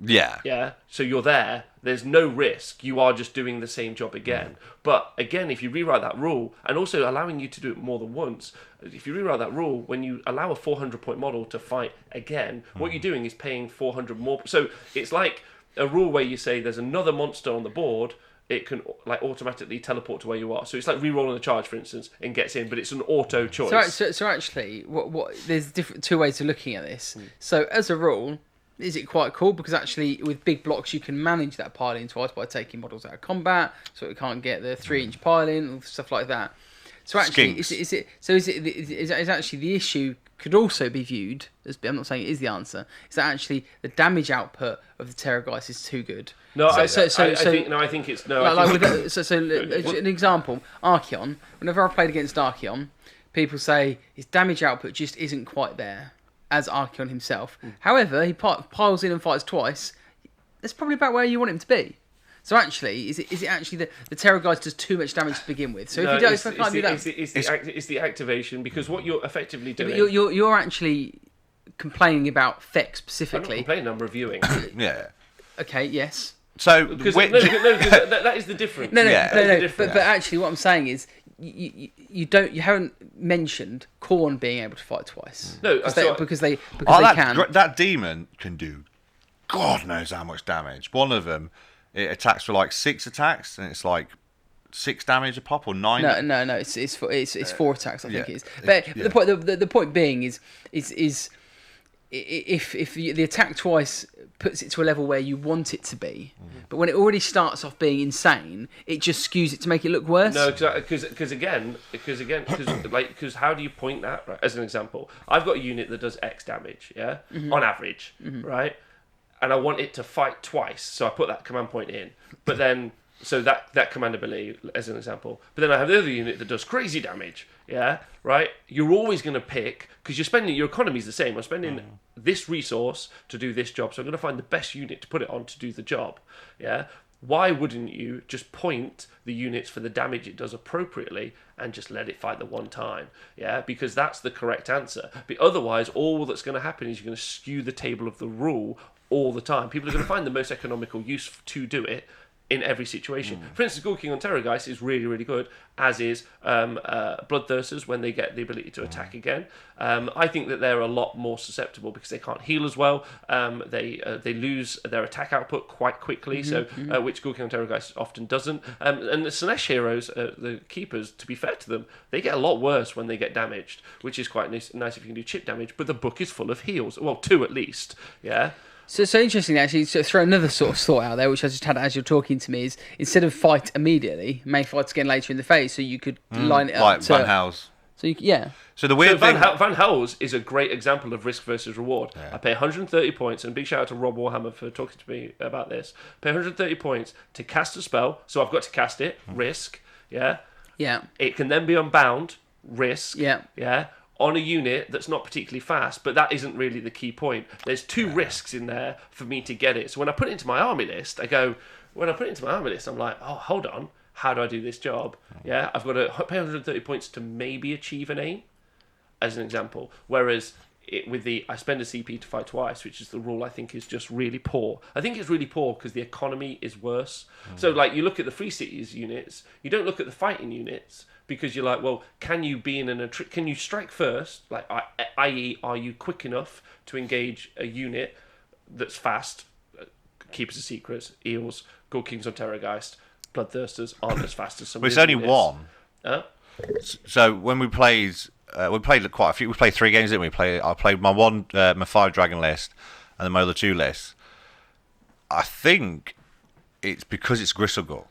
Speaker 1: yeah.
Speaker 3: so you're there, there's no risk, you are just doing the same job again. But again, if you rewrite that rule, and also allowing you to do it more than once, if you rewrite that rule, when you allow a 400 point model to fight again, what you're doing is paying 400 more. So it's like a rule where you say there's another monster on the board, it can like automatically teleport to where you are. So it's like re-rolling a charge, for instance, and gets in, but it's an auto choice.
Speaker 2: So actually, what there's two ways of looking at this. So as a rule, is it quite cool? Because actually, with big blocks, you can manage that piling twice by taking models out of combat, so it can't get the 3-inch piling and stuff like that. So actually, is actually the issue could also be viewed as, I'm not saying it is the answer, is that actually the damage output of the Terrorgeist is too good.
Speaker 3: No, I think it's no.
Speaker 2: An example, Archeon. Whenever I played against Archeon, people say his damage output just isn't quite there as Archeon himself. However, he piles in and fights twice. That's probably about where you want him to be. So actually, is it actually the Terrorgeist does too much damage to begin with? So if you can't do that,
Speaker 3: it's the activation, because what you're effectively doing.
Speaker 2: You're actually complaining about Feck specifically.
Speaker 3: I'm not complaining. I'm reviewing.
Speaker 1: Yeah.
Speaker 2: Okay. Yes.
Speaker 1: So
Speaker 3: that is the difference.
Speaker 2: No. But actually, what I'm saying is, you haven't mentioned Khorne being able to fight twice.
Speaker 3: No,
Speaker 2: because they can.
Speaker 1: That demon can do God knows how much damage. One of them, it attacks for like 6 attacks, and it's like 6 damage a pop or 9.
Speaker 2: No. It's 4 attacks. I think it is. But the point being is if the attack twice puts it to a level where you want it to be, but when it already starts off being insane, it just skews it to make it look worse.
Speaker 3: No, because how do you point that? Right, as an example, I've got a unit that does X damage, on average, right, and I want it to fight twice, so I put that command point in, but then. So that command ability, as an example. But then I have the other unit that does crazy damage, right? You're always going to pick, because your economy is the same. I'm spending this resource to do this job, so I'm going to find the best unit to put it on to do the job, Why wouldn't you just point the units for the damage it does appropriately and just let it fight the one time, Because that's the correct answer. But otherwise, all that's going to happen is you're going to skew the table of the rule all the time. People are going to find the most economical use to do it in every situation. For instance, Ghoul King on Terrorgeist is really, really good, as is Bloodthirsters when they get the ability to attack again. I think that they're a lot more susceptible because they can't heal as well. They lose their attack output quite quickly, which Ghoul King on Terrorgeist often doesn't. And the Slaanesh heroes, the keepers, to be fair to them, they get a lot worse when they get damaged, which is quite nice if you can do chip damage, but the book is full of heals. Well, 2 at least,
Speaker 2: So interesting, actually, to throw another sort of thought out there, which I just had as you're talking to me, is instead of fight immediately, may fight again later in the phase, so you could line it up.
Speaker 1: Like Van Hals.
Speaker 2: So
Speaker 1: So the weird thing...
Speaker 3: Van Hals is a great example of risk versus reward. I pay 130 points, and big shout out to Rob Warhammer for talking to me about this. Pay 130 points to cast a spell, so I've got to cast it, risk,
Speaker 2: Yeah.
Speaker 3: It can then be unbound, risk, on a unit that's not particularly fast, but that isn't really the key point. There's 2 risks in there for me to get it. So when I put it into my army list, I'm like, oh, hold on, how do I do this job? I've got to pay 130 points to maybe achieve an aim, as an example. Whereas I spend a CP to fight twice, which is the rule I think is just really poor. I think it's really poor because the economy is worse. So like you look at the Free Cities units, you don't look at the fighting units, because you're like, well, can you be can you strike first? Like, i.e., are you quick enough to engage a unit that's fast? Keepers of Secrets, Eels, Ghoul Kings on Terrorgeist, Bloodthirsters aren't as fast as some.
Speaker 1: But
Speaker 3: of
Speaker 1: it's
Speaker 3: the
Speaker 1: only
Speaker 3: units.
Speaker 1: one. So when we played quite a few. We played 3 games, didn't we? I played my 5 dragon list, and then my other 2 lists. I think it's because it's Gristlegull.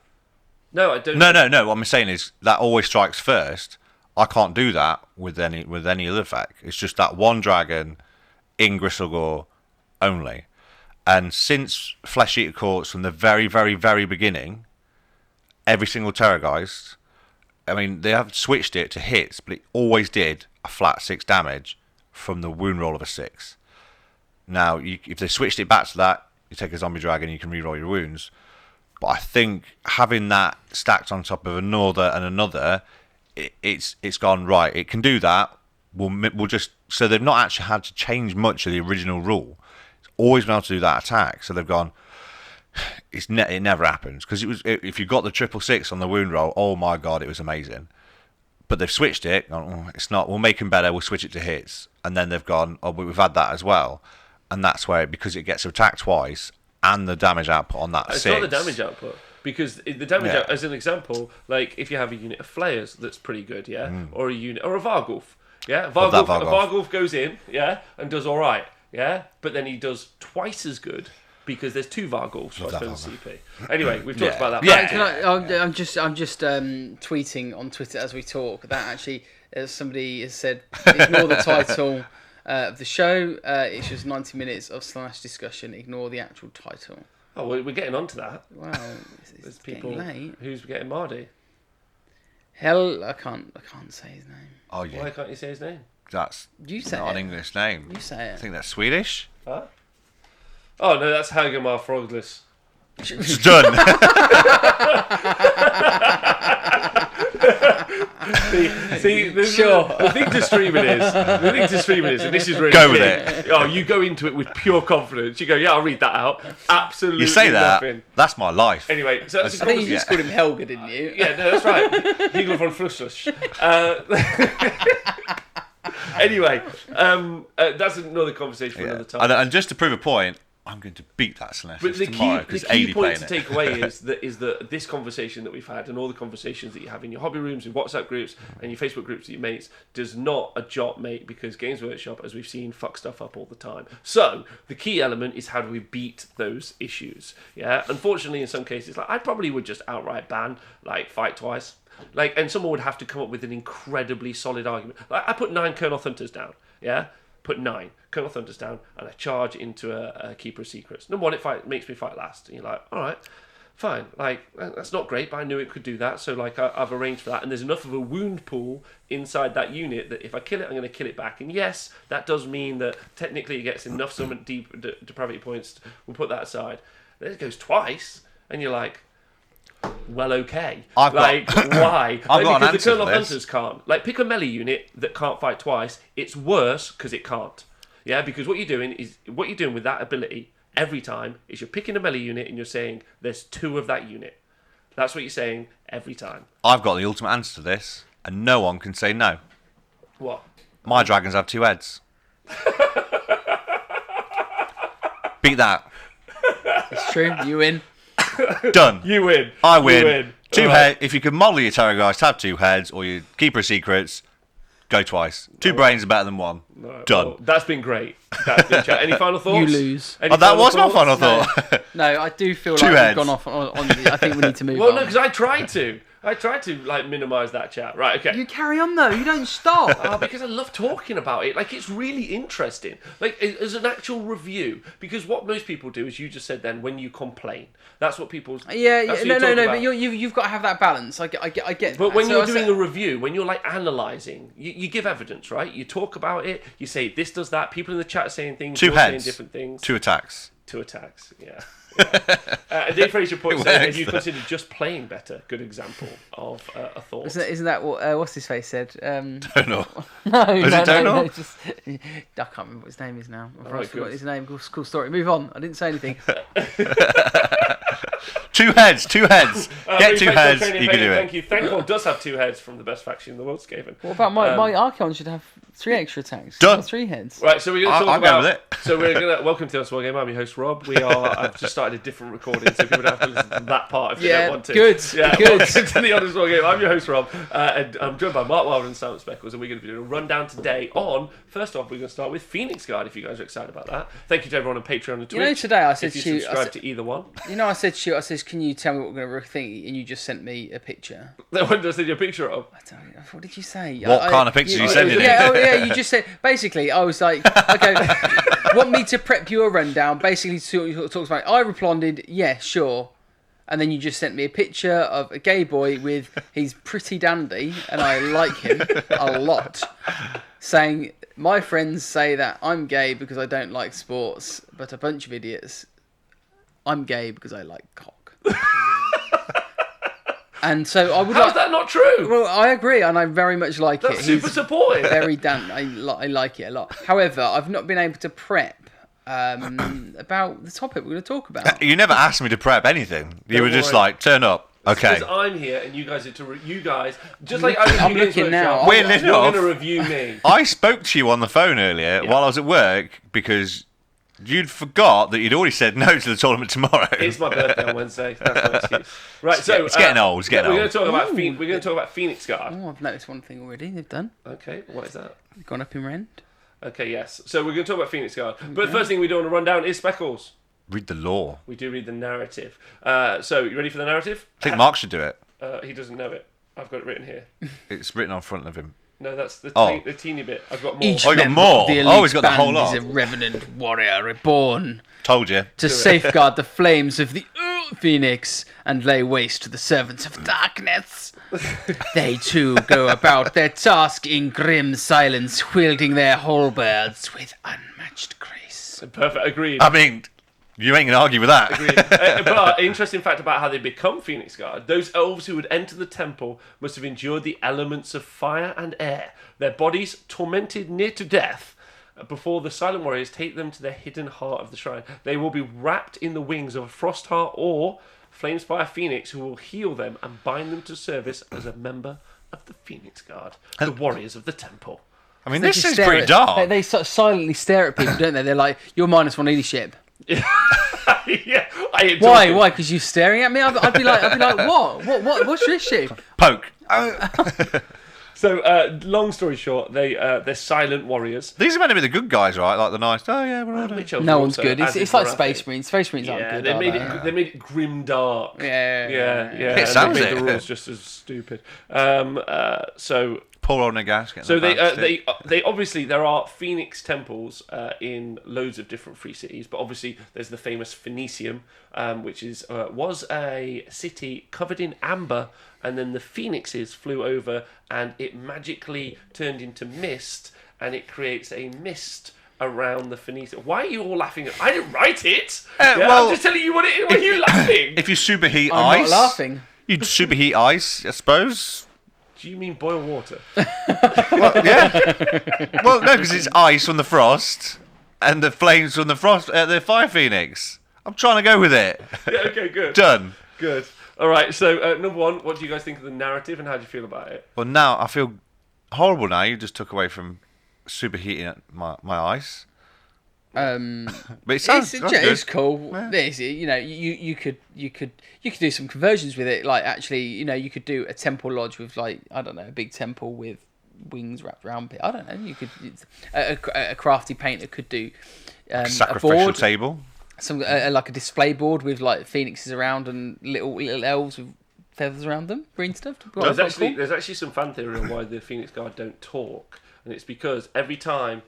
Speaker 3: No, I don't.
Speaker 1: No. What I'm saying is that always strikes first. I can't do that with any other effect. It's just that one dragon in Gristlegull only. And since Flesh Eater Courts from the very, very, very beginning, every single Terrorgeist I mean, they have switched it to hits, but it always did a flat 6 damage from the wound roll of a 6. Now, if they switched it back to that, you take a zombie dragon, you can reroll your wounds. But I think having that stacked on top of another and another, it's gone right. It can do that. We'll just so they've not actually had to change much of the original rule. It's always been able to do that attack. So they've gone. It never happens because if you got the 666 on the wound roll, oh my god, it was amazing. But they've switched it. It's not. We'll make them better. We'll switch it to hits, and then they've gone. Oh, but we've had that as well, and that's where because it gets attacked twice and the damage output on that.
Speaker 3: It's
Speaker 1: 6.
Speaker 3: not the damage output because the damage as an example, like if you have a unit of flayers that's pretty good, or a unit or a Vargulf, Vargulf goes in, and does all right, but then he does twice as good. Because there's 2 Vargulfs right in the CP. Anyway, we've talked about that.
Speaker 2: I'm just tweeting on Twitter as we talk that actually somebody has said ignore the title of the show. It's just 90 minutes of Slaanesh discussion. Ignore the actual title.
Speaker 3: Oh, we're getting on to that.
Speaker 2: Wow, it's
Speaker 3: people
Speaker 2: getting late.
Speaker 3: Who's getting Mardy?
Speaker 2: Hell, I can't say his name.
Speaker 1: Oh yeah.
Speaker 3: Why can't you say his name?
Speaker 1: That's
Speaker 2: You say
Speaker 1: not
Speaker 2: it.
Speaker 1: an English name.
Speaker 2: You say it.
Speaker 1: I think that's Swedish.
Speaker 3: Huh? Oh no, that's Hagamar Frogless.
Speaker 1: It's done.
Speaker 3: See, the thing to streaming is, and this is really
Speaker 1: Go with
Speaker 3: key.
Speaker 1: it.
Speaker 3: Oh, you go into it with pure confidence. You go, yeah, I'll read that out. Absolutely.
Speaker 1: You say that.
Speaker 3: Nothing.
Speaker 1: That's my life.
Speaker 3: Anyway, so that's
Speaker 2: I think you just called him Helga, didn't you?
Speaker 3: Yeah, no, that's right. Hegel von Frustus. Anyway, that's another conversation for another time.
Speaker 1: And just to prove a point, I'm going to beat that Slaanesh
Speaker 3: But the
Speaker 1: tomorrow
Speaker 3: key
Speaker 1: because
Speaker 3: point to
Speaker 1: it.
Speaker 3: take away is that this conversation that we've had and all the conversations that you have in your hobby rooms, in WhatsApp groups, and your Facebook groups with your mates does not a jot make because Games Workshop, as we've seen, fuck stuff up all the time. So the key element is how do we beat those issues? Yeah, unfortunately, in some cases, like I probably would just outright ban like fight twice. Like, and someone would have to come up with an incredibly solid argument. Like, I put 9 Colonel Hunters down. Yeah, put 9 Colonel Hunters down, and I charge into a Keeper of Secrets. Number one, it makes me fight last. And you're like, all right, fine. Like, that's not great, but I knew it could do that. So, like, I've arranged for that. And there's enough of a wound pool inside that unit that if I kill it, I'm going to kill it back. And yes, that does mean that technically it gets enough summon depravity points. We'll put that aside. Then it goes twice, and you're like, well, okay.
Speaker 1: Why?
Speaker 3: Like,
Speaker 1: got an
Speaker 3: because the
Speaker 1: answer
Speaker 3: Colonel
Speaker 1: for this.
Speaker 3: Hunters can't. Like, pick a melee unit that can't fight twice. It's worse because it can't. Yeah, because what you're doing with that ability every time is you're picking a melee unit and you're saying there's 2 of that unit. That's what you're saying every time.
Speaker 1: I've got the ultimate answer to this, and no one can say no.
Speaker 3: What?
Speaker 1: My dragons have 2 heads. Beat that.
Speaker 2: It's true. You win.
Speaker 1: Done.
Speaker 3: You win.
Speaker 1: I win.
Speaker 3: You win.
Speaker 1: 2
Speaker 3: All
Speaker 1: heads. If you can model your Terror Guys to have 2 heads, or your Keeper of Secrets, go twice. 2 brains are better than 1.
Speaker 3: No,
Speaker 1: Done.
Speaker 3: well, that's been great. That's been chat. Any final thoughts?
Speaker 2: You lose.
Speaker 3: Any
Speaker 1: That was my
Speaker 3: thoughts?
Speaker 1: final thought.
Speaker 2: No, I do feel
Speaker 1: 2
Speaker 2: like
Speaker 1: heads.
Speaker 2: we've gone off on the, I think we need to move
Speaker 3: Well,
Speaker 2: on.
Speaker 3: no, because I tried to like minimise that chat. Right, okay.
Speaker 2: You carry on though. You don't stop.
Speaker 3: Oh, because I love talking about it. Like, it's really interesting. Like, as an actual review. Because what most people do, as you just said then, when you complain. That's what people...
Speaker 2: Yeah,
Speaker 3: that's what
Speaker 2: no,
Speaker 3: you talk about.
Speaker 2: but you've got to have that balance. I get
Speaker 3: But
Speaker 2: that.
Speaker 3: when
Speaker 2: So
Speaker 3: you're
Speaker 2: I
Speaker 3: doing
Speaker 2: said-
Speaker 3: a review, when you're like analysing, you give evidence, right? You talk about it, you say this does that, people in the chat are saying things,
Speaker 1: 2
Speaker 3: you're saying
Speaker 1: heads.
Speaker 3: different things.
Speaker 1: 2 attacks.
Speaker 3: 2 attacks, yeah. And Dave Fraser points out, have you considered just playing better? Good example of a thought.
Speaker 2: Isn't that what what's his face said?
Speaker 1: Don't know.
Speaker 2: No,
Speaker 1: Was
Speaker 2: no,
Speaker 1: it Donal?
Speaker 2: no, just I can't remember what his name is now. I
Speaker 3: right,
Speaker 2: forgot
Speaker 3: good.
Speaker 2: his name. Cool story. Move on. I didn't say anything.
Speaker 1: 2 heads. 2 heads. Get 2
Speaker 3: Respectful
Speaker 1: heads.
Speaker 3: training,
Speaker 1: You can do
Speaker 3: Thank
Speaker 1: it.
Speaker 3: you. Thankful does have 2 heads from the best faction in the world, Skaven.
Speaker 2: What about my Archeon should have 3 extra attacks?
Speaker 1: Done.
Speaker 2: 3 heads.
Speaker 3: Right, so we're going to talk
Speaker 1: I'll go
Speaker 3: about.
Speaker 1: with it.
Speaker 3: So we're going to welcome to the Small Game. I'm your host Rob. I've just started a different recording, so people don't have to listen to that part if they
Speaker 2: Yeah,
Speaker 3: don't want to.
Speaker 2: good.
Speaker 3: Yeah,
Speaker 2: Good.
Speaker 3: welcome to the Honest Small Game. I'm your host Rob, and I'm joined by Mark Wilder and Simon Speckles, and we're going to be doing a rundown today on. First off, we're going to start with Phoenix Guard. If you guys are excited about that, thank you to everyone on Patreon and Twitch.
Speaker 2: You know, today I said
Speaker 3: if
Speaker 2: to
Speaker 3: you
Speaker 2: you,
Speaker 3: subscribe to either one.
Speaker 2: you know, I said to you, I says, can you tell me what we're going to think? And you just sent me a picture.
Speaker 3: The one I sent you a picture of.
Speaker 2: I don't know, what did you say?
Speaker 1: What kind of pictures you sending
Speaker 2: Yeah, you just said, basically, I was like, okay, want me to prep you a rundown? Basically, talks about, I responded, yeah, sure. and then you just sent me a picture of a gay boy with he's pretty dandy, and I like him a lot, saying my friends say that I'm gay because I don't like sports, but a bunch of idiots. I'm gay because I like cock. And so I would.
Speaker 3: How's that not true?
Speaker 2: Well, I agree, and I very much like
Speaker 3: That's
Speaker 2: it.
Speaker 3: super supportive.
Speaker 2: Very damn. I like it a lot. However, I've not been able to prep about the topic we're going to talk about.
Speaker 1: You never asked me to prep anything. You were just
Speaker 3: worry.
Speaker 1: like, turn up. Okay.
Speaker 3: Because I'm here, and you guys are to you guys just
Speaker 2: I'm
Speaker 3: like I
Speaker 2: I'm looking now.
Speaker 1: Weirdly
Speaker 3: You're going
Speaker 1: enough,
Speaker 3: to review me.
Speaker 1: I spoke to you on the phone earlier while I was at work because you'd forgot that you'd already said no to the tournament tomorrow.
Speaker 3: It's my birthday on Wednesday. That's my excuse. Right, so
Speaker 1: It's getting old. It's getting
Speaker 3: we're
Speaker 1: old.
Speaker 3: Going to talk about we're going to talk about Phoenix Guard.
Speaker 2: Oh, I've noticed one thing already. They've done.
Speaker 3: Okay, what is that?
Speaker 2: They've gone up in rent.
Speaker 3: Okay, yes. So we're going to talk about Phoenix Guard. But the first thing we do want to run down is Speckles.
Speaker 1: Read the law.
Speaker 3: We do read the narrative. So you ready for the narrative?
Speaker 1: I think Mark should do it.
Speaker 3: He doesn't know it. I've got it written here.
Speaker 1: It's written on front of him.
Speaker 3: No, that's the,
Speaker 1: Oh.
Speaker 3: the teeny bit. I've got more.
Speaker 2: Each
Speaker 1: Oh, you got
Speaker 2: member
Speaker 1: more.
Speaker 2: of the
Speaker 1: Oh,
Speaker 2: elite
Speaker 1: he's got the whole
Speaker 2: band
Speaker 1: lot.
Speaker 2: is a revenant warrior reborn
Speaker 1: Told you.
Speaker 2: to safeguard the flames of the Phoenix and lay waste to the servants of darkness. They too go about their task in grim silence, wielding their halberds with unmatched grace.
Speaker 3: Perfect. Agreed.
Speaker 1: I mean, you ain't going to argue with that.
Speaker 3: But interesting fact about how they become Phoenix Guard. Those elves who would enter the temple must have endured the elements of fire and air. Their bodies tormented near to death before the Silent Warriors take them to the hidden heart of the shrine. They will be wrapped in the wings of a Frostheart or Flamespire Phoenix who will heal them and bind them to service as a member of the Phoenix Guard, the warriors of the temple.
Speaker 1: I mean,
Speaker 2: They
Speaker 1: this
Speaker 2: just
Speaker 1: is
Speaker 2: stare
Speaker 1: pretty
Speaker 2: at-
Speaker 1: dark.
Speaker 2: They sort of silently stare at people, don't they? They're like, "You're -1 leadership."
Speaker 3: Yeah, I am
Speaker 2: Why?
Speaker 3: talking.
Speaker 2: Why? Because you're staring at me. I'd be like, what? What's your issue?
Speaker 1: Poke.
Speaker 3: So, long story short, they're silent warriors.
Speaker 1: These are meant to be the good guys, right? Like the nice. Oh yeah, we're all doing.
Speaker 3: Which elves
Speaker 2: No
Speaker 3: are
Speaker 2: one's
Speaker 3: also,
Speaker 2: good.
Speaker 3: as
Speaker 2: It's
Speaker 3: is
Speaker 2: like
Speaker 3: Morathi.
Speaker 2: Space Marines. Space Marines aren't
Speaker 3: Yeah,
Speaker 2: good.
Speaker 3: they
Speaker 2: are
Speaker 3: made
Speaker 2: they?
Speaker 3: it. They made it grim dark.
Speaker 2: Yeah.
Speaker 3: And
Speaker 1: sounds
Speaker 3: they made
Speaker 1: it.
Speaker 3: the rules just as stupid. So
Speaker 1: Poor old Nagas. getting
Speaker 3: So
Speaker 1: the bad stick.
Speaker 3: they obviously there are Phoenix temples in loads of different free cities, but obviously there's the famous Phoenicium, which was a city covered in amber, and then the phoenixes flew over and it magically turned into mist, and it creates a mist around the Phoenicium. Why are you all laughing? I didn't write it.
Speaker 1: well,
Speaker 3: I'm just telling you what it is. Why are you laughing?
Speaker 1: If you superheat
Speaker 2: I'm
Speaker 1: ice,
Speaker 2: not laughing.
Speaker 1: you'd superheat ice, I suppose.
Speaker 3: Do you mean boil water?
Speaker 1: Well, yeah. Well, no, because it's ice from the frost and the flames from the frost. The fire phoenix. I'm trying to go with it.
Speaker 3: Yeah. Okay. Good.
Speaker 1: Done.
Speaker 3: Good. All right. So number one, what do you guys think of the narrative, and how do you feel about it?
Speaker 1: Well, now I feel horrible. Now you just took away from superheating my ice. But it sounds
Speaker 2: It's
Speaker 1: good.
Speaker 2: cool.
Speaker 1: Yeah.
Speaker 2: It's, you could do some conversions with it. Like actually, you could do a temple lodge with like a big temple with wings wrapped around it. I don't know. You could a crafty painter could do a
Speaker 1: Sacrificial
Speaker 2: board,
Speaker 1: table.
Speaker 2: some like a display board with like phoenixes around and little elves with feathers around them, green stuff.
Speaker 3: There's actually some fan theory on why the Phoenix Guard don't talk, and it's because every time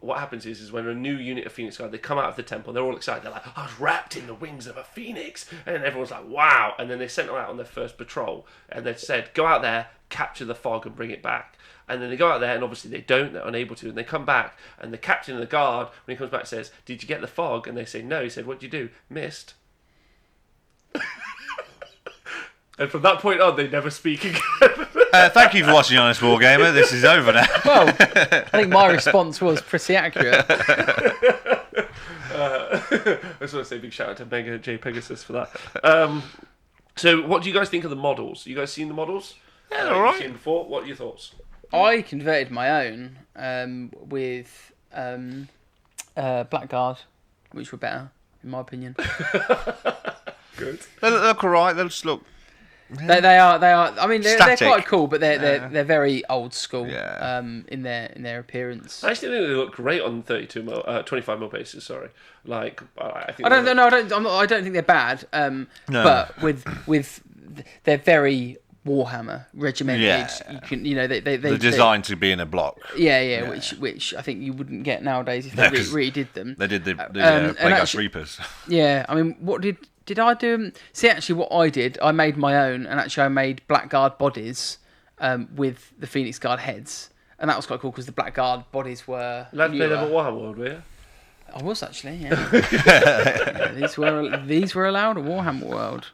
Speaker 3: what happens is when a new unit of Phoenix Guard, they come out of the temple, they're all excited, they're like, I was wrapped in the wings of a phoenix, and everyone's like, wow, and then they sent them out on their first patrol, and they said, go out there, capture the fog and bring it back. And then they go out there, and obviously they don't, they're unable to, and they come back, and the captain of the guard, when he comes back, says, did you get the fog? And they say, no. He said, what'd you do? Missed. And from that point on, they never speak again.
Speaker 1: Thank you for watching Honest Wargamer. This is over now.
Speaker 2: Well, I think my response was pretty accurate.
Speaker 3: I just want to say a big shout out to Mega J Pegasus for that. So, what do you guys think of the models? You guys seen the models?
Speaker 1: Yeah, all right.
Speaker 3: You've seen before. What are your thoughts?
Speaker 2: I converted my own with Blackguard, which were better, in my opinion.
Speaker 3: Good.
Speaker 1: They look alright. They just look.
Speaker 2: They are. I mean, they're
Speaker 1: Static.
Speaker 2: quite cool, but they're very old school.
Speaker 1: Yeah.
Speaker 2: In their appearance.
Speaker 3: I actually think they look great on 25mm basis. Sorry, like I think.
Speaker 2: I don't know. I don't think they're bad.
Speaker 1: No.
Speaker 2: But with they're very Warhammer regimented.
Speaker 1: Yeah.
Speaker 2: You can they
Speaker 1: They're designed to be in a block.
Speaker 2: Yeah. Which I think you wouldn't get nowadays if they
Speaker 1: No, 'cause
Speaker 2: redid them.
Speaker 1: they did the
Speaker 2: and
Speaker 1: Plagueis
Speaker 2: actually-
Speaker 1: Reapers.
Speaker 2: Yeah, I mean, what did Did I do them? See, actually, what I did, I made my own, and actually, I made Blackguard bodies with the Phoenix Guard heads, and that was quite cool because the Blackguard bodies were.
Speaker 3: Let's play them at Warhammer World, were you?
Speaker 2: I was actually, yeah. Yeah, these were allowed at Warhammer World.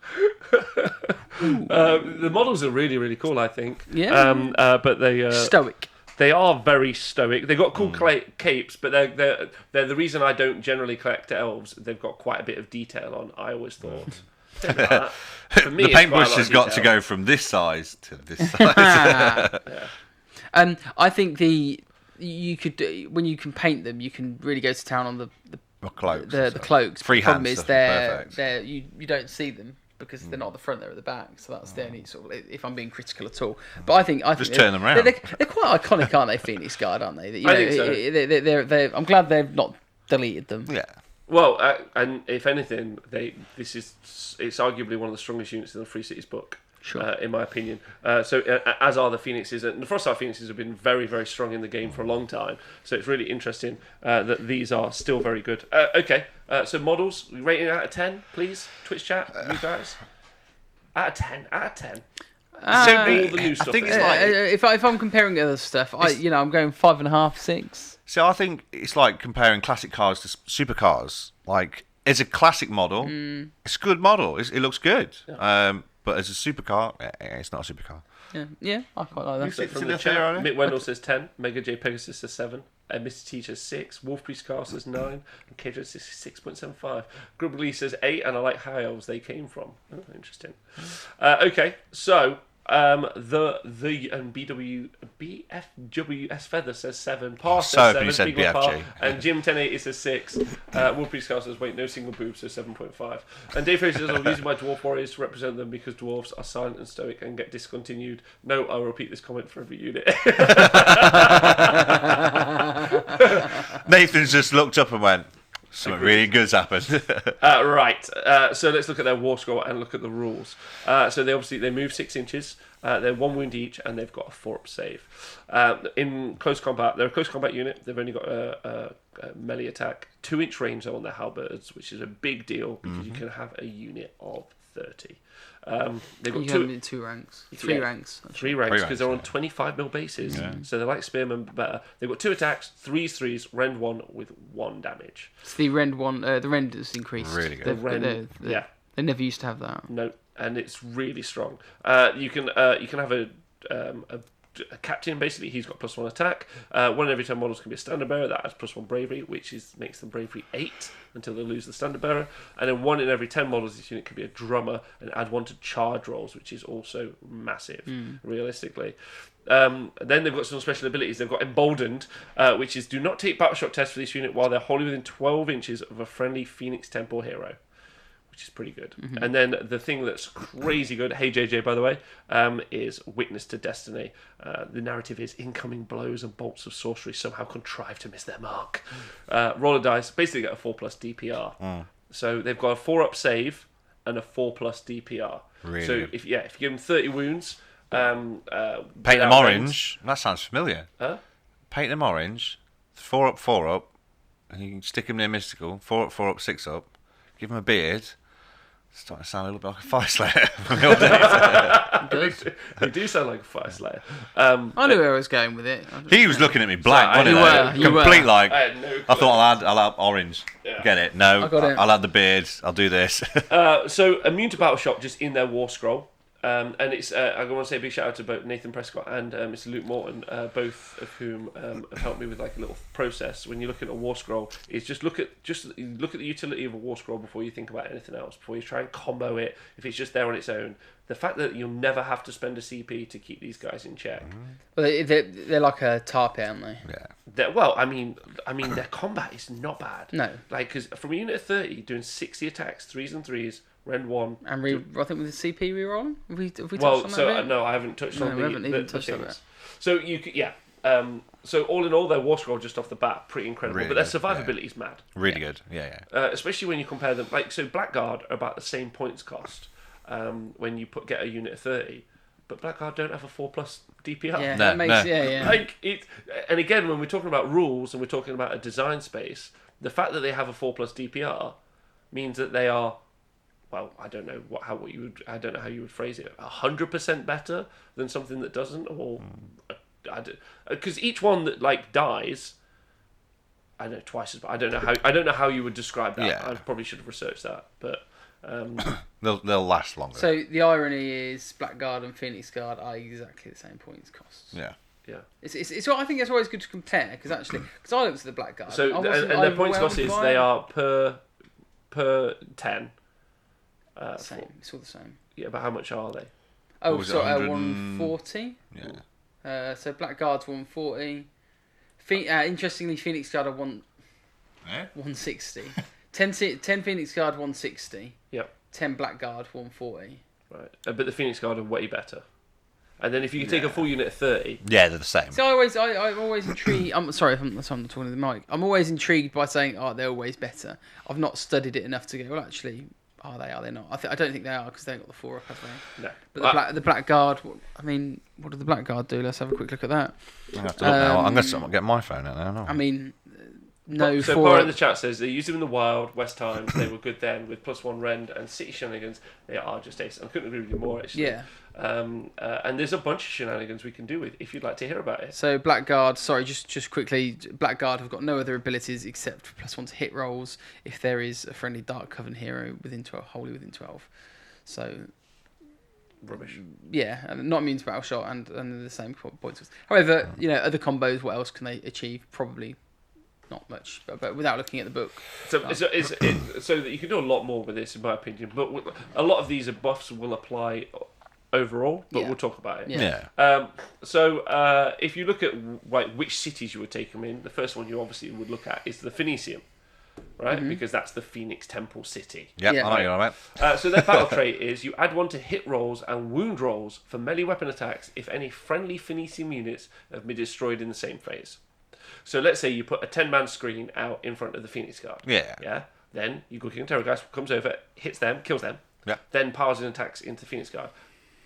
Speaker 3: The models are really, really cool, I think.
Speaker 2: Yeah.
Speaker 3: But they
Speaker 2: Stoic.
Speaker 3: They are very stoic. They've got cool capes, but they're the reason I don't generally collect elves. They've got quite a bit of detail on. I always thought. For me,
Speaker 1: the paintbrush has got to go from this size to this size.
Speaker 2: I think you could when you can paint them, you can really go to town on the
Speaker 1: cloaks.
Speaker 2: The cloaks.
Speaker 1: Freehand
Speaker 2: The problem is
Speaker 1: stuff,
Speaker 2: you don't see them because they're not at the front; they're at the back. So that's the only sort of, if I'm being critical at all. But I think
Speaker 1: Just turn them around.
Speaker 2: They're quite iconic, aren't they? Phoenix Guard, aren't they?
Speaker 3: I think so.
Speaker 2: They're I'm glad they've not deleted them.
Speaker 1: Yeah.
Speaker 3: Well, and if anything, it's arguably one of the strongest units in the Free Cities book.
Speaker 2: Sure.
Speaker 3: In my opinion. As are the Phoenixes. And the Frostfire Phoenixes have been very, very strong in the game for a long time. So it's really interesting that these are still very good. Okay, so models, rating out of 10, please. Twitch chat, you guys. Out of 10. Out of 10.
Speaker 1: So
Speaker 3: all the new stuff.
Speaker 1: I think it's like
Speaker 2: if I'm comparing other stuff, I'm going 5.5, 6.
Speaker 1: So I think it's like comparing classic cars to supercars. Like, it's a classic model. It's a good model. It looks good.
Speaker 3: Yeah.
Speaker 1: But as a supercar, it's not a supercar.
Speaker 2: Yeah, I quite like that.
Speaker 3: So from the chat, Mick Wendell says 10, Mega J Pegasus says 7, Mr. T says 6, Wolf Priest Carl says 9, and Kedra says 6.75. Grubbly says 8, and I like how elves they came from. Oh, interesting. Okay, so the BFWS Feather says 7, Par says 7,
Speaker 1: you said
Speaker 3: Big Par,
Speaker 1: BFG.
Speaker 3: and Jim 1080 says 6. Wolf Priest Carl says wait, no single boob, so 7.5. And Dave Fraser says I'm using my dwarf warriors to represent them because dwarves are silent and stoic and get discontinued. No, I will repeat this comment for every unit.
Speaker 1: Nathan's just looked up and went, something really good's happened.
Speaker 3: Right, so let's look at their war scroll and look at the rules. So they move 6 inches. They're 1 wound each, and they've got a 4-up save. In close combat, they're a close combat unit. They've only got a melee attack, 2-inch range though on their halberds, which is a big deal because you can have a unit of 30. They've got
Speaker 2: two ranks, three ranks, actually.
Speaker 3: 3 ranks because they're on 25mm bases, so they're like spearmen but better. They've got 2 attacks, 3s, rend 1 with 1 damage.
Speaker 2: So the rend 1, the rend has increased.
Speaker 1: Really good.
Speaker 2: They never used to have that.
Speaker 3: No, and it's really strong. You can have a captain, basically. He's got +1 attack. 1 in every 10 models can be a standard bearer. That has +1 bravery, which makes them bravery 8 until they lose the standard bearer. And then 1 in every 10 models, this unit can be a drummer and add 1 to charge rolls, which is also massive, realistically. Then they've got some special abilities. They've got Emboldened, which is do not take battle shock tests for this unit while they're wholly within 12 inches of a friendly Phoenix Temple hero, which is pretty good. And then the thing that's crazy good, hey JJ by the way, is Witness to Destiny. The narrative is incoming blows and bolts of sorcery somehow contrive to miss their mark. Roll a dice, basically get a 4+ DPR. So they've got a 4-up save and a 4+ DPR.
Speaker 1: Really
Speaker 3: so
Speaker 1: good.
Speaker 3: if you give them 30 wounds,
Speaker 1: Paint them orange. That sounds familiar.
Speaker 3: Huh?
Speaker 1: Paint them orange. 4 up. And you can stick them near mystical. 4 up, 6 up. Give them a beard. Starting to sound a little bit like a Fire Slayer from the old days.
Speaker 3: They do sound like a Fire Slayer.
Speaker 2: I knew where I was going with it.
Speaker 1: He was looking at me blank,
Speaker 3: Sorry,
Speaker 1: wasn't he?
Speaker 2: you were.
Speaker 1: Complete like.
Speaker 3: I had no clue.
Speaker 1: I thought I'll add orange.
Speaker 3: Yeah.
Speaker 1: Get it? No.
Speaker 2: I got it.
Speaker 1: I'll add the beard. I'll do this.
Speaker 3: So immune to battle shock just in their war scroll. And it's I want to say a big shout out to both Nathan Prescott and Mr. Luke Morton, both of whom have helped me with like a little process. When you look at a war scroll, is just look at the utility of a war scroll before you think about anything else. Before you try and combo it, if it's just there on its own, the fact that you'll never have to spend a CP to keep these guys in check.
Speaker 2: Well, they're like a tar pit, aren't they?
Speaker 1: Yeah.
Speaker 3: I mean, their combat is not bad.
Speaker 2: No.
Speaker 3: Like because from a unit of 30, doing 60 attacks, 3s and 3s. Rend 1.
Speaker 2: And I think with the CP reroll, have we touched
Speaker 3: well,
Speaker 2: on
Speaker 3: so
Speaker 2: that?
Speaker 3: No, I haven't touched on
Speaker 2: we haven't even touched on
Speaker 3: things.
Speaker 2: that.
Speaker 3: So you could, so all in all, their war scroll just off the bat, pretty incredible.
Speaker 1: Really
Speaker 3: but their
Speaker 1: good,
Speaker 3: survivability is mad.
Speaker 1: Really good. Yeah.
Speaker 3: Especially when you compare them, like so, Blackguard are about the same points cost when you get a unit of 30, but Blackguard don't have a 4+ DPR.
Speaker 2: Yeah,
Speaker 1: No,
Speaker 2: that makes
Speaker 1: no.
Speaker 2: yeah.
Speaker 3: Like it, and again, when we're talking about rules and we're talking about a design space, the fact that they have a 4+ DPR means that they are well, I don't know I don't know how you would phrase it. 100% better than something that doesn't, or because each one that like dies, I know twice as. I don't know how you would describe that.
Speaker 1: Yeah.
Speaker 3: I probably should have researched that, but
Speaker 1: They'll last longer.
Speaker 2: So the irony is Blackguard and Phoenix Guard are exactly the same points costs.
Speaker 1: Yeah.
Speaker 3: yeah.
Speaker 2: It's I think it's always good to compare because I looked at the Blackguard.
Speaker 3: So and their points cost is they are per 10.
Speaker 2: Same. It's all the same.
Speaker 3: Yeah, but how much are they?
Speaker 2: Oh,
Speaker 1: was it,
Speaker 2: so
Speaker 1: 100
Speaker 2: 140.
Speaker 1: Yeah.
Speaker 2: So Blackguard's 140. Interestingly, Phoenix Guard are 160. 10 Phoenix Guard 160.
Speaker 3: Yep.
Speaker 2: 10 Blackguard 140.
Speaker 3: Right, but the Phoenix Guard are way better. And then if you take a full unit of 30,
Speaker 1: Yeah, they're the same.
Speaker 2: So I'm always intrigued. I'm sorry if I'm talking to the mic. I'm always intrigued by saying, "Oh, they're always better." I've not studied it enough to go. Well, actually, are they? Are they not? I don't think they are because they ain't got the 4 up, have they?
Speaker 3: no.
Speaker 2: But the Blackguard. I mean, what did the Blackguard do? Let's have a quick look at that.
Speaker 1: I have to look now. I'm going to get my phone out now. No.
Speaker 2: I mean, no.
Speaker 3: So
Speaker 2: 4
Speaker 3: Power in the chat says they used them in the wild, West Times. They were good then with +1 rend and city shenanigans. They are just ace. I couldn't agree with you more actually.
Speaker 2: Yeah.
Speaker 3: And there's a bunch of shenanigans we can do with if you'd like to hear about it.
Speaker 2: So Blackguard, sorry, just quickly, Blackguard have got no other abilities except +1 to hit rolls if there is a friendly Dark Coven hero wholly within 12. So
Speaker 3: Rubbish.
Speaker 2: yeah, and not immune to battle shot and the same points. However, other combos, what else can they achieve? Probably not much, but without looking at the book.
Speaker 3: So that you can do a lot more with this, in my opinion. But a lot of these buffs will apply overall, but
Speaker 2: Yeah.
Speaker 3: we'll talk about it.
Speaker 2: Yeah.
Speaker 3: So if you look at which cities you would take them in, the first one you obviously would look at is the Phoenicium, right?
Speaker 2: Mm-hmm.
Speaker 3: Because that's the Phoenix Temple city.
Speaker 1: Yep,
Speaker 2: Yeah.
Speaker 1: I know you're right.
Speaker 3: So their battle trait is you add 1 to hit rolls and wound rolls for melee weapon attacks if any friendly Phoenicium units have been destroyed in the same phase. So let's say you put a 10-man screen out in front of the Phoenix Guard.
Speaker 1: Yeah.
Speaker 3: Yeah. Then you go King Terrorgeist, comes over, hits them, kills them.
Speaker 1: Yeah.
Speaker 3: Then powers and attacks into Phoenix Guard.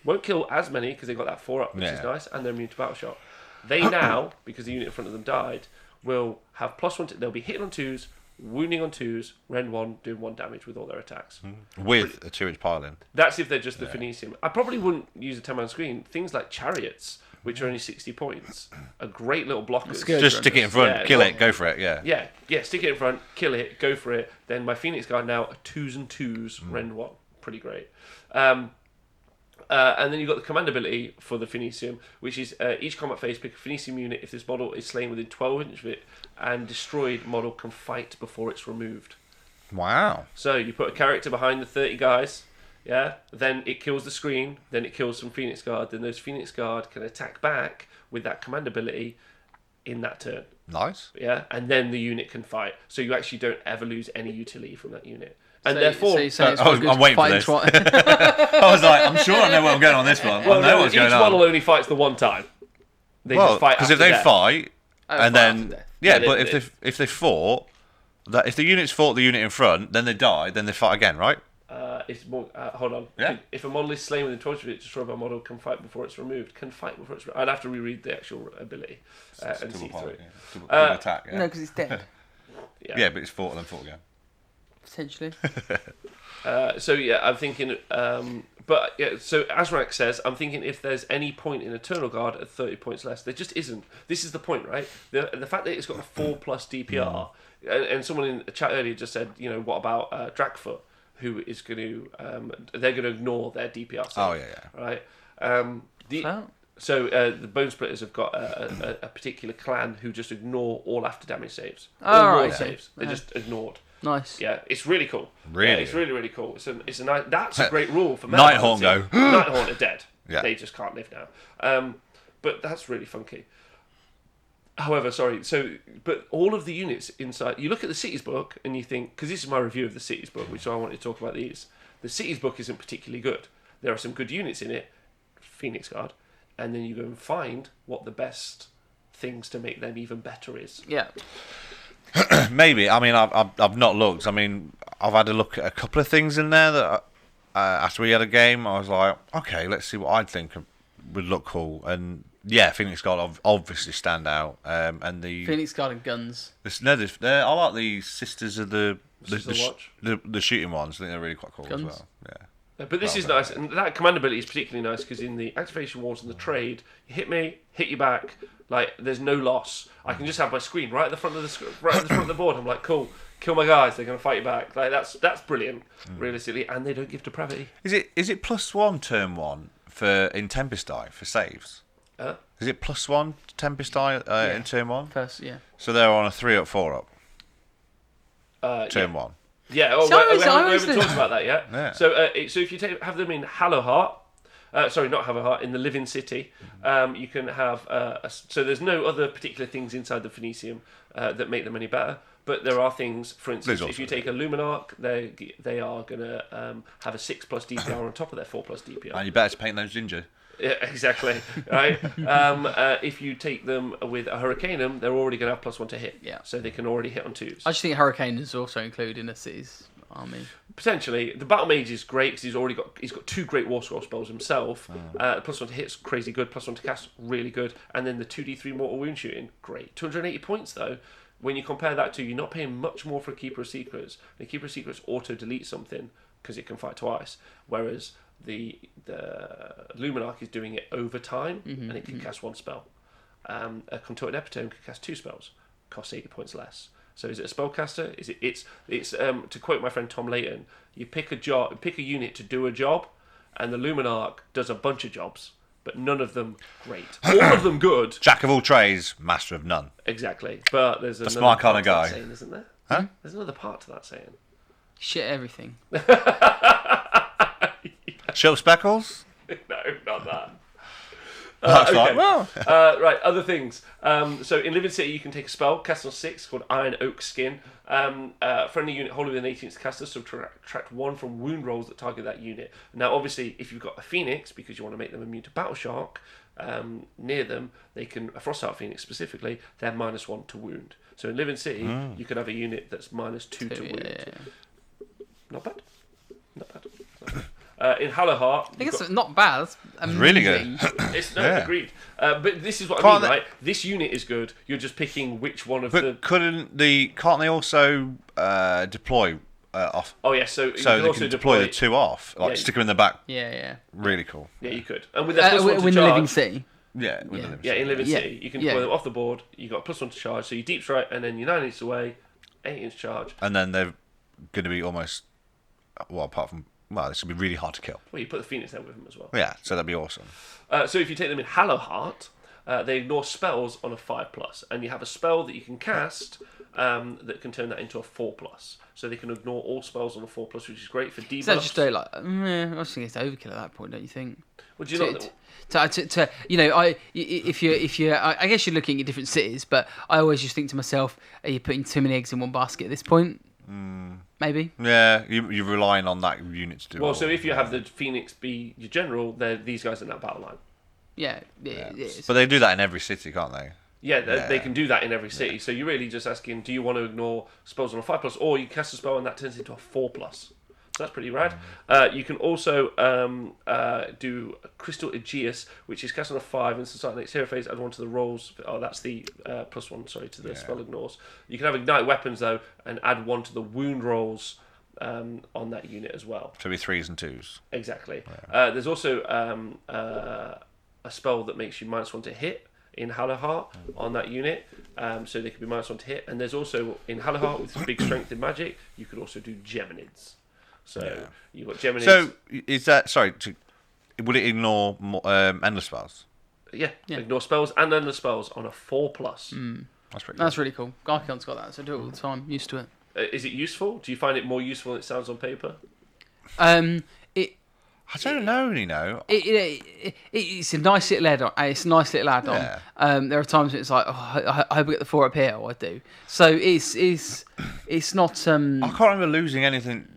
Speaker 3: Won't kill as many because they got that 4 up, which is
Speaker 1: Yeah.
Speaker 3: nice, and they're immune to battle shot. They now, because the unit in front of them died, will have +1. They'll be hitting on 2s, wounding on 2s, rend 1, doing 1 damage with all their attacks.
Speaker 1: With a 2-inch pile-in.
Speaker 3: That's if they're just the Phoenicium. I probably wouldn't use a 10-man screen. Things like chariots, which are only 60 points, are great little blockers.
Speaker 2: good.
Speaker 1: Just stick it in front,
Speaker 3: Yeah,
Speaker 1: kill
Speaker 3: well-
Speaker 1: it, go for it, yeah.
Speaker 3: Yeah, stick it in front, kill it, go for it. Then my Phoenix Guard now are 2s and 2s, rend 1. Pretty great. And then you've got the command ability for the Phoenicium, which is each combat phase pick a Phoenicium unit if this model is slain within 12 inches of it, and destroyed model can fight before it's removed.
Speaker 1: Wow.
Speaker 3: So you put a character behind the 30 guys, yeah, then it kills the screen, then it kills some Phoenix Guard, then those Phoenix Guard can attack back with that command ability in that turn,
Speaker 1: Nice.
Speaker 3: yeah, and then the unit can fight. So you actually don't ever lose any utility from that unit. And
Speaker 2: So
Speaker 3: therefore,
Speaker 2: you're saying it's
Speaker 1: I'm
Speaker 2: quite good
Speaker 1: waiting for
Speaker 2: fighting
Speaker 1: this.
Speaker 2: twi-
Speaker 1: I was like, I'm sure I know where I'm going on this one. I know what's
Speaker 3: each
Speaker 1: going
Speaker 3: model
Speaker 1: on.
Speaker 3: only fights the one time. They
Speaker 1: Well,
Speaker 3: just fight
Speaker 1: because
Speaker 3: after
Speaker 1: if they
Speaker 3: death.
Speaker 1: fight,
Speaker 2: Oh,
Speaker 1: and
Speaker 2: fight after
Speaker 1: then...
Speaker 2: death.
Speaker 1: Yeah,
Speaker 3: Yeah,
Speaker 1: but if they fought... If the units fought the unit in front, then they die, then they fight again, right?
Speaker 3: It's more. Hold on.
Speaker 1: Yeah.
Speaker 3: If a model is slain within 12 inches, destroyed by a model can fight before it's removed. Can fight before it's. I'd have to reread the actual ability and see through it.
Speaker 1: Double attack, yeah.
Speaker 2: No, because it's dead.
Speaker 1: Yeah, but it's fought and then fought again.
Speaker 2: Potentially.
Speaker 3: So yeah, I'm thinking. But yeah, so Azrak says, I'm thinking if there's any point in Eternal Guard at 30 points less, there just isn't. This is the point, right? The fact that it's got a 4+ DPR, and someone in the chat earlier just said, what about Dragfoot, who is going to, they're going to ignore their DPR.
Speaker 1: Oh, yeah.
Speaker 3: Right.
Speaker 2: Oh.
Speaker 3: So the Bone Splitters have got a particular clan who just ignore all after damage saves.
Speaker 2: Oh,
Speaker 3: All
Speaker 2: right.
Speaker 3: ward saves. They're just ignored.
Speaker 2: Nice.
Speaker 3: Yeah, it's really cool.
Speaker 1: Really?
Speaker 3: Yeah, it's really, really cool. It's a nice, that's a great rule for
Speaker 1: Nighthorn go.
Speaker 3: Nighthorn are dead.
Speaker 1: Yeah.
Speaker 3: They just can't live now. But that's really funky. However, but all of the units inside, you look at the Cities book and you think, because this is my review of the Cities book, which I wanted to talk about these. The Cities book isn't particularly good. There are some good units in it, Phoenix Guard, and then you go and find what the best things to make them even better is.
Speaker 2: Yeah.
Speaker 1: Maybe. I mean, I've not looked. I mean, I've had a look at a couple of things in there that after we had a game, I was like, okay, let's see what I think would look cool. And Yeah, Phoenix Guard obviously stand out, and the
Speaker 2: Phoenix Guard and guns.
Speaker 1: I like the Sisters of the
Speaker 3: Watch.
Speaker 1: the shooting ones. I think they're really quite cool
Speaker 2: Guns.
Speaker 1: as well. Yeah.
Speaker 3: But this is nice, and that command ability is particularly nice because in the activation wars and the trade, you hit me, hit you back. Like there's no loss. I can just have my screen right at the front of the board. I'm like, cool, kill my guys. They're gonna fight you back. Like that's brilliant, realistically, and they don't give depravity.
Speaker 1: Is it +1 turn 1 for in Tempest Eye for saves? Is it +1 Tempest Eye in turn 1?
Speaker 2: First, yeah.
Speaker 1: So they're on a 3 up, 4 up. Turn 1.
Speaker 3: Yeah.
Speaker 2: So
Speaker 3: We haven't talked about that yet.
Speaker 1: Yeah.
Speaker 3: So if you have them in Hallowheart. Sorry, not Hallowheart, in the Living City. You can have... so there's no other particular things inside the Phoenicium that make them any better. But there are things, for instance, if you take a Luminarch, they are going to have a 6+ DPR on top of their 4+ DPR.
Speaker 1: And you better paint those ginger.
Speaker 3: Yeah, exactly. Right. If you take them with a Hurricanum, they're already going to have +1 to hit.
Speaker 2: Yeah.
Speaker 3: So they can already hit on 2s.
Speaker 2: I just think Hurricane is also included in a city's army.
Speaker 3: Potentially, the Battle Mage is great because he's got 2 great War Scroll spells himself. +1 to hit's crazy good. +1 to cast really good, and then the 2d3 mortal wound shooting great. 280 points though. When you compare that to, you're not paying much more for a Keeper of Secrets. The Keeper of Secrets auto delete something because it can fight twice, whereas the Luminarch is doing it over time and it can cast 1 spell. A Contorted Epitome can cast 2 spells, costs 80 points less. So is it a spellcaster? It's to quote my friend Tom Layton, you pick a unit to do a job, and the Luminarch does a bunch of jobs, but none of them great. All of them good.
Speaker 1: Jack of all trades, master of none.
Speaker 3: Exactly. But there's another
Speaker 1: smart kind
Speaker 3: part
Speaker 1: of
Speaker 3: to that
Speaker 1: guy.
Speaker 3: saying, isn't there?
Speaker 1: Huh?
Speaker 3: There's another part to that saying.
Speaker 2: Shit everything.
Speaker 1: Show speckles?
Speaker 3: No, not that.
Speaker 1: That's
Speaker 3: okay.
Speaker 1: like, well.
Speaker 3: Right, other things. So in Living City, you can take a spell, cast on 6, called Iron Oak Skin. Friendly unit wholly within 18th caster, subtract 1 from wound rolls that target that unit. Now, obviously, if you've got a Phoenix, because you want to make them immune to Battle Shark, near them, they can, a Frostheart Phoenix specifically, they're -1 to wound. So in Living City, you could have a unit that's -2 to wound.
Speaker 2: Yeah.
Speaker 3: Not bad. Not bad. In Hallowheart,
Speaker 2: I think it's not bad. It's
Speaker 1: really good.
Speaker 3: It's
Speaker 1: Yeah.
Speaker 3: Agreed. But this is what I
Speaker 1: Can't
Speaker 3: mean,
Speaker 1: they-
Speaker 3: right? This unit is good. You're just picking which one of
Speaker 1: But
Speaker 3: the.
Speaker 1: can't they also deploy off?
Speaker 3: Oh yeah, so you
Speaker 1: So
Speaker 3: can
Speaker 1: they
Speaker 3: also
Speaker 1: can deploy the 2 off, like
Speaker 3: Yeah.
Speaker 1: stick them in the back.
Speaker 2: Yeah.
Speaker 1: Really cool.
Speaker 3: Yeah, you could. And with their +1 to
Speaker 2: Win the Living
Speaker 3: charge.
Speaker 2: City.
Speaker 1: Yeah. with
Speaker 2: Yeah.
Speaker 1: them.
Speaker 3: Yeah, in Living
Speaker 2: Yeah.
Speaker 3: City, you can
Speaker 2: Yeah.
Speaker 3: deploy them off the board. You got +1 to charge, so you deep strike, and then you're 9 inches away, 8 inch charge.
Speaker 1: And then they're going to be almost, well, apart from, well, this would be really hard to kill.
Speaker 3: Well, you put the Phoenix there with them as well.
Speaker 1: Yeah, so that'd be awesome.
Speaker 3: So if you take them in Hallowheart, they ignore spells on a 5+, and you have a spell that you can cast that can turn that into a 4+. So they can ignore all spells on a 4+, which is great for debuffs.
Speaker 2: So just do like, I just think it's overkill at that point, don't you think?
Speaker 3: Would you not?
Speaker 2: If you, I guess you're looking at different cities, but I always just think to myself, are you putting too many eggs in one basket at this point? Maybe.
Speaker 1: Yeah, you're relying on that unit to do it.
Speaker 3: Well,
Speaker 1: all.
Speaker 3: so if you have the Phoenix be your general, these guys are in that battle line.
Speaker 2: Yeah. It is.
Speaker 1: But they do that in every city, can't they?
Speaker 3: Yeah, they can do that in every city. So you're really just asking, do you want to ignore spells on a 5+, or you cast a spell and that turns into a 4+. So that's pretty rad. You can also do Crystal Aegeus, which is cast on a 5, and start next hero phase, add 1 to the rolls. Oh, that's the +1, sorry, to the spell ignores. You can have Ignite Weapons, though, and add 1 to the wound rolls on that unit as well.
Speaker 1: So it'd be 3s and 2s.
Speaker 3: Exactly. There's also a spell that makes you -1 to hit in Hallowheart on that unit, so they could be -1 to hit. And there's also in Hallowheart with big strength in magic, you could also do Geminids. So you've got Geminids.
Speaker 1: So is that would it ignore endless spells?
Speaker 3: Yeah, ignore spells and endless spells on a 4+.
Speaker 1: That's pretty.
Speaker 2: That's really cool. Garchion's got that, so do it all the time. Used to it.
Speaker 3: Is it useful? Do you find it more useful than it sounds on paper?
Speaker 1: I don't know, you know.
Speaker 2: It's a nice little add-on. It's a nice little add-on.
Speaker 1: Yeah.
Speaker 2: There are times when it's like, I hope I get the 4 up here. I do. So it's not.
Speaker 1: I can't remember losing anything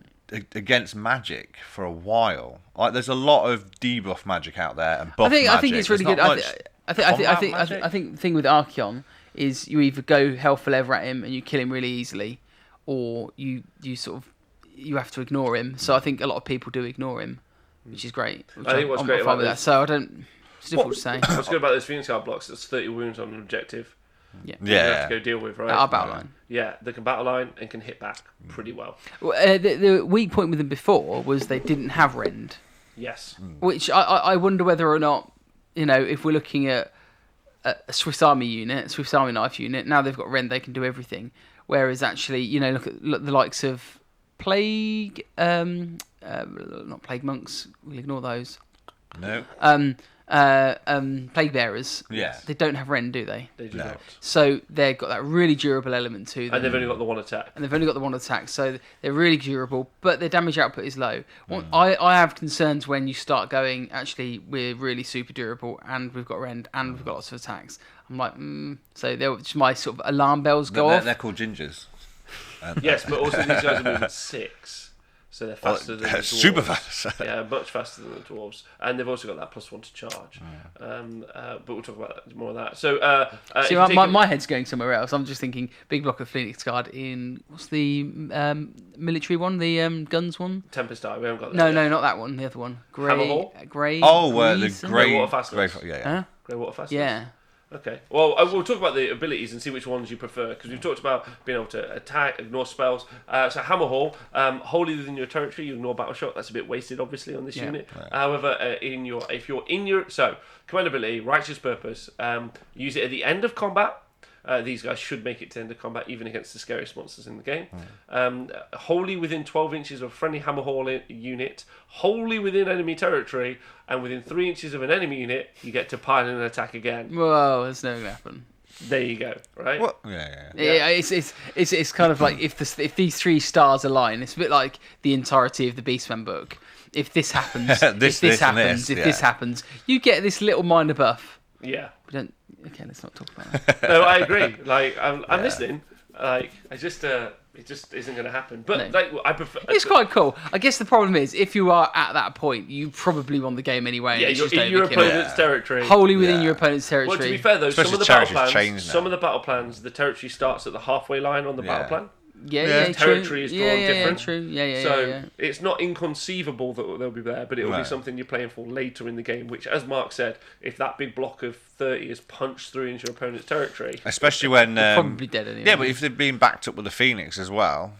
Speaker 1: against magic for a while. Like, there's a lot of debuff magic out there and buff magic.
Speaker 2: I think it's really
Speaker 1: There's
Speaker 2: good.
Speaker 1: not much
Speaker 2: I think the thing with Archeon is you either go hell for leather at him and you kill him really easily, or you have to ignore him. So I think a lot of people do ignore him, which is great.
Speaker 3: I think what's great
Speaker 2: I'm
Speaker 3: about
Speaker 2: fine with that.
Speaker 3: this-
Speaker 2: So I don't. It's difficult to say.
Speaker 3: What's good about those Phoenix Guard blocks? It's 30 wounds on an objective.
Speaker 2: Yeah.
Speaker 3: You have to go deal with, right?
Speaker 2: Our battle line.
Speaker 3: Yeah, they can battle line and can hit back pretty well.
Speaker 2: The weak point with them before was they didn't have rend.
Speaker 3: Yes.
Speaker 2: Which I wonder whether or not, if we're looking at a Swiss Army unit, Swiss Army knife unit, now they've got rend, they can do everything. Whereas actually, look at the likes of Plague, not Plague Monks, we'll ignore those.
Speaker 1: No.
Speaker 2: Plague Bearers.
Speaker 1: Yeah.
Speaker 2: They don't have rend, do they?
Speaker 3: They do not.
Speaker 2: So they've got that really durable element to them.
Speaker 3: And they've only got the one attack.
Speaker 2: So they're really durable, but their damage output is low. I have concerns when you start going, actually, we're really super durable, and we've got rend, and we've got lots of attacks. I'm like, so my sort of alarm bells go off.
Speaker 1: They're called gingers.
Speaker 3: Yes, but also these guys are moving 6. So they're faster than the dwarves.
Speaker 1: Super fast.
Speaker 3: Yeah, much faster than the dwarves. And they've also got that +1 to charge. But we'll talk about more of that. So,
Speaker 2: see, my head's going somewhere else. I'm just thinking big block of Phoenix Guard in, what's the military one? The guns one?
Speaker 3: Tempest Eye, we haven't got that.
Speaker 2: No, not that one. The other one.
Speaker 3: Hammerhall?
Speaker 1: The Greywater
Speaker 3: Fastness.
Speaker 1: Yeah.
Speaker 3: Greywater Fastness?
Speaker 2: Yeah.
Speaker 3: Okay. Well, we'll talk about the abilities and see which ones you prefer, because we've talked about being able to attack, ignore spells. So Hammerhall, wholly within your territory, you ignore battle shock. That's a bit wasted, obviously, on this unit. Right. However, if you're in your command ability, Righteous Purpose, use it at the end of combat. These guys should make it to end of combat, even against the scariest monsters in the game. Wholly within 12 inches of a friendly Hammerhall unit, wholly within enemy territory, and within 3 inches of an enemy unit, you get to pile in an attack again.
Speaker 2: Whoa, that's never going to happen.
Speaker 3: There you go, right?
Speaker 1: What?
Speaker 2: Yeah. It's kind of like if these 3 stars align, it's a bit like the entirety of the Beastman book. If this happens, this happens, you get this little minor buff.
Speaker 3: Yeah.
Speaker 2: We don't. Okay, let's not talk about that.
Speaker 3: No, I agree. Like, I'm listening. Like, it just isn't going to happen. But I prefer.
Speaker 2: It's quite cool. I guess the problem is, if you are at that point, you probably won the game anyway.
Speaker 3: Yeah, you're in your opponent's territory.
Speaker 2: Wholly within your opponent's territory.
Speaker 3: Well, to be fair though,
Speaker 1: especially
Speaker 3: some of the battle plans, the territory starts at the halfway line on the battle plan.
Speaker 2: Yeah,
Speaker 3: territory
Speaker 2: true.
Speaker 3: is drawn different.
Speaker 2: True. Yeah.
Speaker 3: So it's not inconceivable that they'll be there, but it will be something you're playing for later in the game. Which, as Mark said, if that big block of 30 is punched through into your opponent's territory,
Speaker 1: especially when
Speaker 2: probably dead anyway.
Speaker 1: Yeah, but if they've been backed up with the Phoenix as well.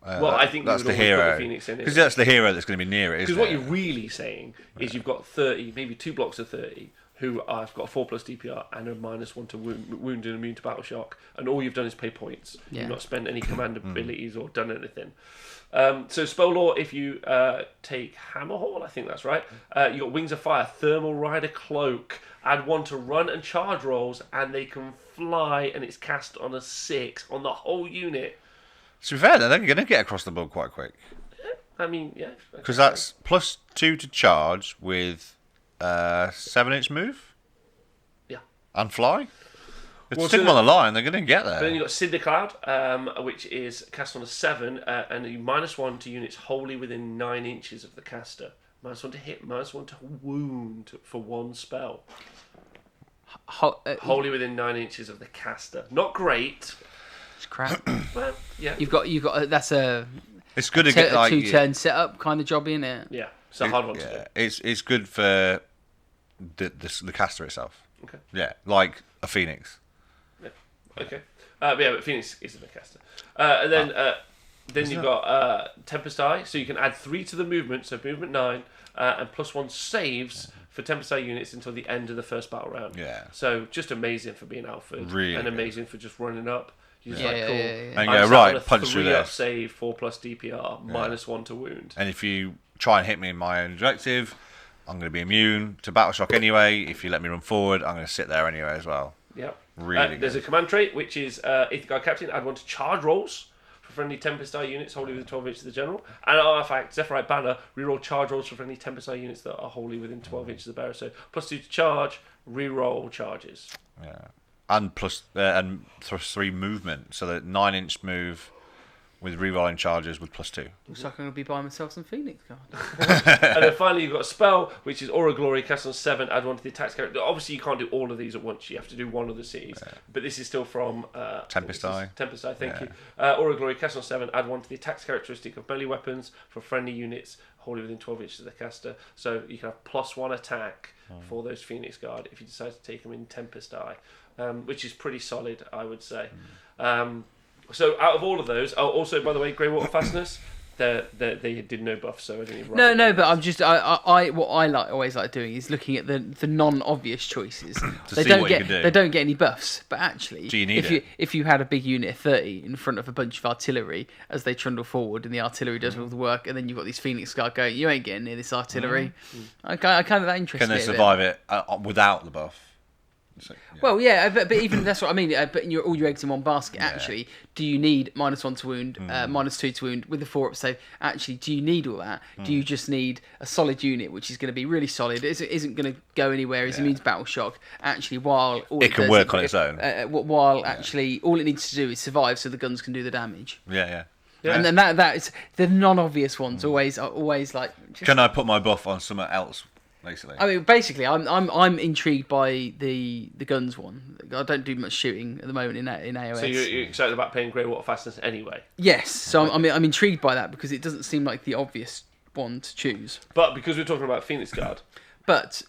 Speaker 3: I think
Speaker 1: that's
Speaker 3: you would
Speaker 1: the hero.
Speaker 3: put the Phoenix in it.
Speaker 1: Because that's the hero that's going to be near it.
Speaker 3: Because what you're really saying is you've got 30, maybe 2 blocks of 30. Who have got 4+ DPR and a -1 to wound and immune to battle shock, and all you've done is pay points.
Speaker 2: Yeah.
Speaker 3: You've not spent any command abilities or done anything. So spell lore, if you take Hammerhall, I think that's right. You got Wings of Fire, Thermal Rider Cloak. Add 1 to run and charge rolls, and they can fly, and it's cast on a 6 on the whole unit.
Speaker 1: To be fair, they're going to get across the board quite quick.
Speaker 3: I mean, yeah.
Speaker 1: Because that's +2 to charge with 7-inch move.
Speaker 3: Yeah.
Speaker 1: And fly. Stick them on the line, they're going to get there.
Speaker 3: But then you've got Cinder Cloud, which is cast on a 7, and you -1 to units wholly within 9 inches of the caster. -1 to hit, -1 to wound for 1 spell. Wholly within 9 inches of the caster. Not great.
Speaker 2: It's crap.
Speaker 3: Well, yeah.
Speaker 2: You've got that's a.
Speaker 1: It's good to get
Speaker 2: a 2-turn setup kind of job, isn't it?
Speaker 3: Yeah, it's a hard one to do.
Speaker 1: It's good for the caster itself.
Speaker 3: Okay.
Speaker 1: Yeah, like a Phoenix.
Speaker 3: Yeah. Okay. But Phoenix isn't a caster. And then you've got Tempest Eye, so you can add 3 to the movement, so movement 9, and +1 saves for Tempest Eye units until the end of the first battle round.
Speaker 1: Yeah.
Speaker 3: So just amazing for being Alfred,
Speaker 1: really
Speaker 3: and amazing for just running up. You're just
Speaker 2: cool.
Speaker 1: And go right, punch through there.
Speaker 3: Save 4+ DPR, -1 to wound.
Speaker 1: And if you try and hit me in my own directive, I'm going to be immune to battle shock anyway. If you let me run forward, I'm going to sit there anyway as well.
Speaker 3: Yep.
Speaker 1: Really good.
Speaker 3: There's a command trait, which is Aether Guard Captain, add 1 to charge rolls for friendly Tempest Eye units wholly within 12 inches of the general. And in fact, Zephyrite Banner, reroll charge rolls for friendly Tempest Eye units that are wholly within 12 inches of the bearer. So +2 to charge, reroll charges.
Speaker 1: Yeah. And plus and +3 movement, so that 9-inch move with rerolling charges with +2.
Speaker 2: Looks like I'm going to be buying myself some Phoenix cards.
Speaker 3: And then finally, you've got a spell, which is Aura Glory, cast on 7, add 1 to the attack character. Obviously, you can't do all of these at once. You have to do one of the cities. But this is still from...
Speaker 1: Tempest Eye.
Speaker 3: Tempest Eye, thank you. Aura Glory, cast on 7, add 1 to the attack characteristic of melee weapons for friendly units wholly within 12 inches of the caster. So you can have +1 attack for those Phoenix Guard if you decide to take them in Tempest Eye, which is pretty solid, I would say. So out of all of those, also, by the way, Greywater Fastness, they did no buff, so I didn't even write
Speaker 2: No, but I'm just what I always like doing is looking at the non-obvious choices.
Speaker 1: See what you can do.
Speaker 2: They don't get any buffs, but actually,
Speaker 1: Do you need
Speaker 2: if you had a big unit of 30 in front of a bunch of artillery as they trundle forward, and the artillery does all the work, and then you've got these Phoenix Guard going, you ain't getting near this artillery. I kind of that interests
Speaker 1: Can
Speaker 2: me
Speaker 1: they
Speaker 2: a bit.
Speaker 1: survive it without the buff? So,
Speaker 2: Well, yeah, but even that's what I mean. Putting all your eggs in one basket. Actually, do you need -1 to wound, -2 to wound with the 4-up save? Actually, do you need all that? Do you just need a solid unit, which is going to be really solid? Isn't going to go anywhere. Is immune to battle shock. Actually, while all
Speaker 1: It can
Speaker 2: does
Speaker 1: work on its own.
Speaker 2: While actually, all it needs to do is survive, so the guns can do the damage.
Speaker 1: Yeah.
Speaker 2: And then that is the non-obvious ones. Always like. Just,
Speaker 1: Can I put my buff on something else, basically?
Speaker 2: I mean, basically, I'm intrigued by the guns one. I don't do much shooting at the moment in AOS.
Speaker 3: So you're excited about playing Greywater Fastness anyway?
Speaker 2: Yes, so I'm intrigued by that because it doesn't seem like the obvious one to choose.
Speaker 3: But because we're talking about Phoenix Guard,
Speaker 2: But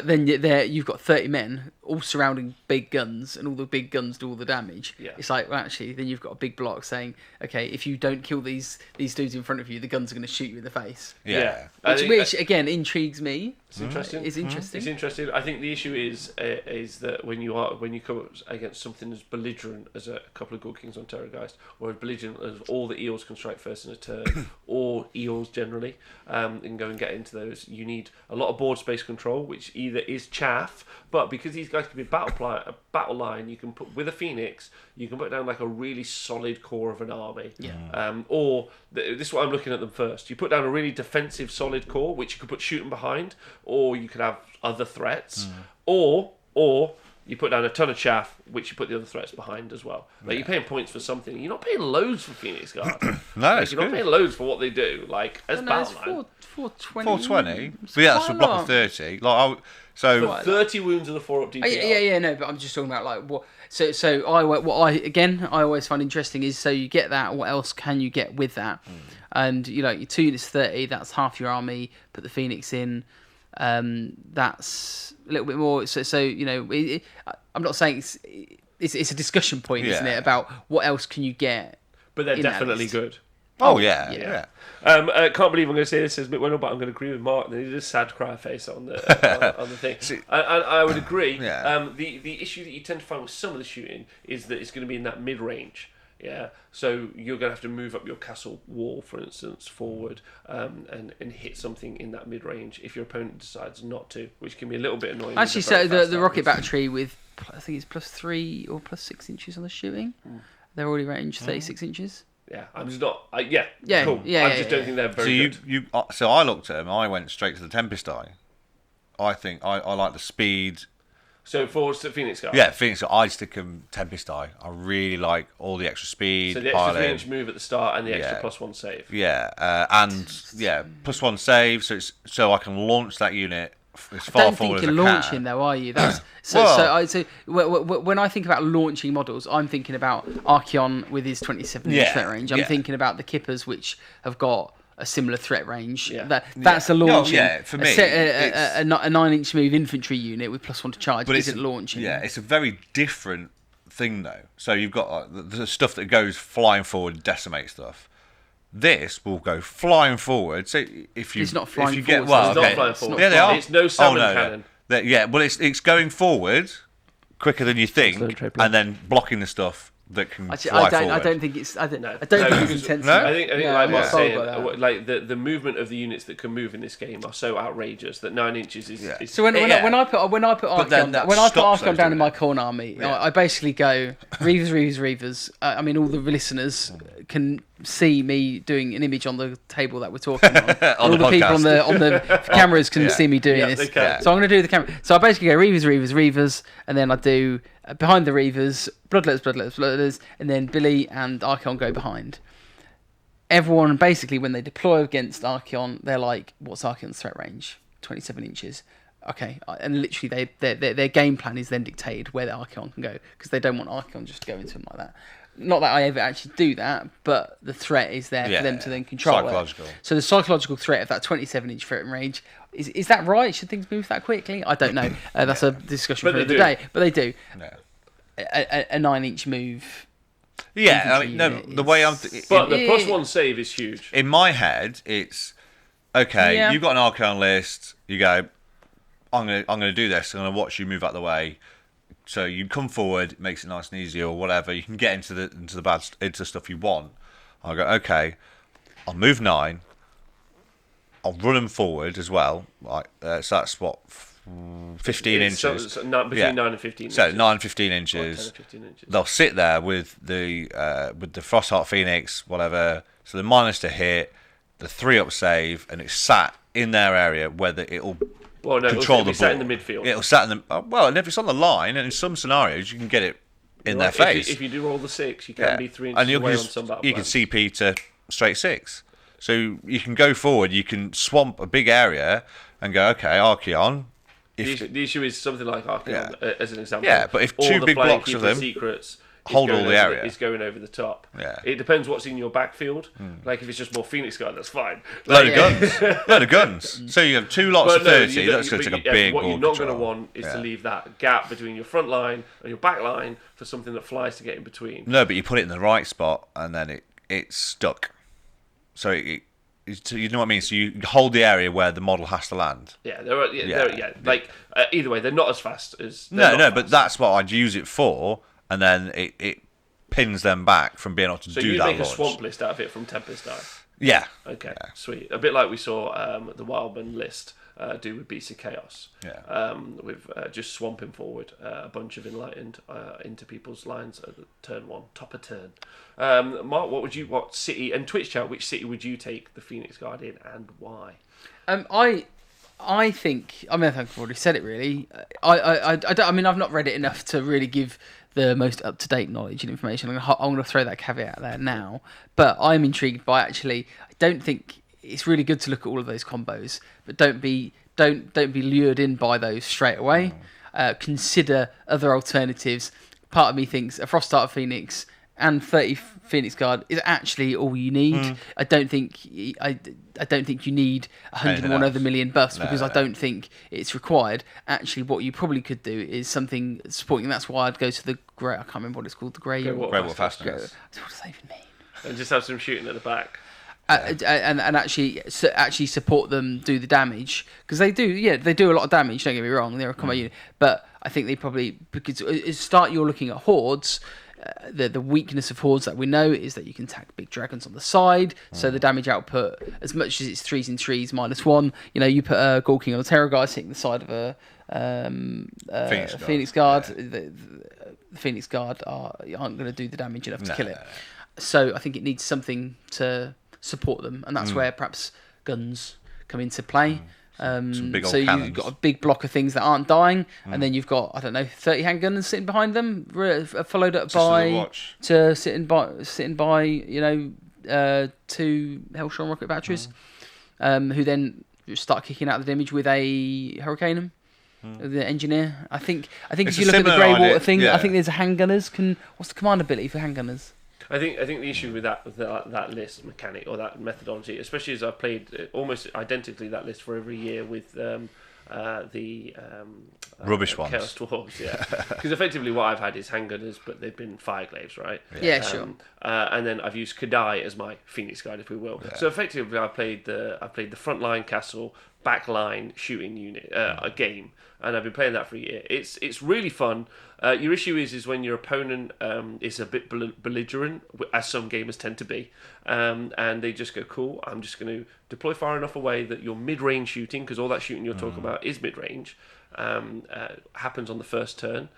Speaker 2: then there you've got 30 men all surrounding big guns, and all the big guns do all the damage.
Speaker 3: Yeah.
Speaker 2: It's like, well, actually, then you've got a big block saying, okay, if you don't kill these dudes in front of you, the guns are going to shoot you in the face.
Speaker 1: Yeah.
Speaker 2: Which again intrigues me.
Speaker 3: It's interesting.
Speaker 2: It's interesting.
Speaker 3: It's interesting. I think the issue is that when you come up against something as belligerent as a couple of Good Kings on Terrorgeist, or as belligerent as all the eels can strike first in a turn, or eels generally, and go and get into those, you need a lot of board space control, which either is chaff, but because these guys can be battle line, you can put with a Phoenix, you can put down like a really solid core of an army.
Speaker 2: Yeah.
Speaker 3: This is what I'm looking at them first. You put down a really defensive solid core, which you could put shooting behind, or you could have other threats, or you put down a ton of chaff, which you put the other threats behind as well. Like, you're paying points for something. You're not paying loads for Phoenix Guard.
Speaker 1: No,
Speaker 3: You're not paying loads for what they do. Like, as
Speaker 2: It's
Speaker 3: Battleline.
Speaker 2: 420.
Speaker 1: 420. But yeah, that's a block of 30. Like, so
Speaker 3: 30 wounds and a 4-up DPR.
Speaker 2: Yeah, no, but I'm just talking about like what. So I always find interesting is, so you get that. What else can you get with that? And your 2 units 30. That's half your army. Put the Phoenix in. That's a little bit more. I'm not saying it's a discussion point, isn't it? About what else can you get?
Speaker 3: But they're
Speaker 2: in that
Speaker 3: definitely
Speaker 2: list.
Speaker 3: good.
Speaker 1: Oh yeah.
Speaker 3: I can't believe I'm going to say this as Mick Wendell, but I'm going to agree with Mark. There's a sad cry face on the on the thing. I would agree.
Speaker 1: Yeah.
Speaker 3: The issue that you tend to find with some of the shooting is that it's going to be in that mid range. Yeah, so you're going to have to move up your castle wall, for instance, forward, and hit something in that mid range if your opponent decides not to, which can be a little bit annoying.
Speaker 2: Actually, so the rocket battery with, I think it's +3 or +6 inches on the shooting. They're already ranged 36 inches.
Speaker 3: Yeah, I'm just not. Cool. I just don't think they're very good.
Speaker 1: So I looked at them. I went straight to the Tempest Eye. I think I like the speed.
Speaker 3: So forwards to Phoenix Guard.
Speaker 1: Yeah, Phoenix. I stick them Tempest Eye. I really like all the extra speed.
Speaker 3: So the extra 3-inch move at the start and the extra +1 save.
Speaker 1: Yeah, +1 save. So I can launch that unit as far
Speaker 2: I don't
Speaker 1: forward
Speaker 2: think
Speaker 1: as
Speaker 2: you're
Speaker 1: I
Speaker 2: launching
Speaker 1: can.
Speaker 2: though, are you? That's when I think about launching models, I'm thinking about Archeon with his 27-inch threat range. I'm thinking about the Kippers, which have got a similar threat range.
Speaker 3: Yeah.
Speaker 2: That's a launching.
Speaker 1: For me,
Speaker 2: a 9-inch move infantry unit with +1 to charge, but isn't launching.
Speaker 1: Yeah, it's a very different thing though. So you've got the stuff that goes flying forward and decimate stuff. This will go flying forward. So
Speaker 2: it's not flying
Speaker 1: if you get,
Speaker 2: forward.
Speaker 3: It's not flying forward.
Speaker 1: Yeah, they are.
Speaker 3: It's no salmon cannon.
Speaker 1: Well, it's going forward quicker than you think, and then blocking the stuff that can fly forward.
Speaker 2: I don't think it's. I don't think it's intense.
Speaker 1: No?
Speaker 3: I think like Mark's saying, like the movement of the units that can move in this game are so outrageous that 9 inches is.
Speaker 2: So when I put Archeon down in my corn army, I basically go Reavers. I mean, all the listeners can see me doing an image on the table that we're talking on. All the people on the cameras can see me doing this. So I'm going to do the camera. So I basically go Reavers, and then I do behind the Reavers, Bloodletters, and then Billy and Archeon go behind. Everyone, basically, when they deploy against Archeon, they're like, what's Archeon's threat range? 27 inches. Okay, and literally their game plan is then dictated where the Archeon can go, because they don't want Archeon just to go into them like that. Not that I ever actually do that, but the threat is there for them to then control
Speaker 1: psychological.
Speaker 2: it. So the psychological threat of that 27-inch threat range, is that right? Should things move that quickly? I don't know. That's a discussion for the day. But they do.
Speaker 1: Yeah.
Speaker 2: A 9-inch move.
Speaker 1: Yeah, I mean, no, the way I'm...
Speaker 3: But the +1 save is huge.
Speaker 1: In my head, it's, okay, you've got an Archeon list, you go, I'm gonna do this, I'm going to watch you move out the way. So you come forward, it makes it nice and easy or whatever. You can get into the stuff you want. I'll go, okay, I'll move 9. I'll run them forward as well. Like so that's what 15 inches.
Speaker 3: So between 9 and 15 inches.
Speaker 1: So 9 and 15 inches.
Speaker 3: 10 and 15 inches.
Speaker 1: They'll sit there with the Frostheart Phoenix, whatever. So the minus to hit, the 3-up save, and it's sat in their area where it'll control the ball.
Speaker 3: Sat in the midfield.
Speaker 1: It'll sat in the and if it's on the line, and in some scenarios you can get it in their face.
Speaker 3: If you do roll the 6, you can be 3 inches
Speaker 1: and
Speaker 3: away on some battle
Speaker 1: you can CP to straight 6. So you can go forward, you can swamp a big area and go, okay, Archeon.
Speaker 3: The issue is something like Archeon, as an example.
Speaker 1: Yeah, but if two big blocks of them
Speaker 3: secrets
Speaker 1: hold all the area,
Speaker 3: it's going over the top.
Speaker 1: Yeah.
Speaker 3: It depends what's in your backfield. Like if it's just more Phoenix Guard, that's fine.
Speaker 1: Load of guns. So you have 2 lots of 30. That's going to take a big
Speaker 3: What
Speaker 1: ball
Speaker 3: you're not
Speaker 1: control.
Speaker 3: going to want is to leave that gap between your front line and your back line for something that flies to get in between.
Speaker 1: No, but you put it in the right spot and then it's stuck. So you know what I mean? So you hold the area where the model has to land.
Speaker 3: Yeah, either way, they're not as fast as...
Speaker 1: But that's what I'd use it for, and then it pins them back from being able to do that launch.
Speaker 3: So you make a swamp list out of it from Tempest Die?
Speaker 1: Yeah.
Speaker 3: Okay, sweet. A bit like we saw the Wildman list do with Beasts of Chaos.
Speaker 1: Yeah.
Speaker 3: With just swamping forward a bunch of Enlightened into people's lines at turn 1, top of turn. Mark, what city, and Twitch chat, which city would you take the Phoenix Guard in and why?
Speaker 2: I think, I think I've already said it really. I mean, I've not read it enough to really give the most up-to-date knowledge and information. I'm going to throw that caveat there now. But I'm intrigued by I don't think it's really good to look at all of those combos, but don't be lured in by those straight away. Consider other alternatives. Part of me thinks a Frostheart Phoenix and 30 Phoenix Guard is actually all you need. I don't think you need 101 other million buffs because I don't think it's required. Actually, what you probably could do is something supporting. And that's why I'd go to the I can't remember what it's called. The
Speaker 1: Greywater Fastness.
Speaker 2: What does that even mean?
Speaker 3: And just have some shooting at the back.
Speaker 2: And actually support them do the damage because they do a lot of damage. Don't get me wrong, they're a combat unit, but I think they probably because you're looking at hordes. The weakness of hordes that we know is that you can attack big dragons on the side, so the damage output, as much as it's 3s and 3s -1, you put a Gawking on a Terror Guy hitting the side of a Phoenix Guard. The Phoenix Guard aren't going to do the damage enough to kill it. So I think it needs something to support them, and that's where perhaps guns come into play.
Speaker 1: Some big old
Speaker 2: so
Speaker 1: cannons.
Speaker 2: you've got a big block of things that aren't dying, and then you've got 30 handgunners sitting behind them, followed up by sitting by 2 Hellstorm rocket batteries, who then start kicking out the damage with a Hurricanum. The engineer. I think if you look at the Greywater thing, I think there's a handgunners. What's the command ability for handgunners?
Speaker 3: I think the issue with that list mechanic or that methodology, especially as I've played almost identically that list for every year with the
Speaker 1: rubbish ones,
Speaker 3: Chaos Dwarves, because effectively what I've had is handgunners, but they've been Fireglaves, right?
Speaker 2: Yeah, sure.
Speaker 3: And then I've used Kadai as my Phoenix Guard, if we will. Yeah. So effectively, I've played the frontline castle, backline shooting unit a game, and I've been playing that for a year. It's really fun. Your issue is when your opponent is a bit belligerent, as some gamers tend to be, and they just go, cool, I'm just going to deploy far enough away that your mid-range shooting, because all that shooting you're talking about is mid-range, happens on the first turn.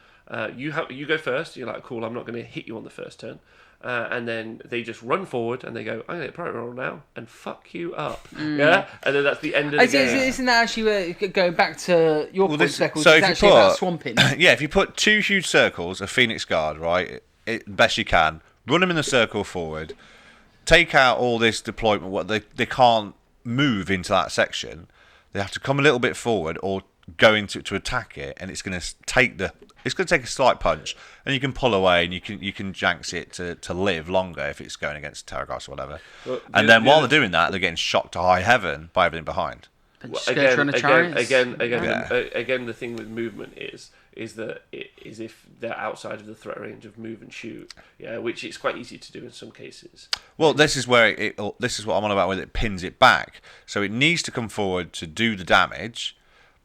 Speaker 3: You go first, you're like, cool, I'm not going to hit you on the first turn. and then they just run forward and they go, I'm going to get priority roll now and fuck you up. Yeah? And then that's the end of the game.
Speaker 2: Isn't that actually going back to your point, Speckles?
Speaker 1: So
Speaker 2: it's
Speaker 1: if
Speaker 2: actually
Speaker 1: you
Speaker 2: about
Speaker 1: put,
Speaker 2: swamping.
Speaker 1: yeah, if you put 2 huge circles of Phoenix Guard, right, best you can, run them in the circle forward, take out all this deployment, what they can't move into that section, they have to come a little bit forward or go into to attack it, and it's going to take a slight punch, and you can pull away, and you can janx it to live longer if it's going against Terragos or whatever. Well, and then while they're doing that, they're getting shocked to high heaven by everything behind.
Speaker 3: Again, the thing with movement is that it is if they're outside of the threat range of move and shoot, which it's quite easy to do in some cases.
Speaker 1: Well, this is where this is what I'm on about, where it pins it back. So it needs to come forward to do the damage,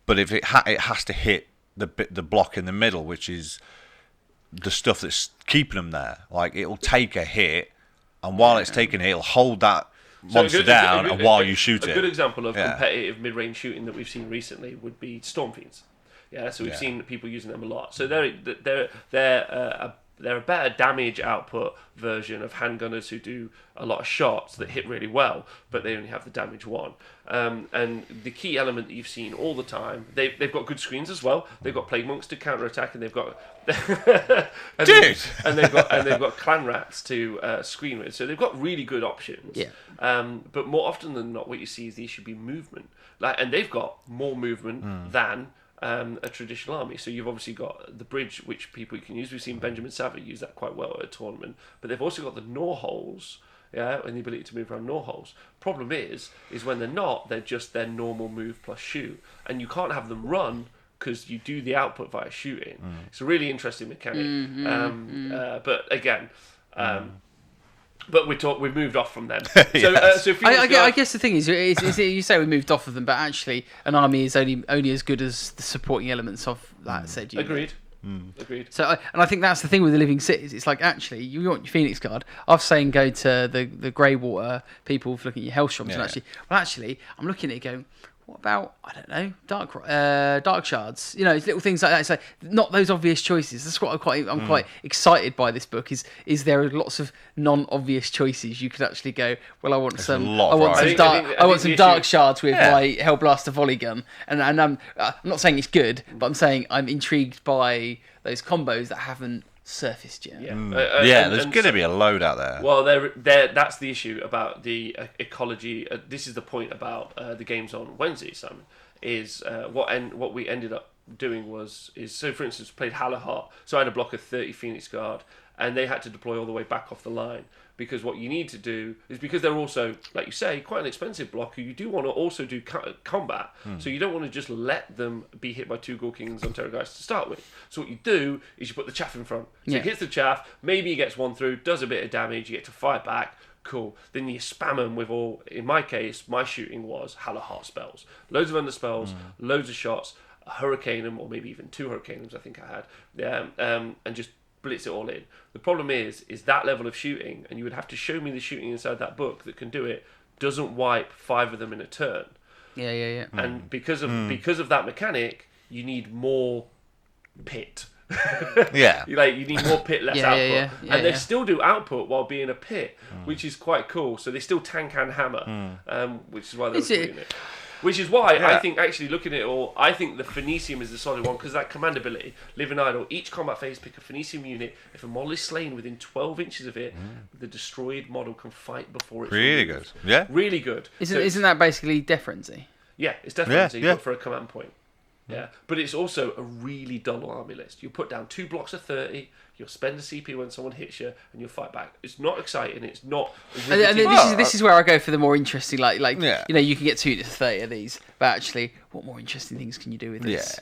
Speaker 1: but if it has to hit the block in the middle, which is the stuff that's keeping them there. Like, it'll take a hit, and while it's taking it, it'll hold that monster down, and while you shoot it.
Speaker 3: A good example of competitive mid-range shooting that we've seen recently would be Storm Fiends. Yeah, so we've seen people using them a lot. So they're a better damage output version of handgunners who do a lot of shots that hit really well, but they only have the damage 1. And the key element that you've seen all the time, they've got good screens as well. They've got Plague Monks to counter attack, and they've got and they've got Clan Rats to screen with. So they've got really good options.
Speaker 2: Yeah.
Speaker 3: But more often than not, what you see is the issue be movement. And they've got more movement than a traditional army. So you've obviously got the bridge, which people can use. We've seen Benjamin Savage use that quite well at a tournament. But they've also got the gnaw holes, and the ability to move around gnaw holes. Problem is when they're not, they're just their normal move plus shoot, and you can't have them run because you do the output via shooting. It's a really interesting mechanic. But again. But we've moved off from them. So
Speaker 2: I guess the thing is you say we moved off of them, but actually an army is only as good as the supporting elements of that said unit.
Speaker 3: Agreed. Agreed.
Speaker 2: So, and I think that's the thing with the living cities. It's like, actually, you want your Phoenix Guard. I was saying go to the Greywater people for looking at your Hellstroms, and actually, I'm looking at it going, what about, I don't know, dark shards? You know, little things like that. It's like not those obvious choices. That's what I'm quite excited by this book. Is there are lots of non-obvious choices you could actually go. Well, I want some dark shards with my Hellblaster volley gun, and I'm not saying it's good, but I'm saying I'm intrigued by those combos that haven't surfaced yet.
Speaker 1: There's going to be a load out there.
Speaker 3: Well, that's the issue about the ecology. This is the point about the games on Wednesday, Simon. Is what we ended up doing so for instance, played Halahart. So I had a block of 30 Phoenix Guard, and they had to deploy all the way back off the line. Because what you need to do is, because they're also, like you say, quite an expensive block, you do want to also do combat. So you don't want to just let them be hit by 2 Gore Kings on Terrorgeist to start with. So what you do is you put the chaff in front. So he hits the chaff, maybe he gets one through, does a bit of damage, you get to fight back, cool. Then you spam them with all, in my case, my shooting was Halahart spells. Loads of under spells, loads of shots, a Hurricane, or maybe even 2 Hurricanes I think I had, and just blitz it all in. The problem is that level of shooting, and you would have to show me the shooting inside that book that can do it, doesn't wipe 5 of them in a turn.
Speaker 2: Yeah.
Speaker 3: And because of that mechanic, you need more pit. You need more pit, less output. And they still do output while being a pit, which is quite cool. So they still tank and hammer, which is why they're doing it. Which is why I think, actually, looking at it all, I think the Phoenicium is the solid one, because that command ability, Live in Idle, each combat phase, pick a Phoenicium unit. If a model is slain within 12 inches of it, the destroyed model can fight before it's
Speaker 1: really
Speaker 3: removed.
Speaker 1: good. Yeah.
Speaker 3: Really good.
Speaker 2: Isn't that basically Death Frenzy?
Speaker 3: Yeah, it's Death Frenzy, but for a command point. Yeah, but it's also a really dull army list. You put down 2 blocks of 30, you'll spend a CP when someone hits you, and you'll fight back. It's not exciting, it's not...
Speaker 2: And this is where I go for the more interesting, you know, you can get 2 to 30 of these, but actually, what more interesting things can you do with this?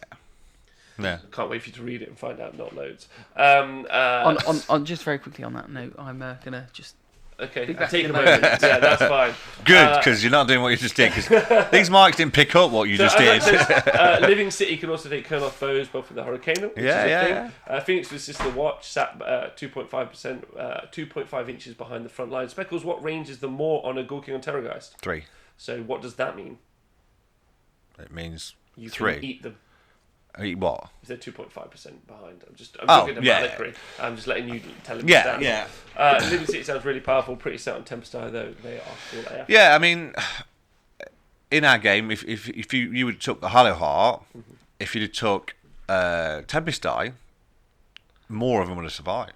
Speaker 1: Yeah.
Speaker 3: Can't wait for you to read it and find out, not loads.
Speaker 2: On just very quickly on that note, I'm going to just...
Speaker 3: Okay, take a moment. Yeah, that's fine.
Speaker 1: Good, because you're not doing what you just did. Because these mics didn't pick up what you just did.
Speaker 3: Living City can also take Colonel foes, both with the Hurricane. Phoenix will assist the watch, sat 2.5%, 2.5 inches behind the front line. Speckles, what range is the more on a Gore King on Terrorgeist?
Speaker 1: 3.
Speaker 3: So what does that mean?
Speaker 1: It means
Speaker 3: you
Speaker 1: 3.
Speaker 3: Can eat them.
Speaker 1: What?
Speaker 3: Is they're 2.5% behind. I'm
Speaker 1: Oh,
Speaker 3: looking at
Speaker 1: yeah.
Speaker 3: Valkyrie. I'm just letting you tell him.
Speaker 1: Yeah, yeah.
Speaker 3: Living City sounds really powerful. Pretty set on Tempest Eye, though. They are all AF.
Speaker 1: Yeah, I mean, in our game, if you would have took the Hollow Heart, if you'd have took Tempest Eye, more of them would have survived.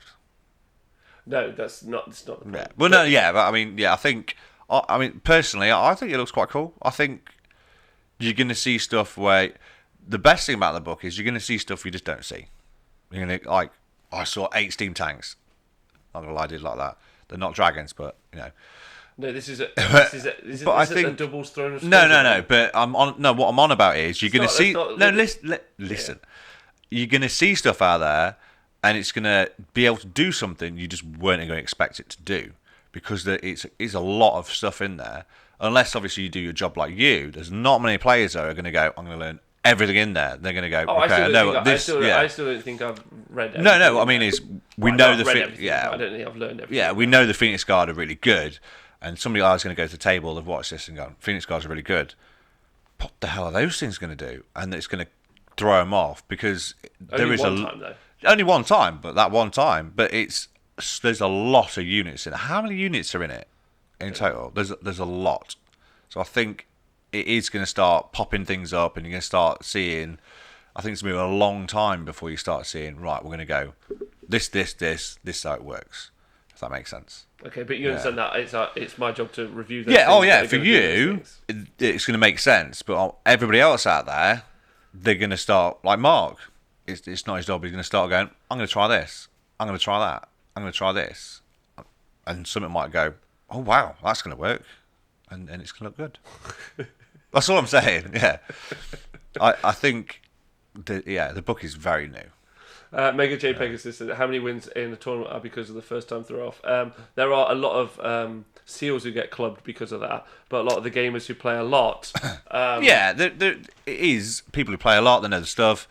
Speaker 3: No, that's not the point.
Speaker 1: Yeah. Well, no, yeah, but I mean, yeah, I mean, personally, I think it looks quite cool. I think you're going to see stuff where the best thing about the book is you're going to see stuff you just don't see. You're going to, like, I saw 8 steam tanks. I'm not going to lie, I did like that. They're not dragons, but, you know.
Speaker 3: No, this is a doubles thrown.
Speaker 1: No. But what I'm on about is you're going to see. Listen.
Speaker 3: Yeah.
Speaker 1: You're going to see stuff out there, and it's going to be able to do something you just weren't going to expect it to do, because there is a lot of stuff in there. Unless obviously you do your job like you, there's not many players that are going to go, I'm going to learn everything in there. They're going to go,
Speaker 3: I still don't think I've read everything.
Speaker 1: No. I mean, we know the
Speaker 3: I don't think I've learned everything.
Speaker 1: Yeah, we know the Phoenix Guard are really good. And somebody else is going to go to the table, they've watched this and gone, Phoenix Guards are really good. What the hell are those things going to do? And it's going to throw them off, because only one time, but that one time. But there's a lot of units in it. How many units are in it in total? There's a lot. So I think it is going to start popping things up, and you're going to start seeing. I think it's going to be a long time before you start seeing. Right, we're going to go this. This is how it works. If that makes sense.
Speaker 3: Okay, but you understand that it's my job to review those.
Speaker 1: Yeah, for you, it's going to make sense. But everybody else out there, they're going to start, like Mark, it's not his job. He's going to start going, I'm going to try this. I'm going to try that. I'm going to try this. And something might go, oh, wow, that's going to work. And it's going to look good. That's all I'm saying, yeah. I think, the book is very new.
Speaker 3: Mega JPEG assistant. How many wins in a tournament are because of the first time throw off? There are a lot of seals who get clubbed because of that, but a lot of the gamers who play a lot.
Speaker 1: There is people who play a lot. They know the stuff.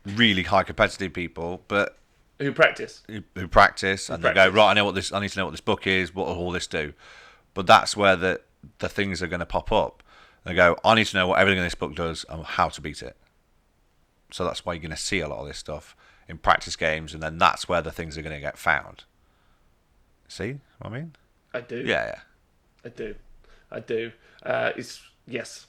Speaker 1: Really high competitive people, but
Speaker 3: who practice,
Speaker 1: who practice, and they go, right. I need to know what this book is. What will all this do? But that's where the things are going to pop up. They go, I need to know what everything in this book does and how to beat it. So that's why you're going to see a lot of this stuff in practice games, and then that's where the things are going to get found. See what I mean?
Speaker 3: I do.
Speaker 1: Yeah.
Speaker 3: I do. It's yes.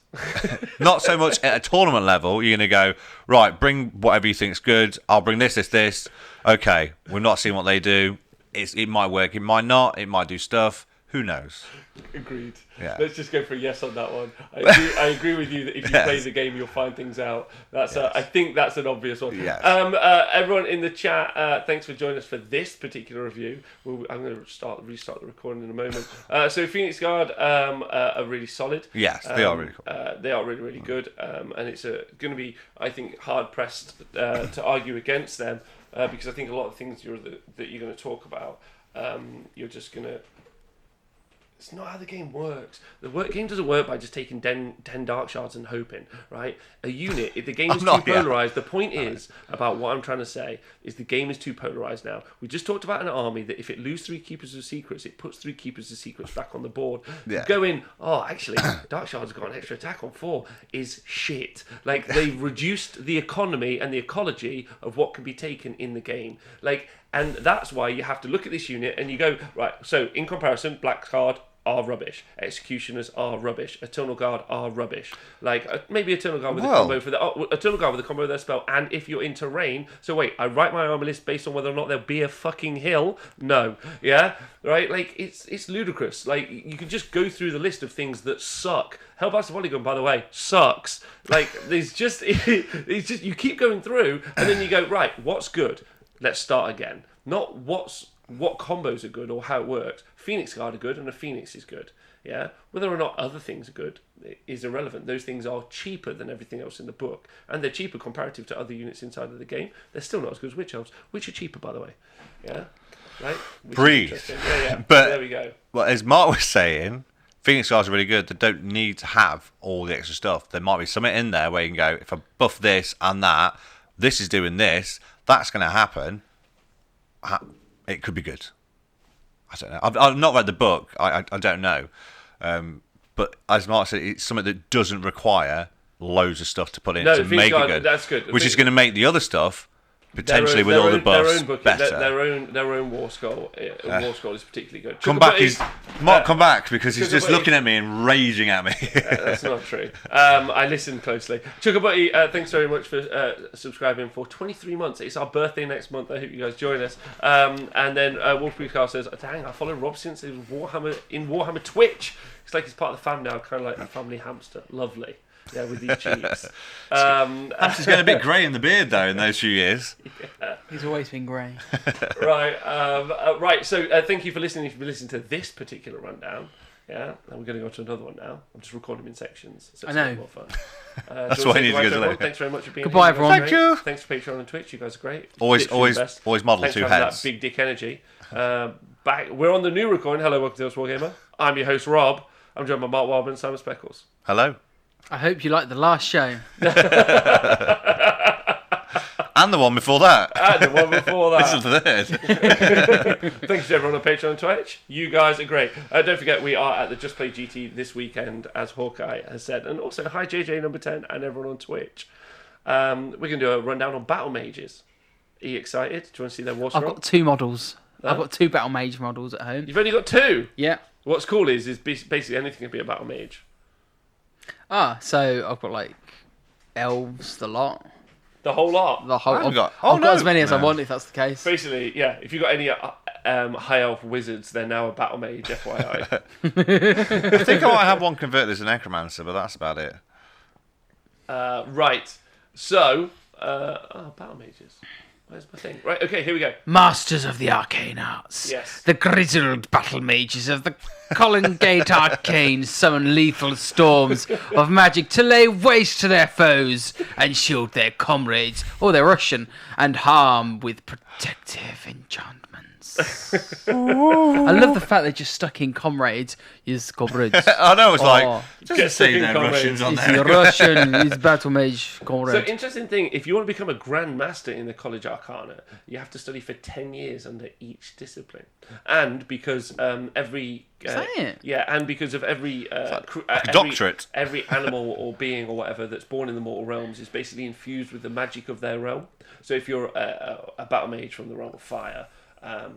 Speaker 1: Not so much at a tournament level. You're going to go, right, bring whatever you think's good. I'll bring this. Okay, we're not seeing what they do. It might work. It might not. It might do stuff. Who knows?
Speaker 3: Agreed.
Speaker 1: Yeah.
Speaker 3: Let's just go for a yes on that one. I agree with you that if you play the game, you'll find things out. I think that's an obvious one.
Speaker 1: Yes.
Speaker 3: Everyone in the chat, thanks for joining us for this particular review. I'm going to restart the recording in a moment. So Phoenix Guard are really solid.
Speaker 1: Yes, they are really cool.
Speaker 3: They are really, really good. And it's going to be, I think, hard pressed to argue against them because I think a lot of things that you're going to talk about, you're just going to. It's not how the game works. The game doesn't work by just taking 10 dark shards and hoping, right? A unit, if the game is too polarized, the point is, about what I'm trying to say, is the game is too polarized now. We just talked about an army that if it loses 3 Keepers of Secrets, it puts 3 Keepers of Secrets back on the board.
Speaker 1: Yeah.
Speaker 3: Going, actually, dark shards have got an extra attack on 4 is shit. Like, they've reduced the economy and the ecology of what can be taken in the game. Like, and that's why you have to look at this unit and you go, right, so in comparison, Black Card are rubbish. Executioners are rubbish. Eternal Guard are rubbish. Like, maybe Eternal Guard with a combo for Eternal Guard with a combo of their spell, and if you're in terrain, so wait, I write my army list based on whether or not there'll be a fucking hill? No. Yeah? Right? Like, it's ludicrous. Like, you can just go through the list of things that suck. Hellblast Polygon, by the way, sucks. Like, it's just you keep going through, and then you go, right, what's good? Let's start again. Not what combos are good or how it works. Phoenix Guard are good and a Phoenix is good. Yeah? Whether or not other things are good is irrelevant. Those things are cheaper than everything else in the book. And they're cheaper comparative to other units inside of the game. They're still not as good as Witch Elves, which are cheaper, by the way. Yeah? Right?
Speaker 1: Breathe.
Speaker 3: Yeah.
Speaker 1: But,
Speaker 3: there we go.
Speaker 1: Well, as Mark was saying, Phoenix Guards are really good. They don't need to have all the extra stuff. There might be something in there where you can go, if I buff this and that, this is doing this, that's going to happen. It could be good. I don't know. I've not read the book. I don't know. But as Mark said, it's something that doesn't require loads of stuff to put in
Speaker 3: No,
Speaker 1: to make it good.
Speaker 3: that's good.
Speaker 1: Which is going to make the other stuff potentially with all the buffs better.
Speaker 3: Their own war scroll. War scroll is particularly good.
Speaker 1: Come back, Mark. Come back because he's just looking at me and raging at me.
Speaker 3: That's not true. I listened closely. Chugabutty, thanks very much for subscribing for 23 months. It's our birthday next month. I hope you guys join us. And then Wolfbreed Car says, "Dang, I followed Rob since it was Warhammer Twitch. It's like he's part of the fam now, kind of like a family hamster. Lovely." Yeah, with these cheeks.
Speaker 1: He's getting a bit grey in the beard, though, in those few years.
Speaker 2: Yeah. He's always been grey.
Speaker 3: Right. Right. So thank you for listening. If you've been listening to this particular rundown, yeah, and we're going to go to another one now. I'm just recording them in sections. So it's
Speaker 2: I know.
Speaker 3: more fun.
Speaker 1: That's why I need to go to look.
Speaker 3: Thanks very much for being
Speaker 2: Goodbye,
Speaker 3: here.
Speaker 2: everyone.
Speaker 1: Thank you.
Speaker 3: Thanks for Patreon and Twitch. You guys are great.
Speaker 1: Always model
Speaker 3: Thanks
Speaker 1: two
Speaker 3: for having
Speaker 1: heads.
Speaker 3: that big dick energy. Back. We're on the new recording. Hello, welcome to Us Wargamer. I'm your host, Rob. I'm joined by Mark Wildman and Simon Speckles.
Speaker 1: Hello.
Speaker 2: I hope you liked the last show.
Speaker 1: And the one before that.
Speaker 3: And the one before that.
Speaker 1: This is the third.
Speaker 3: Thanks to everyone on Patreon and Twitch. You guys are great. Don't forget, we are at the Just Play GT this weekend, as Hawkeye has said. And also, hi JJ number 10 and everyone on Twitch. We're going to do a rundown on Battle Mages. Are you excited? Do you want to see their war
Speaker 2: I've
Speaker 3: scroll?
Speaker 2: got 2 models.
Speaker 3: Huh?
Speaker 2: I've got 2 Battle Mage models at home.
Speaker 3: You've only got 2?
Speaker 2: Yeah.
Speaker 3: What's cool is basically anything can be a Battle Mage.
Speaker 2: So I've got like elves, the lot.
Speaker 3: The whole lot?
Speaker 2: The whole.
Speaker 1: I've got
Speaker 2: as many as I want, if that's the case.
Speaker 3: Basically, yeah, if you've got any high elf wizards, they're now a Battle Mage, FYI.
Speaker 1: I think I might have one converted as a necromancer, but that's about it.
Speaker 3: Right. So, Battle Mages. Where's my thing? Right, okay, here we go.
Speaker 2: Masters of the arcane arts.
Speaker 3: Yes.
Speaker 2: The grizzled battle mages of the Colingate Arcane summon lethal storms of magic to lay waste to their foes and shield their comrades, or their Russian, and harm with protective enchantments. I love the fact they're just stuck in comrades. Is comrades.
Speaker 1: I know, it's like,
Speaker 3: Get
Speaker 1: just
Speaker 3: stuck
Speaker 1: say
Speaker 3: in
Speaker 1: no
Speaker 3: comrades.
Speaker 1: Russians on
Speaker 2: Is
Speaker 1: there.
Speaker 2: he Russian? Is battle mage
Speaker 3: So,
Speaker 2: comrade?
Speaker 3: interesting thing, if you want to become a Grand Master in the College Arcana, you have to study for 10 years under each discipline. And because every...
Speaker 2: Is that it?
Speaker 3: Yeah, and because of every...
Speaker 1: like a doctorate.
Speaker 3: Every animal or being or whatever that's born in the mortal realms is basically infused with the magic of their realm. So if you're a battle mage from the realm of fire,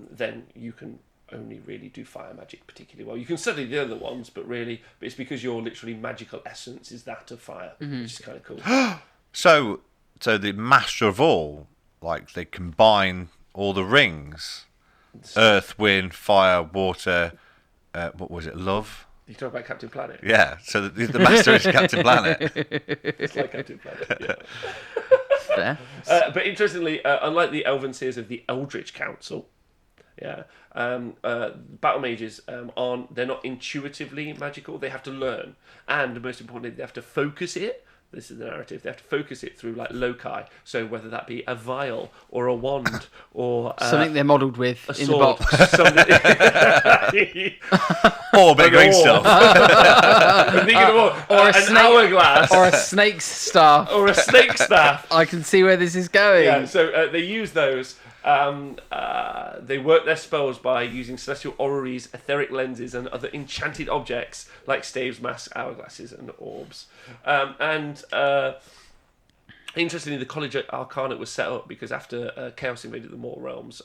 Speaker 3: then you can only really do fire magic particularly well. You can study the other ones, but it's because your literally magical essence is that of fire, which is kind of cool.
Speaker 1: So the master of all, like they combine all the rings: earth, wind, fire, water. What was it? Love.
Speaker 3: You talk about Captain Planet.
Speaker 1: Yeah. So the master is Captain Planet.
Speaker 3: It's like Captain Planet. Yeah.
Speaker 2: Fair.
Speaker 3: But interestingly, unlike the Elven Seers of the Eldritch Council, yeah, battle mages they're not intuitively magical. They have to learn, and most importantly, they have to focus it. This is the narrative. They have to focus it through like loci. So whether that be a vial or a wand or
Speaker 2: Something they're modelled with
Speaker 3: a
Speaker 2: in
Speaker 3: sword,
Speaker 2: the box.
Speaker 1: Or big green stuff.
Speaker 3: or
Speaker 2: a
Speaker 3: an
Speaker 2: snake-
Speaker 3: hourglass,
Speaker 2: Or a snake's staff.
Speaker 3: or a snake staff.
Speaker 2: I can see where this is going.
Speaker 3: Yeah, so they use those. They work their spells by using celestial orreries, etheric lenses, and other enchanted objects like staves, masks, hourglasses, and orbs. Interestingly, the College Arcana was set up because after Chaos invaded the mortal realms,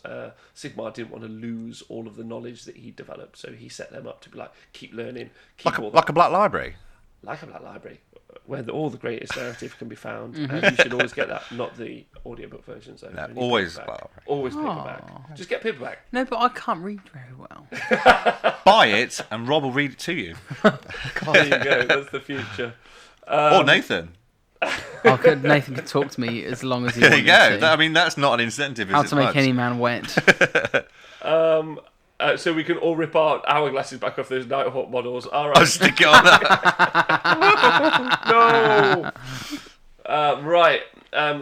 Speaker 3: Sigmar didn't want to lose all of the knowledge that he developed, so he set them up to be like, keep learning, keep
Speaker 1: like a black library.
Speaker 3: like a Black Library, where all the greatest narrative can be found, and you should always get that, not the audiobook versions. Though.
Speaker 1: No,
Speaker 3: Only
Speaker 1: always
Speaker 3: paperback.
Speaker 1: Black Library.
Speaker 3: Always paperback. Just get paperback.
Speaker 2: No, but I can't read very well.
Speaker 1: Buy it, and Rob will read it to you.
Speaker 3: There you go. That's the future.
Speaker 1: Or Nathan.
Speaker 2: Nathan can talk to me as long as he
Speaker 1: There
Speaker 2: wants
Speaker 1: you go.
Speaker 2: to.
Speaker 1: I mean, that's not an incentive.
Speaker 2: How
Speaker 1: is
Speaker 2: to
Speaker 1: it
Speaker 2: make
Speaker 1: much?
Speaker 2: any man wet.
Speaker 3: So we can all rip our hourglasses back off those Nighthawk models. All
Speaker 1: I'll
Speaker 3: right.
Speaker 1: stick it on that.
Speaker 3: No. Right.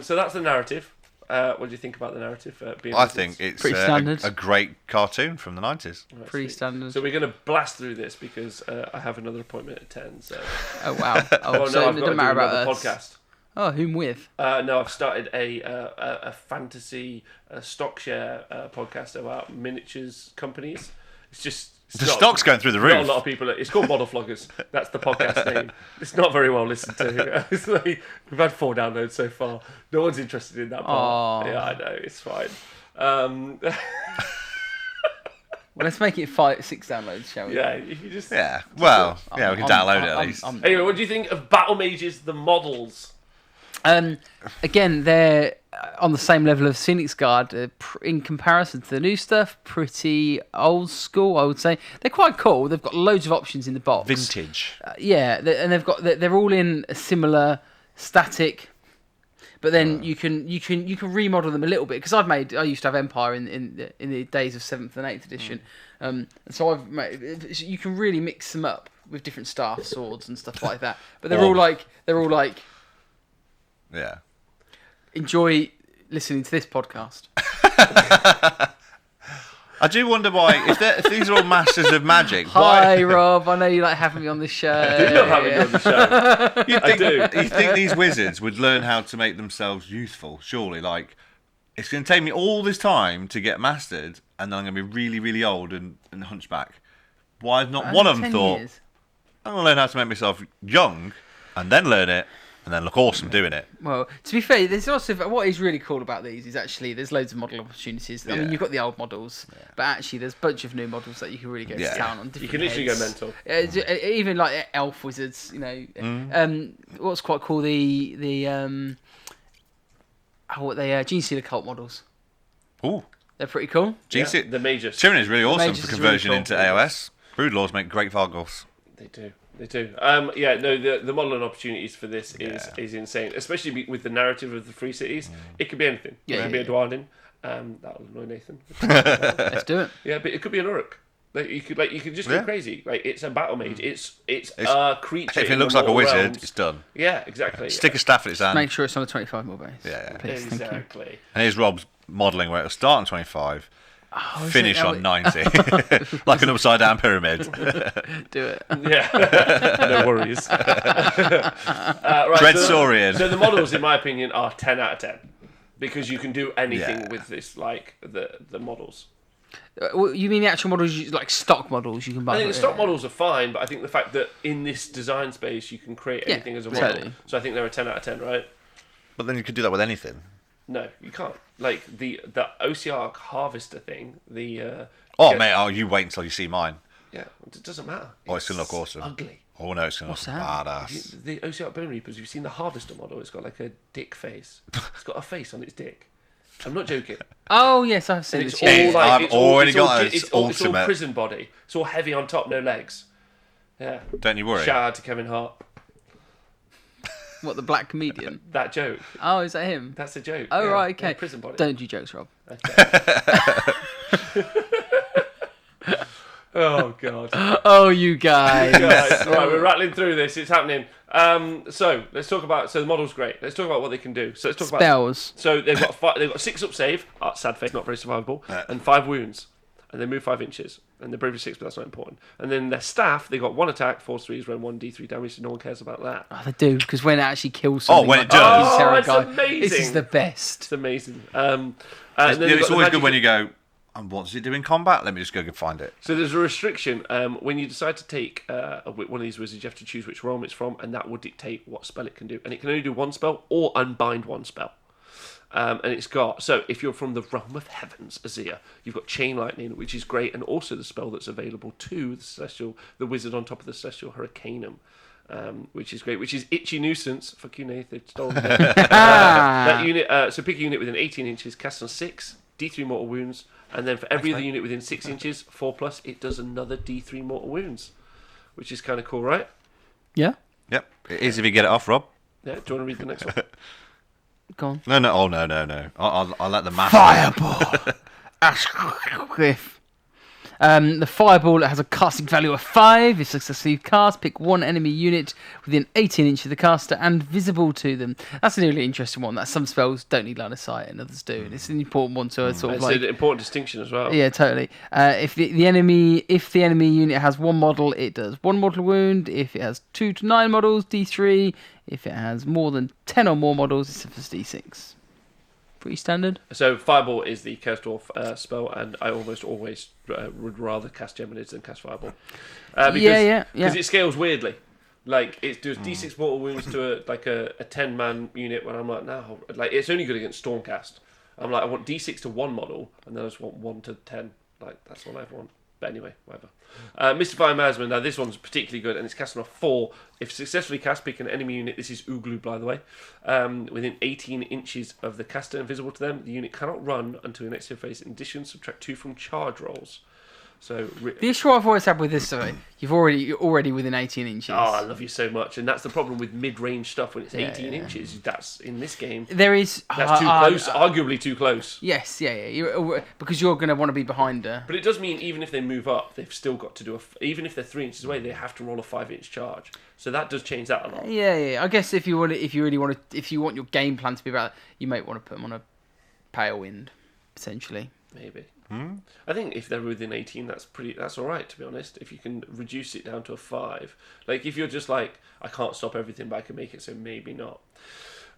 Speaker 3: So that's the narrative. What do you think about the narrative? Being
Speaker 1: I think it's
Speaker 2: Pretty standard.
Speaker 1: a great cartoon from the 90s.
Speaker 2: Pretty standard.
Speaker 3: So we're going to blast through this because I have another appointment at 10. So.
Speaker 2: Oh, wow. Oh, so
Speaker 3: I've
Speaker 2: it
Speaker 3: got to
Speaker 2: doesn't
Speaker 3: do
Speaker 2: matter about
Speaker 3: another
Speaker 2: us.
Speaker 3: podcast.
Speaker 2: Oh, whom with?
Speaker 3: No, I've started a fantasy stock share podcast about miniatures companies. It's just
Speaker 1: The stock's going through the roof.
Speaker 3: Not a lot of people. It's called Model Floggers. That's the podcast name. It's not very well listened to. It's like, we've had 4 downloads so far. No one's interested in that part.
Speaker 2: Aww.
Speaker 3: Yeah, I know. It's fine.
Speaker 2: Well, let's make it 5-6 downloads, shall we?
Speaker 3: Yeah, if you just.
Speaker 1: Yeah. Well, yeah, we can download it at least.
Speaker 3: Anyway, what do you think of Battle Mages, the models?
Speaker 2: Again, they're on the same level of Phoenix Guard in comparison to the new stuff. Pretty old school, I would say. They're quite cool. They've got loads of options in the box.
Speaker 1: Vintage.
Speaker 2: Yeah, and they're all in a similar static. But then you can remodel them a little bit because I used to have Empire in the days of 7th and 8th edition, and so you can really mix them up with different staff swords and stuff like that. But they're all like
Speaker 1: yeah.
Speaker 2: Enjoy listening to this podcast.
Speaker 1: I do wonder why, if these are all masters of magic,
Speaker 2: Hi,
Speaker 1: why...
Speaker 2: Rob. I know you like having me on the show.
Speaker 3: I do love having you on the show.
Speaker 1: You think these wizards would learn how to make themselves useful, surely? Like, it's going to take me all this time to get mastered, and then I'm going to be really, really old and hunchback. Why has not one of them thought, I'm going to learn how to make myself young, and then learn it, and then look awesome doing it?
Speaker 2: Well, to be fair, there's also what is really cool about these is actually there's loads of model opportunities. I mean, you've got the old models, but actually there's a bunch of new models that you can really go to town on.
Speaker 3: You can literally go mental.
Speaker 2: Even like elf wizards, you know. What's quite cool, the Gene Stealer cult models.
Speaker 1: Ooh,
Speaker 2: they're pretty cool.
Speaker 3: The Mages.
Speaker 1: Tyranny is really awesome
Speaker 2: Mages
Speaker 1: for
Speaker 2: is
Speaker 1: conversion
Speaker 2: really
Speaker 1: into
Speaker 2: cool.
Speaker 1: AOS. Broodlords make great Vargulfs.
Speaker 3: They do. The modelling opportunities for this is insane, especially with the narrative of the Free Cities. It could be anything. It could be a Dwarden. That'll annoy Nathan.
Speaker 2: Let's do it.
Speaker 3: Yeah, but it could be an Uruk. You could just go crazy. Like, it's a battle mage. It's a creature.
Speaker 1: If it looks like a wizard,
Speaker 3: realms.
Speaker 1: it's done.
Speaker 3: Yeah, exactly.
Speaker 1: Stick a staff in its hand.
Speaker 2: Make sure it's on the 25 mil base.
Speaker 1: Yeah.
Speaker 2: Please,
Speaker 3: Exactly.
Speaker 2: Thank you.
Speaker 1: And here's Rob's modelling where it'll start on 25, finish on 90, like an upside down pyramid.
Speaker 2: Do it.
Speaker 3: Yeah, no worries. Right,
Speaker 1: Dreadsaurian.
Speaker 3: So the models, in my opinion, are 10 out of 10 because you can do anything with this, like the models.
Speaker 2: You mean the actual models, like stock models you can buy?
Speaker 3: I think the stock models are fine, but I think the fact that in this design space you can create anything as a model. Totally. So I think they're a 10 out of 10, right?
Speaker 1: But then you could do that with anything.
Speaker 3: No, you can't. Like the OCR harvester thing,
Speaker 1: mate, you wait until you see mine.
Speaker 3: Yeah, it doesn't matter.
Speaker 1: It's going to look awesome.
Speaker 3: Ugly.
Speaker 1: Oh no, it's going to look badass.
Speaker 3: The OCR Bonereapers, you've seen the harvester model, it's got like a dick face. It's got a face on its dick. I'm not joking.
Speaker 2: Oh yes, I've seen
Speaker 3: It's
Speaker 2: it.
Speaker 3: all it's all prison body. It's all heavy on top, no legs. Yeah.
Speaker 1: Don't you worry.
Speaker 3: Shout out to Kevin Hart.
Speaker 2: What, the black comedian?
Speaker 3: That joke.
Speaker 2: Oh, is that him?
Speaker 3: That's a joke.
Speaker 2: Oh, right, okay.
Speaker 3: Yeah, prison body.
Speaker 2: Don't do jokes, Rob.
Speaker 3: Oh, God.
Speaker 2: Oh, you guys.
Speaker 3: Right, we're rattling through this. It's happening. So let's talk about. So the model's great. Let's talk about what they can do. So let's talk
Speaker 2: spells.
Speaker 3: So they've got 6 up save. Sad face, not very survivable. And 5 wounds, and they move 5 inches. And they're bravery 6, but that's not important. And then their staff, they got 1 attack, force 3s, run 1 d3 damage. So no one cares about that.
Speaker 2: Oh, they do, because when it actually kills something.
Speaker 1: When it does.
Speaker 3: It's amazing.
Speaker 2: This is the best.
Speaker 3: It's amazing.
Speaker 1: It's always good when you go, what does it do in combat? Let me just go and find it.
Speaker 3: So there's a restriction. When you decide to take one of these wizards, you have to choose which realm it's from, and that will dictate what spell it can do. And it can only do 1 spell or unbind 1 spell. And it's got, so if you're from the realm of heavens, Azir, you've got Chain Lightning, which is great, and also the spell that's available to the wizard on top of the Celestial Hurricanum. Which is great, which is Itchy Nuisance. Fuck you, Nathan. That unit, so pick a unit within 18 inches, cast on 6, D3 mortal wounds, and then for every other unit within 6 inches, 4+, it does another D3 mortal wounds, which is kind of cool, right?
Speaker 2: Yeah.
Speaker 1: Yep. It is if you get it off, Rob.
Speaker 3: Yeah, do you want to read the next one?
Speaker 2: Go on.
Speaker 1: No. Oh, no. I'll let the math.
Speaker 2: Fireball! Ashcliff. The fireball has a casting value of 5. If successfully cast, pick 1 enemy unit within 18 inches of the caster and visible to them. That's a really interesting one. That some spells don't need line of sight and others do. It's an important one to sort of
Speaker 3: It's an important distinction as well.
Speaker 2: Yeah, totally. If the enemy unit has 1 model, it does 1 mortal wound. If it has 2 to 9 models, D3. If it has more than 10 or more models, it's a D6. Pretty standard.
Speaker 3: So Fireball is the Chaos Dwarf spell, and I almost always would rather cast Geminids than cast Fireball. Because it scales weirdly. Like, it does D6 mortal wounds to a 10-man unit, when I'm like, no, like, it's only good against Stormcast. I'm like, I want D6 to 1 model, and then I just want 1 to 10. Like, that's all I ever want. But anyway, whatever. Mystifying Miasma, now this one's particularly good, and it's cast on a 4. If successfully cast, pick an enemy unit, this is Uglu, by the way, within 18 inches of the caster and visible to them. The unit cannot run until your next phase. In addition, subtract 2 from charge rolls. So
Speaker 2: the issue I've always had with this, you're already within 18 inches.
Speaker 3: Oh, I love you so much, and that's the problem with mid-range stuff when it's 18 inches. That's in this game.
Speaker 2: That's
Speaker 3: too close, arguably too close.
Speaker 2: Yes, because you're going to want to be behind her.
Speaker 3: But it does mean even if they move up, they've still got to do even if they're 3 inches away, they have to roll a 5-inch charge. So that does change that a lot.
Speaker 2: Yeah. I guess if you want your game plan to be about, you might want to put them on a pale wind, potentially.
Speaker 3: Maybe. I think if they're within 18, that's all right, to be honest. If you can reduce it down to a 5, like if you're just like, I can't stop everything, but I can make it, so maybe not.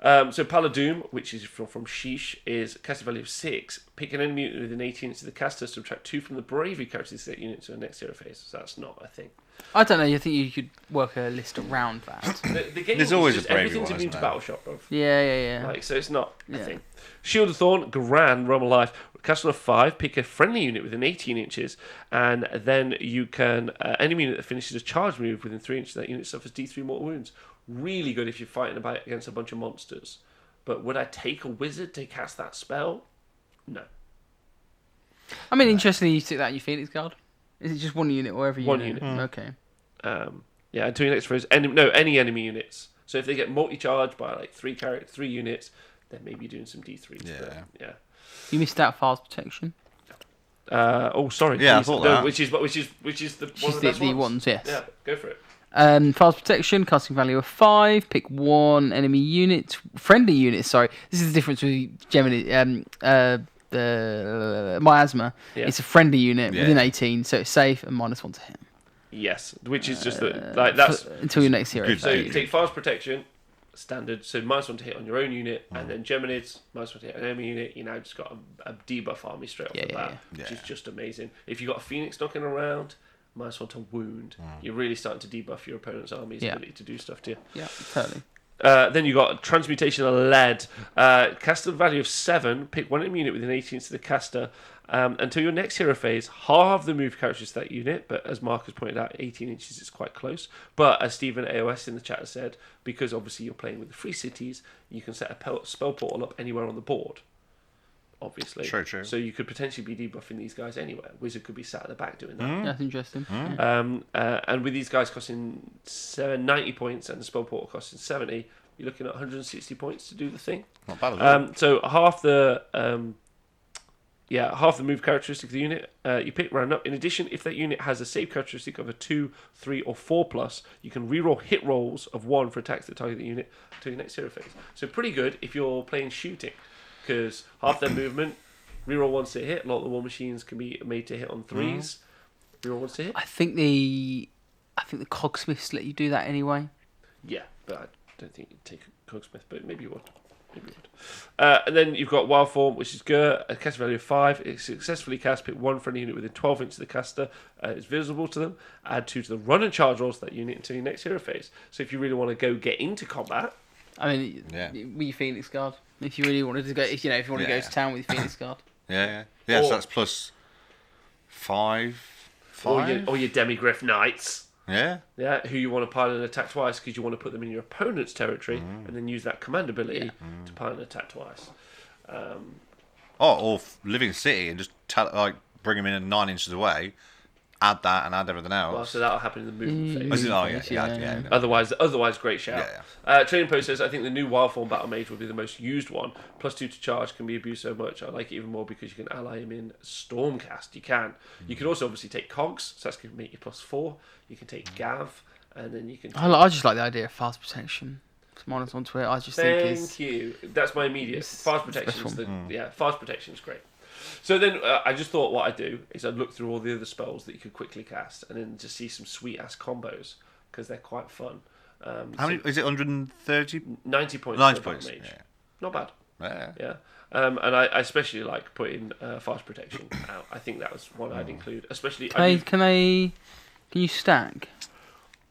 Speaker 3: So Paladoom, which is from Sheesh, is casting value of 6. Pick an enemy unit within 18 inches of the caster, subtract 2 from the bravery characteristic unit to the next hero phase. So that's not a thing.
Speaker 2: I don't know. I think you could work a list around that.
Speaker 3: The game
Speaker 1: There's always
Speaker 3: just
Speaker 1: a bravery
Speaker 3: everything's
Speaker 1: one,
Speaker 3: immune to
Speaker 1: isn't
Speaker 3: battle shock, bro.
Speaker 2: Yeah.
Speaker 3: Like, so it's not a thing. Shield of Thorn, Grand, Realm of Life. Cast on a 5, pick a friendly unit within 18 inches, and then you can enemy unit that finishes a charge move within 3 inches of that unit suffers D3 mortal wounds. Really good if you're fighting against a bunch of monsters. But would I take a wizard to cast that spell? No.
Speaker 2: I mean, interestingly, you took that in your Phoenix card. Is it just one unit or every
Speaker 3: One
Speaker 2: unit?
Speaker 3: unit.
Speaker 2: Okay.
Speaker 3: Until your next phase, any enemy units. So if they get multi-charged by like 3 units, then maybe you're doing some D3s. Yeah.
Speaker 2: You missed out Files Protection.
Speaker 3: Sorry.
Speaker 1: Yeah,
Speaker 3: please.
Speaker 1: I thought that.
Speaker 3: Which is the one of the best
Speaker 2: ones. Yes.
Speaker 3: Yeah, go for it.
Speaker 2: Files Protection, casting value of 5. Pick 1 enemy unit, friendly unit. Sorry, this is the difference with Gemini. The Miasma.
Speaker 3: Yeah.
Speaker 2: It's a friendly unit within 18, so it's safe and -1 to hit.
Speaker 3: Yes, which is just that's
Speaker 2: until your next hero.
Speaker 3: So you take Files Protection, standard, so -1 to hit on your own unit, and then Geminids, -1 to hit on an enemy unit. You now just got a debuff army straight off the bat, which is just amazing. If you got a Phoenix knocking around, -1 to wound, you're really starting to debuff your opponent's army's ability to do stuff to you.
Speaker 2: Yeah, totally.
Speaker 3: Then you got Transmutation of Lead. Caster value of 7. Pick 1 enemy unit within 18 to the caster. Until your next hero phase, halve the move characters to that unit. But as Mark has pointed out, 18 inches is quite close. But as Stephen AOS in the chat has said, because obviously you're playing with the free cities, you can set a spell portal up anywhere on the board. Obviously.
Speaker 1: True.
Speaker 3: So you could potentially be debuffing these guys anywhere. Wizard could be sat at the back doing that.
Speaker 2: That's interesting.
Speaker 3: And with these guys costing 90 points and the spell portal costing 70, you're looking at 160 points to do the thing.
Speaker 1: Not bad at all.
Speaker 3: So half the move characteristic of the unit you pick round up. In addition, if that unit has a save characteristic of a 2, 3, or 4+, you can reroll hit rolls of 1 for attacks that target the unit until your next hero phase. So pretty good if you're playing shooting, because half their movement, reroll 1 to hit. A lot of the war machines can be made to hit on 3s. Reroll 1 to hit.
Speaker 2: I think the Cogsmiths let you do that anyway.
Speaker 3: Yeah, but I don't think you'd take a Cogsmith, but maybe you would. And then you've got Wild Form, which is Gur, a cast value of 5. It successfully cast, pick 1 friendly unit within 12 inches of the caster. It's visible to them. Add 2 to the run and charge rolls of that unit until your next hero phase. So if you really want to get into combat,
Speaker 2: I mean, with your Phoenix Guard, if you really wanted to go, if you want to go to town with your Phoenix Guard.
Speaker 1: Yeah. So that's plus 5.
Speaker 3: Or your Demigryph Knights.
Speaker 1: Yeah,
Speaker 3: who you want to pile and attack twice because you want to put them in your opponent's territory and then use that command ability to pile and attack twice.
Speaker 1: Or Living City and just bring them in 9 inches away, add that and add everything else.
Speaker 3: Well, so that'll happen in the movement phase.
Speaker 1: Yeah.
Speaker 3: Otherwise, great shout.
Speaker 1: Yeah.
Speaker 3: Training Post says, I think the new Wild Form Battle Mage will be the most used one. +2 to charge can be abused so much. I like it even more because you can ally him in Stormcast. You can. You can also obviously take Cogs, so that's going to make you +4. You can take Gav, and then you can...
Speaker 2: I just like the idea of Fast Protection. -1 to it. I just think it's...
Speaker 3: Thank you. That's my immediate. Fast Protection's Fast Protection's great. So then I just thought what I'd do is I'd look through all the other spells that you could quickly cast and then just see some sweet-ass combos because they're quite fun.
Speaker 1: How many? Is it 130?
Speaker 3: 90 points.
Speaker 1: 90
Speaker 3: for a
Speaker 1: points.
Speaker 3: Battle Mage.
Speaker 1: Yeah.
Speaker 3: Not bad.
Speaker 1: Yeah.
Speaker 3: Yeah. And I especially like putting fast protection out. I think that was one I'd include. Especially.
Speaker 2: Can you stack?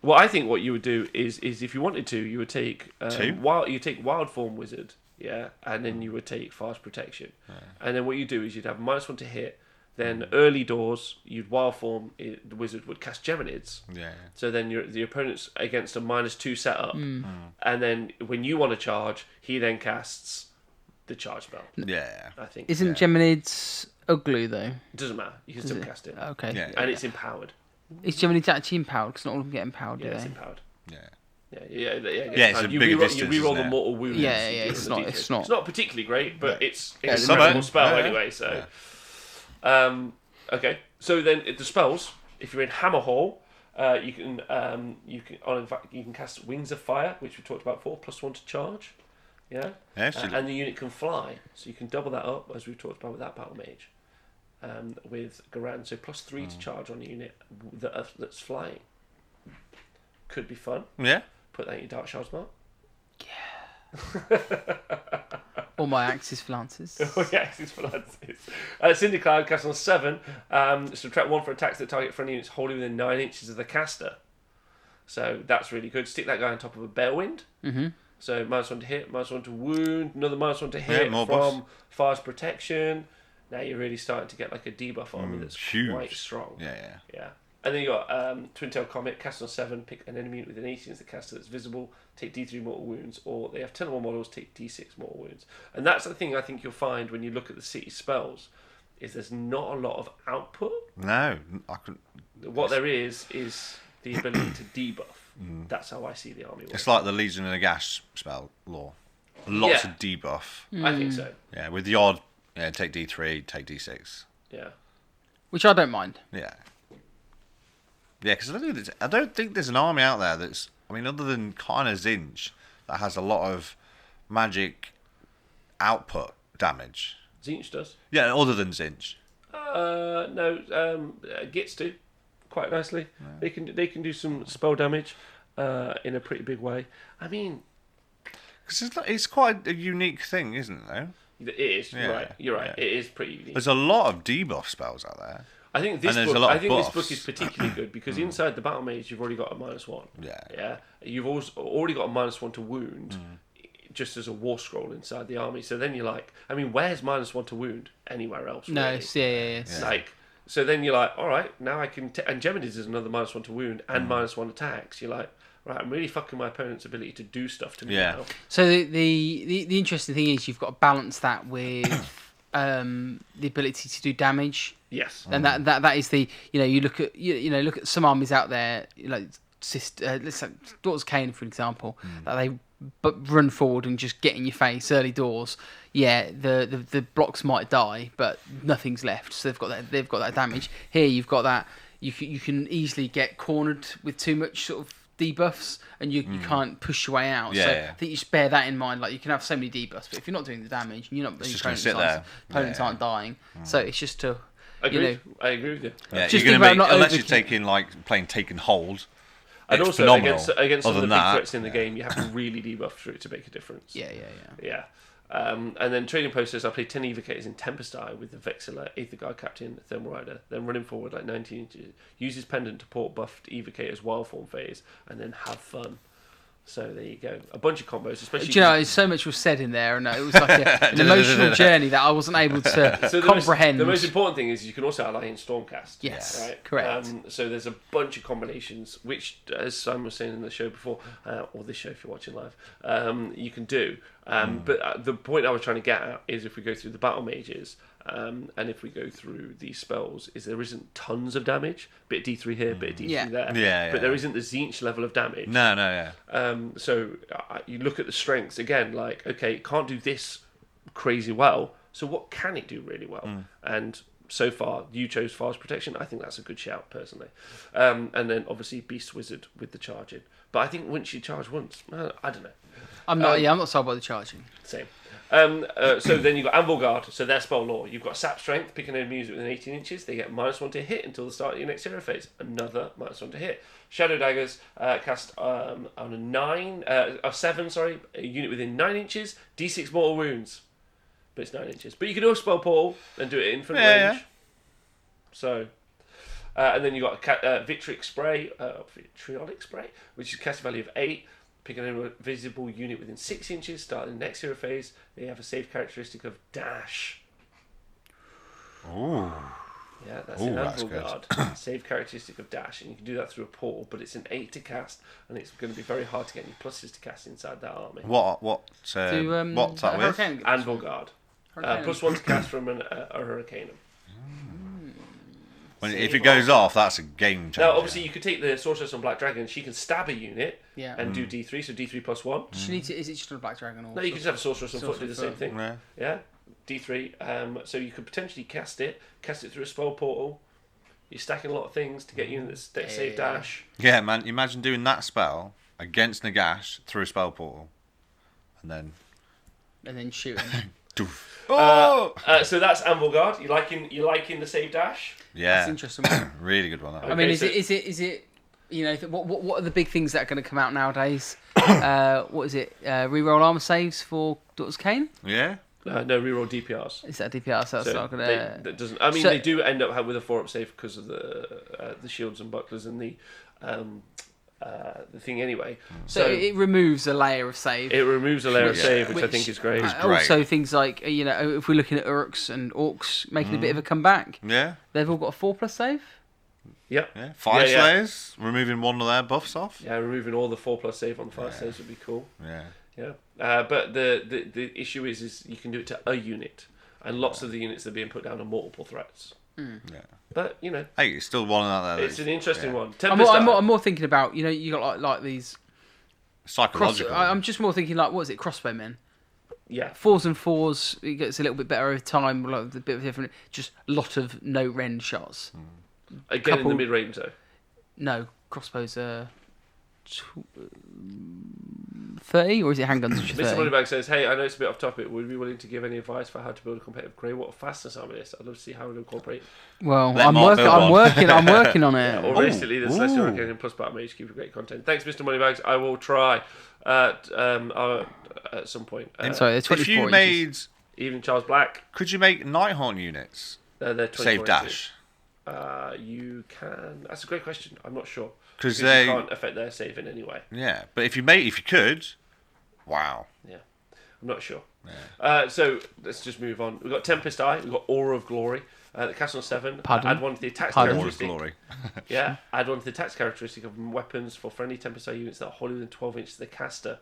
Speaker 3: Well, I think what you would do is if you wanted to, you would take
Speaker 1: Two?
Speaker 3: wild form wizard, yeah, and then you would take fast protection, and then what you do is you'd have -1 to hit. Then early doors, you'd wild form. The wizard would cast Geminids.
Speaker 1: Yeah.
Speaker 3: So then the opponent's against a -2 setup, and then when you want to charge, he then casts the charge spell.
Speaker 1: Yeah.
Speaker 3: I think
Speaker 2: Isn't Geminids ugly though?
Speaker 3: it doesn't matter. You can still cast it,
Speaker 2: Okay.
Speaker 1: Yeah.
Speaker 3: and it's empowered.
Speaker 2: Is Geminids actually empowered? Because not all of them get empowered, do
Speaker 3: Yeah, it's
Speaker 2: they?
Speaker 3: empowered.
Speaker 1: Yeah.
Speaker 3: Yeah,
Speaker 1: it's a
Speaker 3: you
Speaker 1: bigger
Speaker 3: reroll,
Speaker 1: distance,
Speaker 3: you reroll
Speaker 1: isn't
Speaker 3: the
Speaker 1: it?
Speaker 3: mortal wounds.
Speaker 2: Yeah,
Speaker 3: you
Speaker 2: yeah,
Speaker 3: do
Speaker 2: it's
Speaker 3: the
Speaker 2: not-
Speaker 3: D3.
Speaker 2: it's not-
Speaker 3: It's not particularly great, but it's a
Speaker 1: something.
Speaker 3: memorable spell
Speaker 1: Yeah.
Speaker 3: anyway. So, okay. So then the spells. If you're in Hammerhall, you can cast Wings of Fire, which we talked about before, +1 to charge. Yeah. And the unit can fly, so you can double that up as we've talked about with that Battle Mage. With Garan, so +3 to charge on a unit that's flying. Could be fun.
Speaker 1: Yeah.
Speaker 3: Put that in your Dark Shards mark.
Speaker 2: All my Axis Lances.
Speaker 3: Oh yeah, it's for Lances. Cinder Cloud cast on 7. Subtract 1 for attacks that target friendly units wholly within 9 inches of the caster. So that's really good. Stick that guy on top of a Bearwind.
Speaker 2: Mm-hmm.
Speaker 3: So -1 to hit, -1 to wound, another -1 to hit
Speaker 1: more
Speaker 3: from
Speaker 1: buffs.
Speaker 3: fast protection. Now you're really starting to get like a debuff army that's
Speaker 1: huge.
Speaker 3: quite strong.
Speaker 1: Yeah.
Speaker 3: Yeah. And then you got Twin Tail Comet, cast on 7, pick an enemy unit within 18 as the caster that's visible, take D3 mortal wounds, or they have 10 or more models, take D6 mortal wounds. And that's the thing I think you'll find when you look at the city spells, is there's not a lot of output.
Speaker 1: No, I couldn't.
Speaker 3: What there is the ability to debuff. That's how I see the army work.
Speaker 1: It's like the Legion of the Gas spell lore. Lots
Speaker 3: Yeah.
Speaker 1: of debuff.
Speaker 3: I think so.
Speaker 1: Yeah, with the odd, take D3, take D6.
Speaker 3: Yeah.
Speaker 2: Which I don't mind.
Speaker 1: Yeah. Yeah, because I don't think there's an army out there that's, other than kind of Zinch, that has a lot of magic output damage.
Speaker 3: Zinch does.
Speaker 1: Yeah, other than Zinch.
Speaker 3: No, Gits do quite nicely. Yeah. They can do some spell damage in a pretty big way. I mean,
Speaker 1: because it's quite a unique thing, isn't it? Though
Speaker 3: it is.
Speaker 1: Yeah,
Speaker 3: You're right.
Speaker 1: yeah.
Speaker 3: It is pretty unique.
Speaker 1: There's a lot of debuff spells out there.
Speaker 3: I think this
Speaker 1: and
Speaker 3: book.
Speaker 1: a lot
Speaker 3: I
Speaker 1: of
Speaker 3: think this
Speaker 1: buffs.
Speaker 3: book is particularly good because inside the Battle Mage, you've already got a -1.
Speaker 1: Yeah.
Speaker 3: Yeah. You've also already got a -1 to wound. Just as a war scroll inside the army, so then you're like, where's -1 to wound anywhere else?
Speaker 2: No,
Speaker 3: really?
Speaker 2: it's, yeah.
Speaker 3: Like, so then you're like, all right, now I can. And Geminids is another -1 to wound and -1 attacks. You're like, right, I'm really fucking my opponent's ability to do stuff to me now.
Speaker 2: So the interesting thing is you've got to balance that with the ability to do damage.
Speaker 3: Yes,
Speaker 2: and that is the you look at look at some armies out there let's say Daughters of Cain for example that they run forward and just get in your face early doors. Yeah, the blocks might die, but nothing's left, so they've got that damage. Here you've got that you can easily get cornered with too much sort of debuffs, and you can't push your way out.
Speaker 1: Yeah,
Speaker 2: so
Speaker 1: yeah.
Speaker 2: I think you just bear that in mind. Like you can have so many debuffs, but if you're not doing the damage, and you're not,
Speaker 1: It's just
Speaker 2: opponents
Speaker 1: gonna sit there.
Speaker 2: Opponents aren't dying. So it's just to
Speaker 3: I agree with you.
Speaker 1: Yeah,
Speaker 2: Just
Speaker 1: you're
Speaker 2: think
Speaker 1: gonna
Speaker 2: about not
Speaker 1: unless you're
Speaker 2: overkill.
Speaker 1: taking playing Taken Hold.
Speaker 3: And
Speaker 1: it's
Speaker 3: also
Speaker 1: phenomenal.
Speaker 3: against some
Speaker 1: Other
Speaker 3: of the
Speaker 1: than
Speaker 3: big
Speaker 1: that,
Speaker 3: threats in the game, you have to really debuff for it to make a difference.
Speaker 2: yeah.
Speaker 3: And then trading posters, I play 10 Evocators in Tempest Eye with the Vexilla, Aether Guard Captain, Thermal Rider, then running forward like 19 inches. Use his pendant to port buffed Evocators wild form phase, and then have fun. So there you go. A bunch of combos, especially...
Speaker 2: Do you know, so much was said in there, and it was like an emotional journey that I wasn't able to comprehend.
Speaker 3: The most important thing is you can also ally in Stormcast.
Speaker 2: Yes,
Speaker 3: right?
Speaker 2: correct.
Speaker 3: So there's a bunch of combinations, which, as Simon was saying in the show before, or this show if you're watching live, you can do. But the point I was trying to get at is if we go through the Battle Mages, and if we go through these spells, is there isn't tons of damage. Bit of D3 here, bit of D3 there.
Speaker 1: Yeah.
Speaker 3: But there isn't the Zinch level of damage.
Speaker 1: No.
Speaker 3: So you look at the strengths again, like, okay, it can't do this crazy well, so what can it do really well? And so far, you chose Fast Protection. I think that's a good shout, personally. And then, obviously, Beast Wizard with the charging. But I think once you charge once, I don't know.
Speaker 2: I'm not sold by the charging.
Speaker 3: Same. So then you've got Anvil Guard, so their spell lore. You've got Sap Strength, pick an enemy within 18 inches. They get -1 to hit until the start of your next hero phase. Another -1 to hit. Shadow Daggers, cast on a 7, a unit within 9 inches, D6 mortal wounds. but it's 9 inches. But you can do a spell portal and do it in infinite
Speaker 1: Yeah,
Speaker 3: range. So, and then you got a vitriolic spray, which is a cast value of 8. Pick an invisible unit within 6 inches. Start in the next hero phase. They have a save characteristic of dash.
Speaker 1: Ooh.
Speaker 3: Yeah, that's
Speaker 1: Ooh,
Speaker 3: an
Speaker 1: that's
Speaker 3: Anvil
Speaker 1: good.
Speaker 3: Guard. Save characteristic of dash, and you can do that through a portal. But it's an 8 to cast, and it's going to be very hard to get any pluses to cast inside that army.
Speaker 1: What's that with?
Speaker 2: Hurricane-
Speaker 3: Anvil Guard. Plus 1 to cast from a Hurricane.
Speaker 1: If it goes off, that's a game changer.
Speaker 3: Now, obviously, you could take the Sorceress on Black Dragon. She can stab a unit and do D3, so D3 plus 1.
Speaker 2: Is it just a Black Dragon? Or
Speaker 3: No, you can just have a Sorceress on foot do the same thing.
Speaker 1: Yeah.
Speaker 3: Yeah, D3. So you could potentially cast it through a spell portal. You're stacking a lot of things to get units that save dash.
Speaker 1: Yeah, man. Imagine doing that spell against Nagash through a spell portal, and then
Speaker 2: shoot him.
Speaker 1: doof.
Speaker 3: So that's Anvil Guard. You liking the save dash?
Speaker 1: Yeah,
Speaker 2: That's interesting. One.
Speaker 1: really good one. That
Speaker 2: I mean, is it? You know, what are the big things that are going to come out nowadays? What is it? Reroll armor saves for Daughters Khaine?
Speaker 1: Yeah.
Speaker 3: No, reroll DPRs.
Speaker 2: Is that DPR? So that's not going to.
Speaker 3: That doesn't. I mean, they do end up with a 4-up save because of the shields and bucklers and the thing anyway.
Speaker 2: So it removes a layer of save.
Speaker 3: It removes a layer of save, which I think is great.
Speaker 2: Also, things like if we're looking at Urks and Orcs making a bit of a comeback, they've all got a 4+ save.
Speaker 3: Yep.
Speaker 1: Yeah. 5 slayers, removing one of their buffs off.
Speaker 3: Yeah, removing all the 4+ save on the 5 saves would be cool.
Speaker 1: Yeah.
Speaker 3: Yeah. But the issue is you can do it to a unit, and lots of the units that are being put down are multiple threats.
Speaker 1: Yeah.
Speaker 3: But
Speaker 1: hey, it's still one out there.
Speaker 3: it's an interesting one.
Speaker 2: I'm more thinking about you got like these
Speaker 1: psychological.
Speaker 2: I'm just more thinking like, what is it, crossbowmen?
Speaker 3: Yeah.
Speaker 2: 4s and 4s, it gets a little bit better over time, like a bit of different. Just a lot of no rend shots.
Speaker 3: Again in the mid range though.
Speaker 2: No, crossbows are 30, or is it handguns?
Speaker 3: Mr. Moneybag says, "Hey, I know it's a bit off topic. Would you be willing to give any advice for how to build a competitive Greywater Fastness army list? I'd love to see how it incorporate."
Speaker 2: Well, I'm working on it.
Speaker 3: Yeah, or basically, the Celestial Hurricane plus Battle Mage keep great content. Thanks, Mr. Moneybags. I will try at some point.
Speaker 2: Sorry,
Speaker 1: if you made
Speaker 3: even Charles Black,
Speaker 1: could you make Nighthaunt units
Speaker 3: they're
Speaker 1: save dash?
Speaker 3: You can. That's a great question. I'm not sure
Speaker 1: because
Speaker 3: they can't affect their save in any way.
Speaker 1: Yeah, but if you could, wow.
Speaker 3: Yeah, I'm not sure. Yeah. So let's just move on. We've got Tempest Eye. We've got Aura of Glory. The cast on 7. Add one to the attacks characteristic.
Speaker 1: Aura of Glory.
Speaker 3: Yeah, add one to the attacks characteristic of weapons for friendly Tempest Eye units that are wholly within 12 inches of the caster.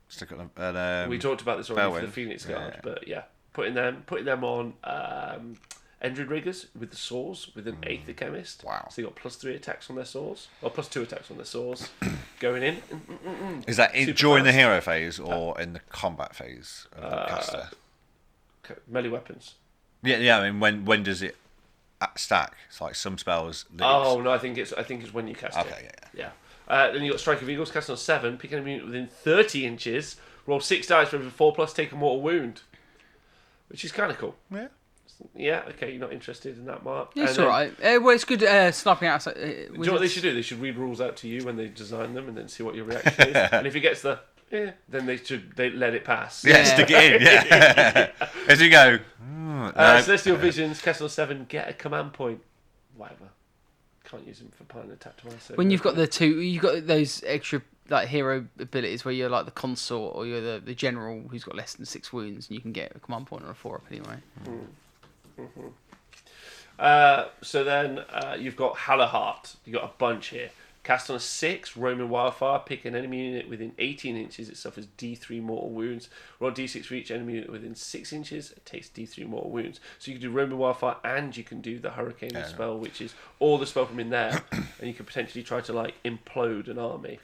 Speaker 1: Stick at
Speaker 3: we talked about this already for the Phoenix Guard, but yeah, putting them on Endred Riggers with the saws with an 8th the chemist.
Speaker 1: Wow.
Speaker 3: So you got +3 attacks on their saws, or +2 attacks on their saws going in.
Speaker 1: Is that during the hero phase or in the combat phase of the caster?
Speaker 3: Melee weapons.
Speaker 1: Yeah. I mean, when does it stack? It's like some spells.
Speaker 3: Oh no, I think it's when you cast it.
Speaker 1: Okay,
Speaker 3: yeah. Then you got Strike of Eagles, cast on 7, pick an unit within 30 inches, roll 6 dice for every 4+, take a mortal wound, which is kind of cool.
Speaker 1: Yeah.
Speaker 3: Yeah, okay, you're not interested in that, Mark.
Speaker 2: Yeah, it's alright. Well, it's good sniping outside.
Speaker 3: Do you know what they should do? They should read rules out to you when they design them and then see what your reaction is. And if it gets the, then they let it pass.
Speaker 1: Yeah, stick it in, yeah. As you go.
Speaker 3: Celestial Visions, cast on 7, get a command point. Whatever. Can't use them for applying attack twice. So
Speaker 2: when you've got you've got those extra like hero abilities where you're like the consort or you're the general who's got less than 6 wounds and you can get a command point or a 4-up anyway.
Speaker 3: So then you've got Halahart. You've got a bunch here. Cast on a 6, Roman Wildfire. Pick an enemy unit within 18 inches. It suffers D3 mortal wounds. Roll D6 for each enemy unit within 6 inches. It takes D3 mortal wounds. So you can do Roman Wildfire and you can do the Hurricane spell, which is all the spell from in there. And you can potentially try to like implode an army.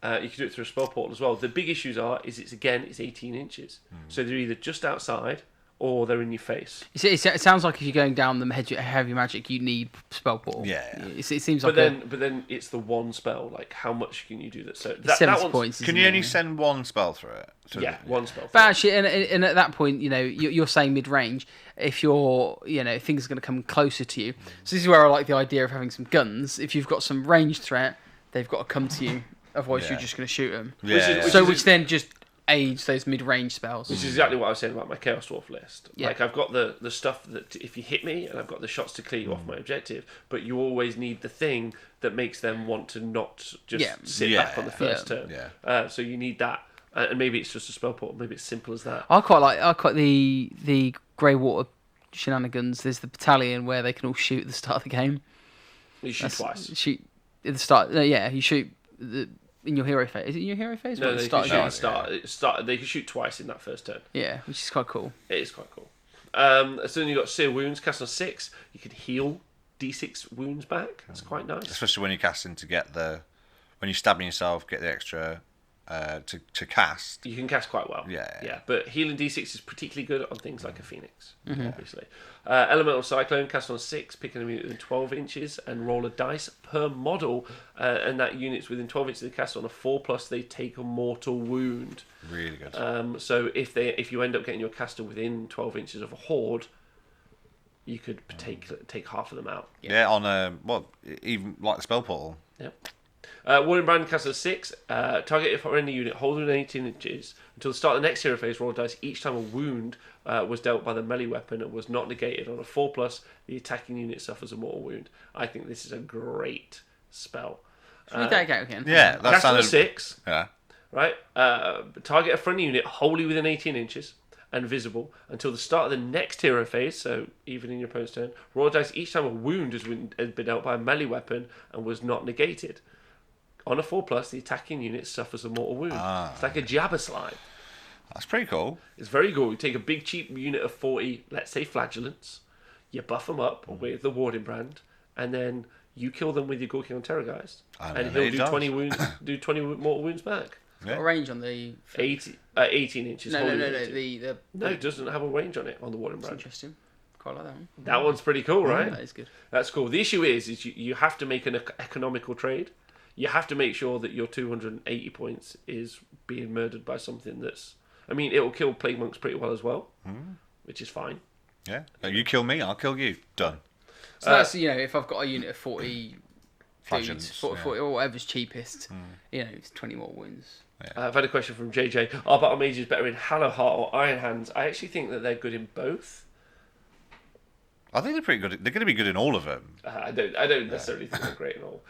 Speaker 3: You can do it through a spell portal as well. The big issues it's 18 inches. So they're either just outside or they're in your face.
Speaker 2: It sounds like if you're going down the heavy magic, you need spell portal.
Speaker 1: Yeah.
Speaker 2: It seems like.
Speaker 3: But then it's the one spell. Like, how much can you do that? So
Speaker 2: 70 points.
Speaker 1: Can you only send one spell through it?
Speaker 3: One spell.
Speaker 2: But actually, and at that point, you're saying mid range. If you're, things are going to come closer to you. So this is where I like the idea of having some guns. If you've got some ranged threat, they've got to come to you. Otherwise, you're just going to shoot them.
Speaker 1: Yeah.
Speaker 2: Which then just age those mid-range spells.
Speaker 3: Which is exactly what I was saying about my Chaos Dwarf list.
Speaker 2: Yeah.
Speaker 3: Like, I've got the stuff that if you hit me, and I've got the shots to clear you off my objective, but you always need the thing that makes them want to not just sit back on the first turn.
Speaker 1: Yeah.
Speaker 3: So you need that. And maybe it's just a spell portal. Maybe it's simple as that.
Speaker 2: I quite the Greywater shenanigans. There's the battalion where they can all shoot at the start of the game.
Speaker 3: You shoot twice.
Speaker 2: Shoot at the start. You shoot in your hero phase. Is it in your hero phase?
Speaker 3: No,
Speaker 2: or
Speaker 3: they
Speaker 2: the
Speaker 3: can
Speaker 2: start
Speaker 3: shoot
Speaker 2: of the game?
Speaker 3: start. They can shoot twice in that first turn.
Speaker 2: Yeah, which is quite cool.
Speaker 3: It is quite cool. So then you've got Seer Wounds, cast on 6. You can heal D6 wounds back. That's quite nice.
Speaker 1: Especially when you're casting to get when you're stabbing yourself, get the extra to cast.
Speaker 3: You can cast quite well.
Speaker 1: Yeah.
Speaker 3: But healing D6 is particularly good on things like a Phoenix, obviously. Elemental Cyclone, cast on 6, picking a unit within 12 inches, and roll a dice per model, and that unit's within 12 inches of the cast on a 4+, they take a mortal wound.
Speaker 1: Really good.
Speaker 3: So if you end up getting your caster within 12 inches of a horde, you could take half of them out.
Speaker 1: Yeah, on even like the spell portal.
Speaker 3: Yep. Warning Brand cast on 6. Target for any unit holding within 18 inches until the start of the next hero phase. Roll a dice each time a wound was dealt by the melee weapon and was not negated. On a 4+, the attacking unit suffers a mortal wound. I think this is a great spell.
Speaker 2: Read that again.
Speaker 1: Yeah, that
Speaker 3: Cast on
Speaker 1: sounded.
Speaker 3: 6.
Speaker 1: Yeah.
Speaker 3: Right. Target a friendly unit wholly within 18 inches and visible until the start of the next hero phase, so even in your opponent's turn. Roll a dice each time a wound has been dealt by a melee weapon and was not negated. On a 4+, the attacking unit suffers a mortal wound. It's like a Jabber Slime.
Speaker 1: That's pretty cool.
Speaker 3: It's very cool. You take a big cheap unit of 40, let's say flagellants, you buff them up with the Warding Brand, and then you kill them with your Gorky on Terrorgeist, and he'll do 20 wounds, do 20 mortal wounds back.
Speaker 2: Got a range on the
Speaker 3: 18 inches.
Speaker 2: No,
Speaker 3: No, it doesn't have a range on it on the Warding
Speaker 2: That's
Speaker 3: Brand.
Speaker 2: interesting. Quite like that one.
Speaker 3: That one's pretty cool, right?
Speaker 2: That is good.
Speaker 3: That's cool. The issue is you have to make an economical trade. You have to make sure that your 280 points is being murdered by something that's... I mean, it will kill Plague Monks pretty well as well, which is fine.
Speaker 1: Yeah. You kill me, I'll kill you. Done.
Speaker 2: So that's, if I've got a unit of 40
Speaker 1: Flagellants,
Speaker 2: dudes, 40 or whatever's cheapest, it's 20 more wounds.
Speaker 3: I've had a question from JJ. Are Battle Mages better in Hallowheart or Iron Hands? I actually think that they're good in both.
Speaker 1: I think they're pretty good. They're going to be good in all of them.
Speaker 3: I don't necessarily think they're great in all.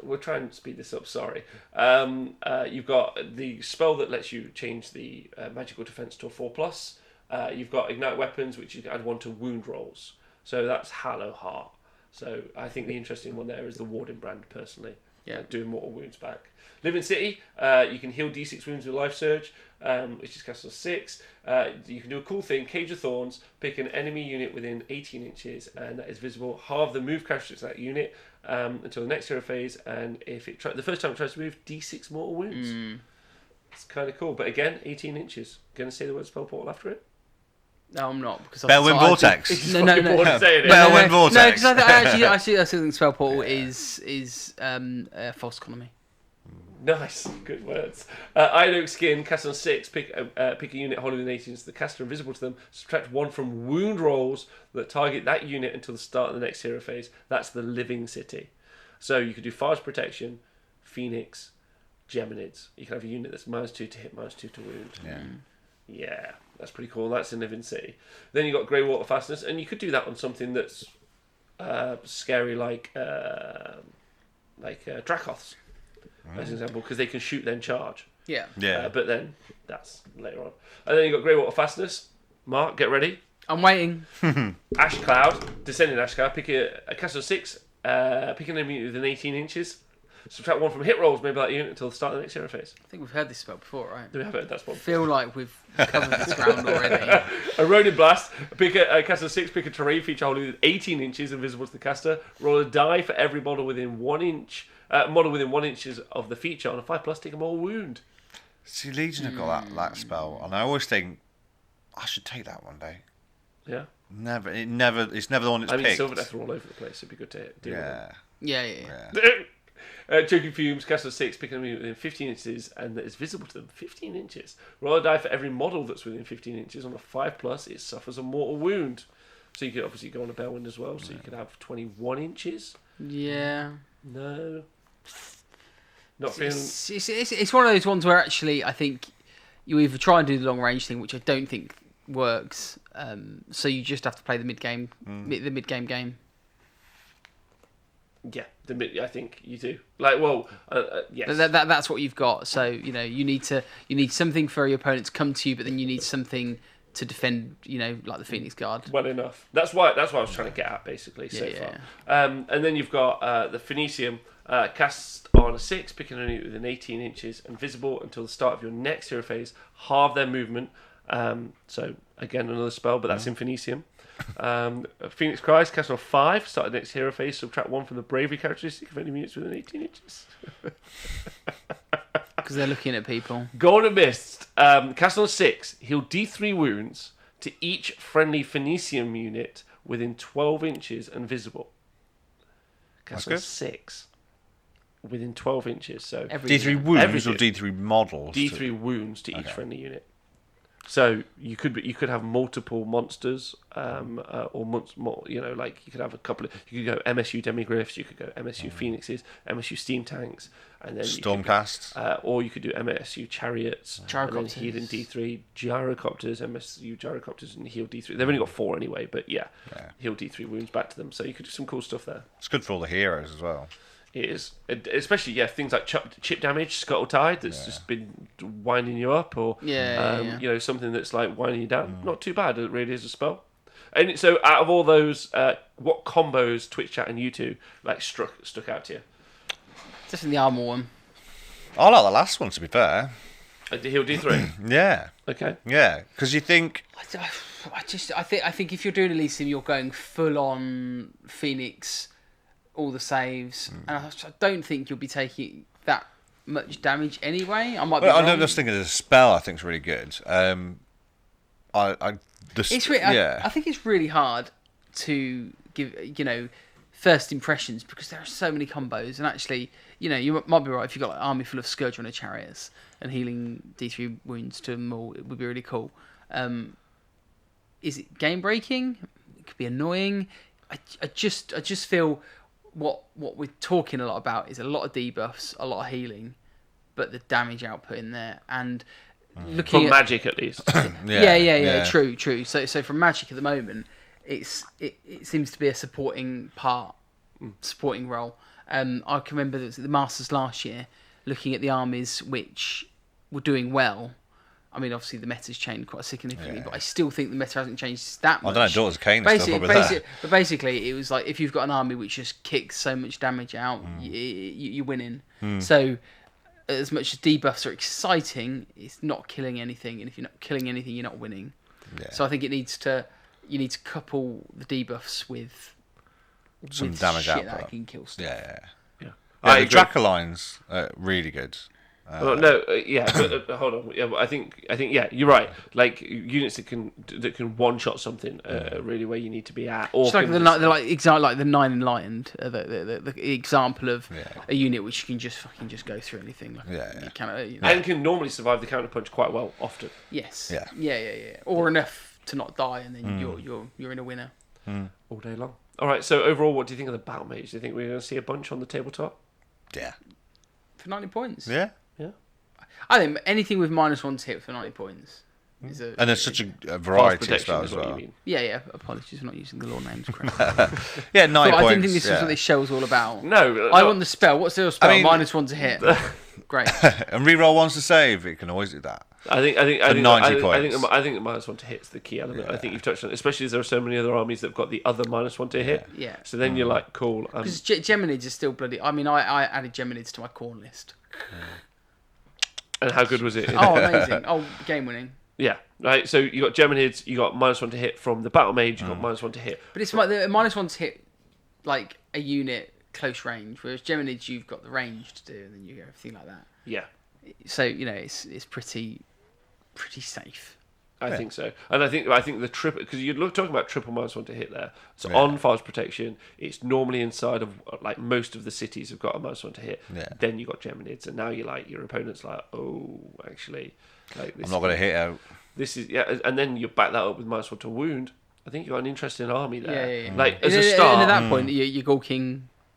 Speaker 3: We'll try and speed this up. Sorry. You've got the spell that lets you change the magical defense to a 4+. You've got Ignite Weapons, which you can add one to wound rolls. So that's Hallowheart. So I think the interesting one there is the Warding Brand, personally.
Speaker 2: Yeah.
Speaker 3: Doing mortal wounds back. Living City, you can heal D6 wounds with Life Surge, which is cast on 6. You can do a cool thing, Cage of Thorns, pick an enemy unit within 18 inches, and that is visible. Halve the move characteristics of that unit until the next hero phase, and if the first time it tries to move, D6 mortal wounds. It's kind of cool, but again, 18 inches. Going to say the word spell portal after it?
Speaker 2: No, I'm not, because
Speaker 1: Bellwind Vortex.
Speaker 2: No.
Speaker 1: Bellwind Vortex.
Speaker 2: No, because I actually think spell portal is false economy.
Speaker 3: Nice, good words. Iron Oak Skin, cast on 6, pick a unit holding within 18 inches. The caster invisible to them. Subtract 1 from wound rolls that target that unit until the start of the next hero phase. That's the Living City. So you could do Fire Protection, Phoenix, Geminids. You can have a unit that's -2 to hit, -2 to wound. Yeah, that's pretty cool. That's in Living City. Then you've got Greywater Fastness, and you could do that on something that's scary like Dracoths. As an example, because they can shoot then charge.
Speaker 2: Yeah.
Speaker 3: But then that's later on. And then you've got Greywater Fastness. Mark, get ready.
Speaker 2: I'm waiting.
Speaker 3: Ash Cloud, Descending Ash Cloud. Pick a cast of 6. Pick an enemy within 18 inches. Subtract 1 from hit rolls, maybe that unit, until the start of the next hero phase.
Speaker 2: I think we've heard this spell before, right?
Speaker 3: Do we have it? That's one.
Speaker 2: I feel like we've covered this ground already.
Speaker 3: A Ronin Blast. Pick a cast of 6. Pick a terrain feature holding within 18 inches, invisible to the caster. Roll a die for every model within 1 inch. Model within 1 inch of the feature. On a 5+, take a mortal wound.
Speaker 1: See, Legion have got that spell, and I always think I should take that one day.
Speaker 3: Yeah.
Speaker 1: It's never the one that's picked.
Speaker 3: Silver Death are all over the place. It'd be good to deal with.
Speaker 2: Yeah.
Speaker 3: Choking Fumes, cast of 6, picking them within 15 inches, and that is visible to them. 15 inches. Roll a die for every model that's within 15 inches. On a 5+, it suffers a mortal wound. So you could obviously go on a Bellwind as well, so you could have 21 inches.
Speaker 2: Yeah.
Speaker 3: No. Not feeling...
Speaker 2: It's one of those ones where actually I think you either try and do the long range thing, which I don't think works. So you just have to play the mid game, the mid game game.
Speaker 3: Yeah, I think you do. Like, well, yes.
Speaker 2: That's what you've got. So you need something for your opponent to come to you, but then you need something to defend. Like the Phoenix Guard.
Speaker 3: Well enough. That's what I was trying to get at, basically, so far. And then you've got the Phoenicium. Cast on a 6, picking only within 18 inches, and visible until the start of your next hero phase. Halve their movement. So again, another spell, but that's in Phoenicium. Phoenix Cries, cast on 5, start the next hero phase. Subtract 1 from the bravery characteristic of any units within 18 inches.
Speaker 2: Because they're looking at people.
Speaker 3: Golden Mist, cast on 6, heal D3 wounds to each friendly Phoenicium unit within 12 inches and visible. Cast on 6. Within 12 inches, so
Speaker 1: D3 wounds or D3 models?
Speaker 3: D3 wounds to each friendly unit. So you could have multiple monsters, or more. Like you could have a couple of. You could go MSU Demigryphs, you could go MSU Phoenixes, MSU Steam Tanks, and then
Speaker 1: Stormcasts.
Speaker 3: or you could do MSU Chariots, and then
Speaker 2: Gyrocopters.
Speaker 3: heal in D3, Gyrocopters, MSU Gyrocopters, and heal D3. They've only got 4 anyway, but heal D3 wounds back to them. So you could do some cool stuff there.
Speaker 1: It's good for all the heroes as well.
Speaker 3: It is, especially things like chip damage, Scuttle Tide that's just been winding you up, or something that's like winding you down. Not too bad, it really is a spell. And so, out of all those, what combos Twitch chat and you two stuck out to you?
Speaker 2: Definitely the armor one.
Speaker 1: I like the last one, to be fair.
Speaker 3: Heal D3.
Speaker 1: Yeah.
Speaker 3: Okay.
Speaker 1: Yeah, because you think.
Speaker 2: I think if you're doing Elysium, you're going full on Phoenix. All the saves, and I don't think you'll be taking that much damage anyway. I might be wrong.
Speaker 1: I'm just thinking the spell I think is really good. I
Speaker 2: think it's really hard to give first impressions because there are so many combos, and actually you might be right if you've got an army full of Scourge on a Chariots and healing D3 wounds to them all. It would be really cool. Is it game breaking? It could be annoying. I just feel. What we're talking a lot about is a lot of debuffs, a lot of healing, but the damage output in there and looking
Speaker 3: from Magic at least.
Speaker 2: Yeah. True. So from Magic at the moment, it seems to be a supporting role. I can remember the Masters last year, looking at the armies which were doing well. I mean, obviously the meta's changed quite significantly, but I still think the meta hasn't changed that much.
Speaker 1: I don't know, Daughters of Cain is still probably there.
Speaker 2: But basically, it was like if you've got an army which just kicks so much damage out, you're winning. So, as much as debuffs are exciting, it's not killing anything, and if you're not killing anything, you're not winning. Yeah. So I think you need to couple the debuffs with
Speaker 1: some damage output
Speaker 2: that can kill stuff.
Speaker 1: Yeah. The Tracker line's really good.
Speaker 3: But hold on. Yeah, I think you're right. Like units that can one shot something really where you need to be at. Or
Speaker 2: it's like the 9 Enlightened, the example of a unit which you can just go through anything.
Speaker 3: And can normally survive the counter punch quite well often.
Speaker 2: Yes. Yeah. Or enough to not die, and then you're in a winner
Speaker 3: all day long. All right. So overall, what do you think of the Battle Mage? Do you think we're going to see a bunch on the tabletop?
Speaker 1: Yeah.
Speaker 2: For 90 points.
Speaker 1: Yeah.
Speaker 2: I think anything with -1 to hit for 90 points is
Speaker 1: and there's such a variety of spells as well.
Speaker 2: Yeah. Apologies for not using the law names correctly.
Speaker 1: 9 points.
Speaker 2: I didn't think this was what this show was all about.
Speaker 3: No.
Speaker 2: I want the spell. What's the spell? -1 to hit. Great.
Speaker 1: And reroll ones to save. It can always do that.
Speaker 3: I think
Speaker 1: 90 points.
Speaker 3: I think the -1 to hit's the key element. I think you've touched on it, especially as there are so many other armies that've got the other -1 to hit.
Speaker 2: Yeah.
Speaker 3: So then you're like, cool.
Speaker 2: Because Geminids are still bloody. I mean, I added Geminids to my corn list.
Speaker 3: And how good was it?
Speaker 2: Oh, amazing. Game winning.
Speaker 3: Yeah, right. So you got Geminids, you got -1 to hit from the Battle Mage, you got -1 to hit.
Speaker 2: But it's like the -1 to hit, like a unit close range, whereas Geminids you've got the range to do, and then you go everything like that.
Speaker 3: Yeah.
Speaker 2: So it's pretty safe.
Speaker 3: I think so, and I think the triple, because you're talking about triple -1 to hit there. So on Files Protection, it's normally inside of like most of the cities have got a -1 to hit.
Speaker 1: Yeah.
Speaker 3: Then you got Geminids, and now you're like your opponent's like, oh, actually, like this
Speaker 1: I'm not going to hit out.
Speaker 3: This is and then you back that up with -1 to wound. I think you got an interesting army there.
Speaker 2: Yeah.
Speaker 3: Like as a start,
Speaker 2: and at that point, you're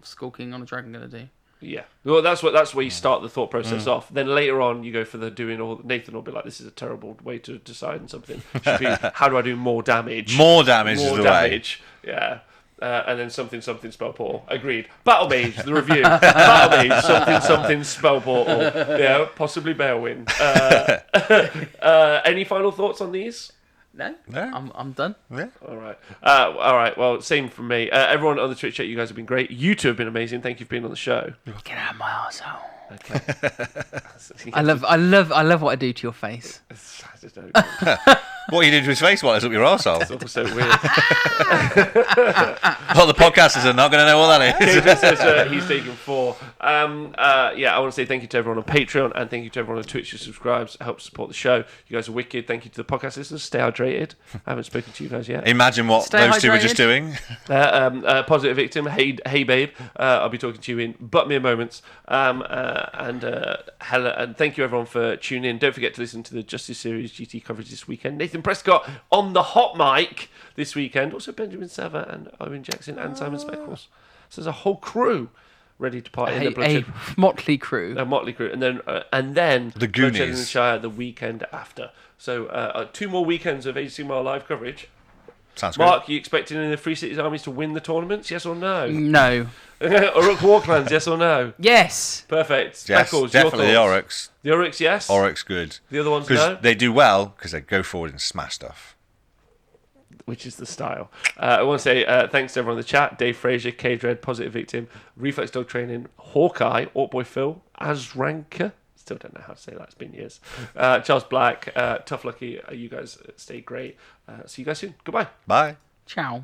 Speaker 2: skulking on a dragon going to do.
Speaker 3: Yeah, well, that's where you start the thought process off. Then later on, you go for the doing all. Nathan will be like, "This is a terrible way to decide on something." Should be, how do I do more damage?
Speaker 1: More damage is the
Speaker 3: damage. Yeah. And then something spell portal. Agreed. Battle Mage, the review. Battle Mage, something spell portal. Yeah, possibly Beowin. Any final thoughts on these?
Speaker 2: No,
Speaker 1: No.
Speaker 2: I'm done.
Speaker 1: Yeah.
Speaker 3: All right. Well, same from me. Everyone on the Twitch chat, you guys have been great. You two have been amazing. Thank you for being on the show.
Speaker 2: Get out of my arsehole.
Speaker 3: Okay.
Speaker 2: I love what I do to your face.
Speaker 3: I just don't.
Speaker 1: What are you doing to his face while it's up your arsehole?
Speaker 3: It's all so weird.
Speaker 1: Well, the podcasters are not going to know what that is.
Speaker 3: David says he's taking 4. I want to say thank you to everyone on Patreon and thank you to everyone on Twitch who subscribes, helps support the show. You guys are wicked. Thank you to the podcast listeners. Stay hydrated. I haven't spoken to you guys yet.
Speaker 1: Imagine what
Speaker 2: Stay
Speaker 1: those two were just
Speaker 2: hydrated.
Speaker 1: doing.
Speaker 3: Positive victim. Hey babe. I'll be talking to you in but mere moments. And thank you everyone for tuning in. Don't forget to listen to the Justice Series GT coverage this weekend. Nathan Prescott on the hot mic this weekend. Also Benjamin Sava and Owen Jackson and Simon Speckles. So there's a whole crew ready to part in the bloodshed.
Speaker 2: A motley crew.
Speaker 3: A motley crew, and then
Speaker 1: The
Speaker 3: Bloodshed in the
Speaker 1: Goonies.
Speaker 3: Shire the weekend after. So 2 more weekends of Age of Sigmar live coverage.
Speaker 1: Sounds good.
Speaker 3: Mark, you expecting any of the Free Cities armies to win the tournaments? Yes or no?
Speaker 2: No.
Speaker 3: Uruk Warclans, yes or no?
Speaker 2: Yes.
Speaker 3: Perfect.
Speaker 1: Yes,
Speaker 3: Speckles,
Speaker 1: definitely the
Speaker 3: your thoughts?
Speaker 1: Oryx.
Speaker 3: The Oryx, yes.
Speaker 1: Oryx good.
Speaker 3: The other ones,
Speaker 1: Because
Speaker 3: no.
Speaker 1: they do well because they go forward and smash stuff.
Speaker 3: Which is the style. I want to say thanks to everyone in the chat. Dave Frazier, K-Dread, Positive Victim, Reflex Dog Training, Hawkeye, Orkboy Phil, Azranka. Still don't know how to say that. It's been years. Charles Black, Tough Lucky. You guys stay great. See you guys soon. Goodbye.
Speaker 1: Bye.
Speaker 2: Ciao.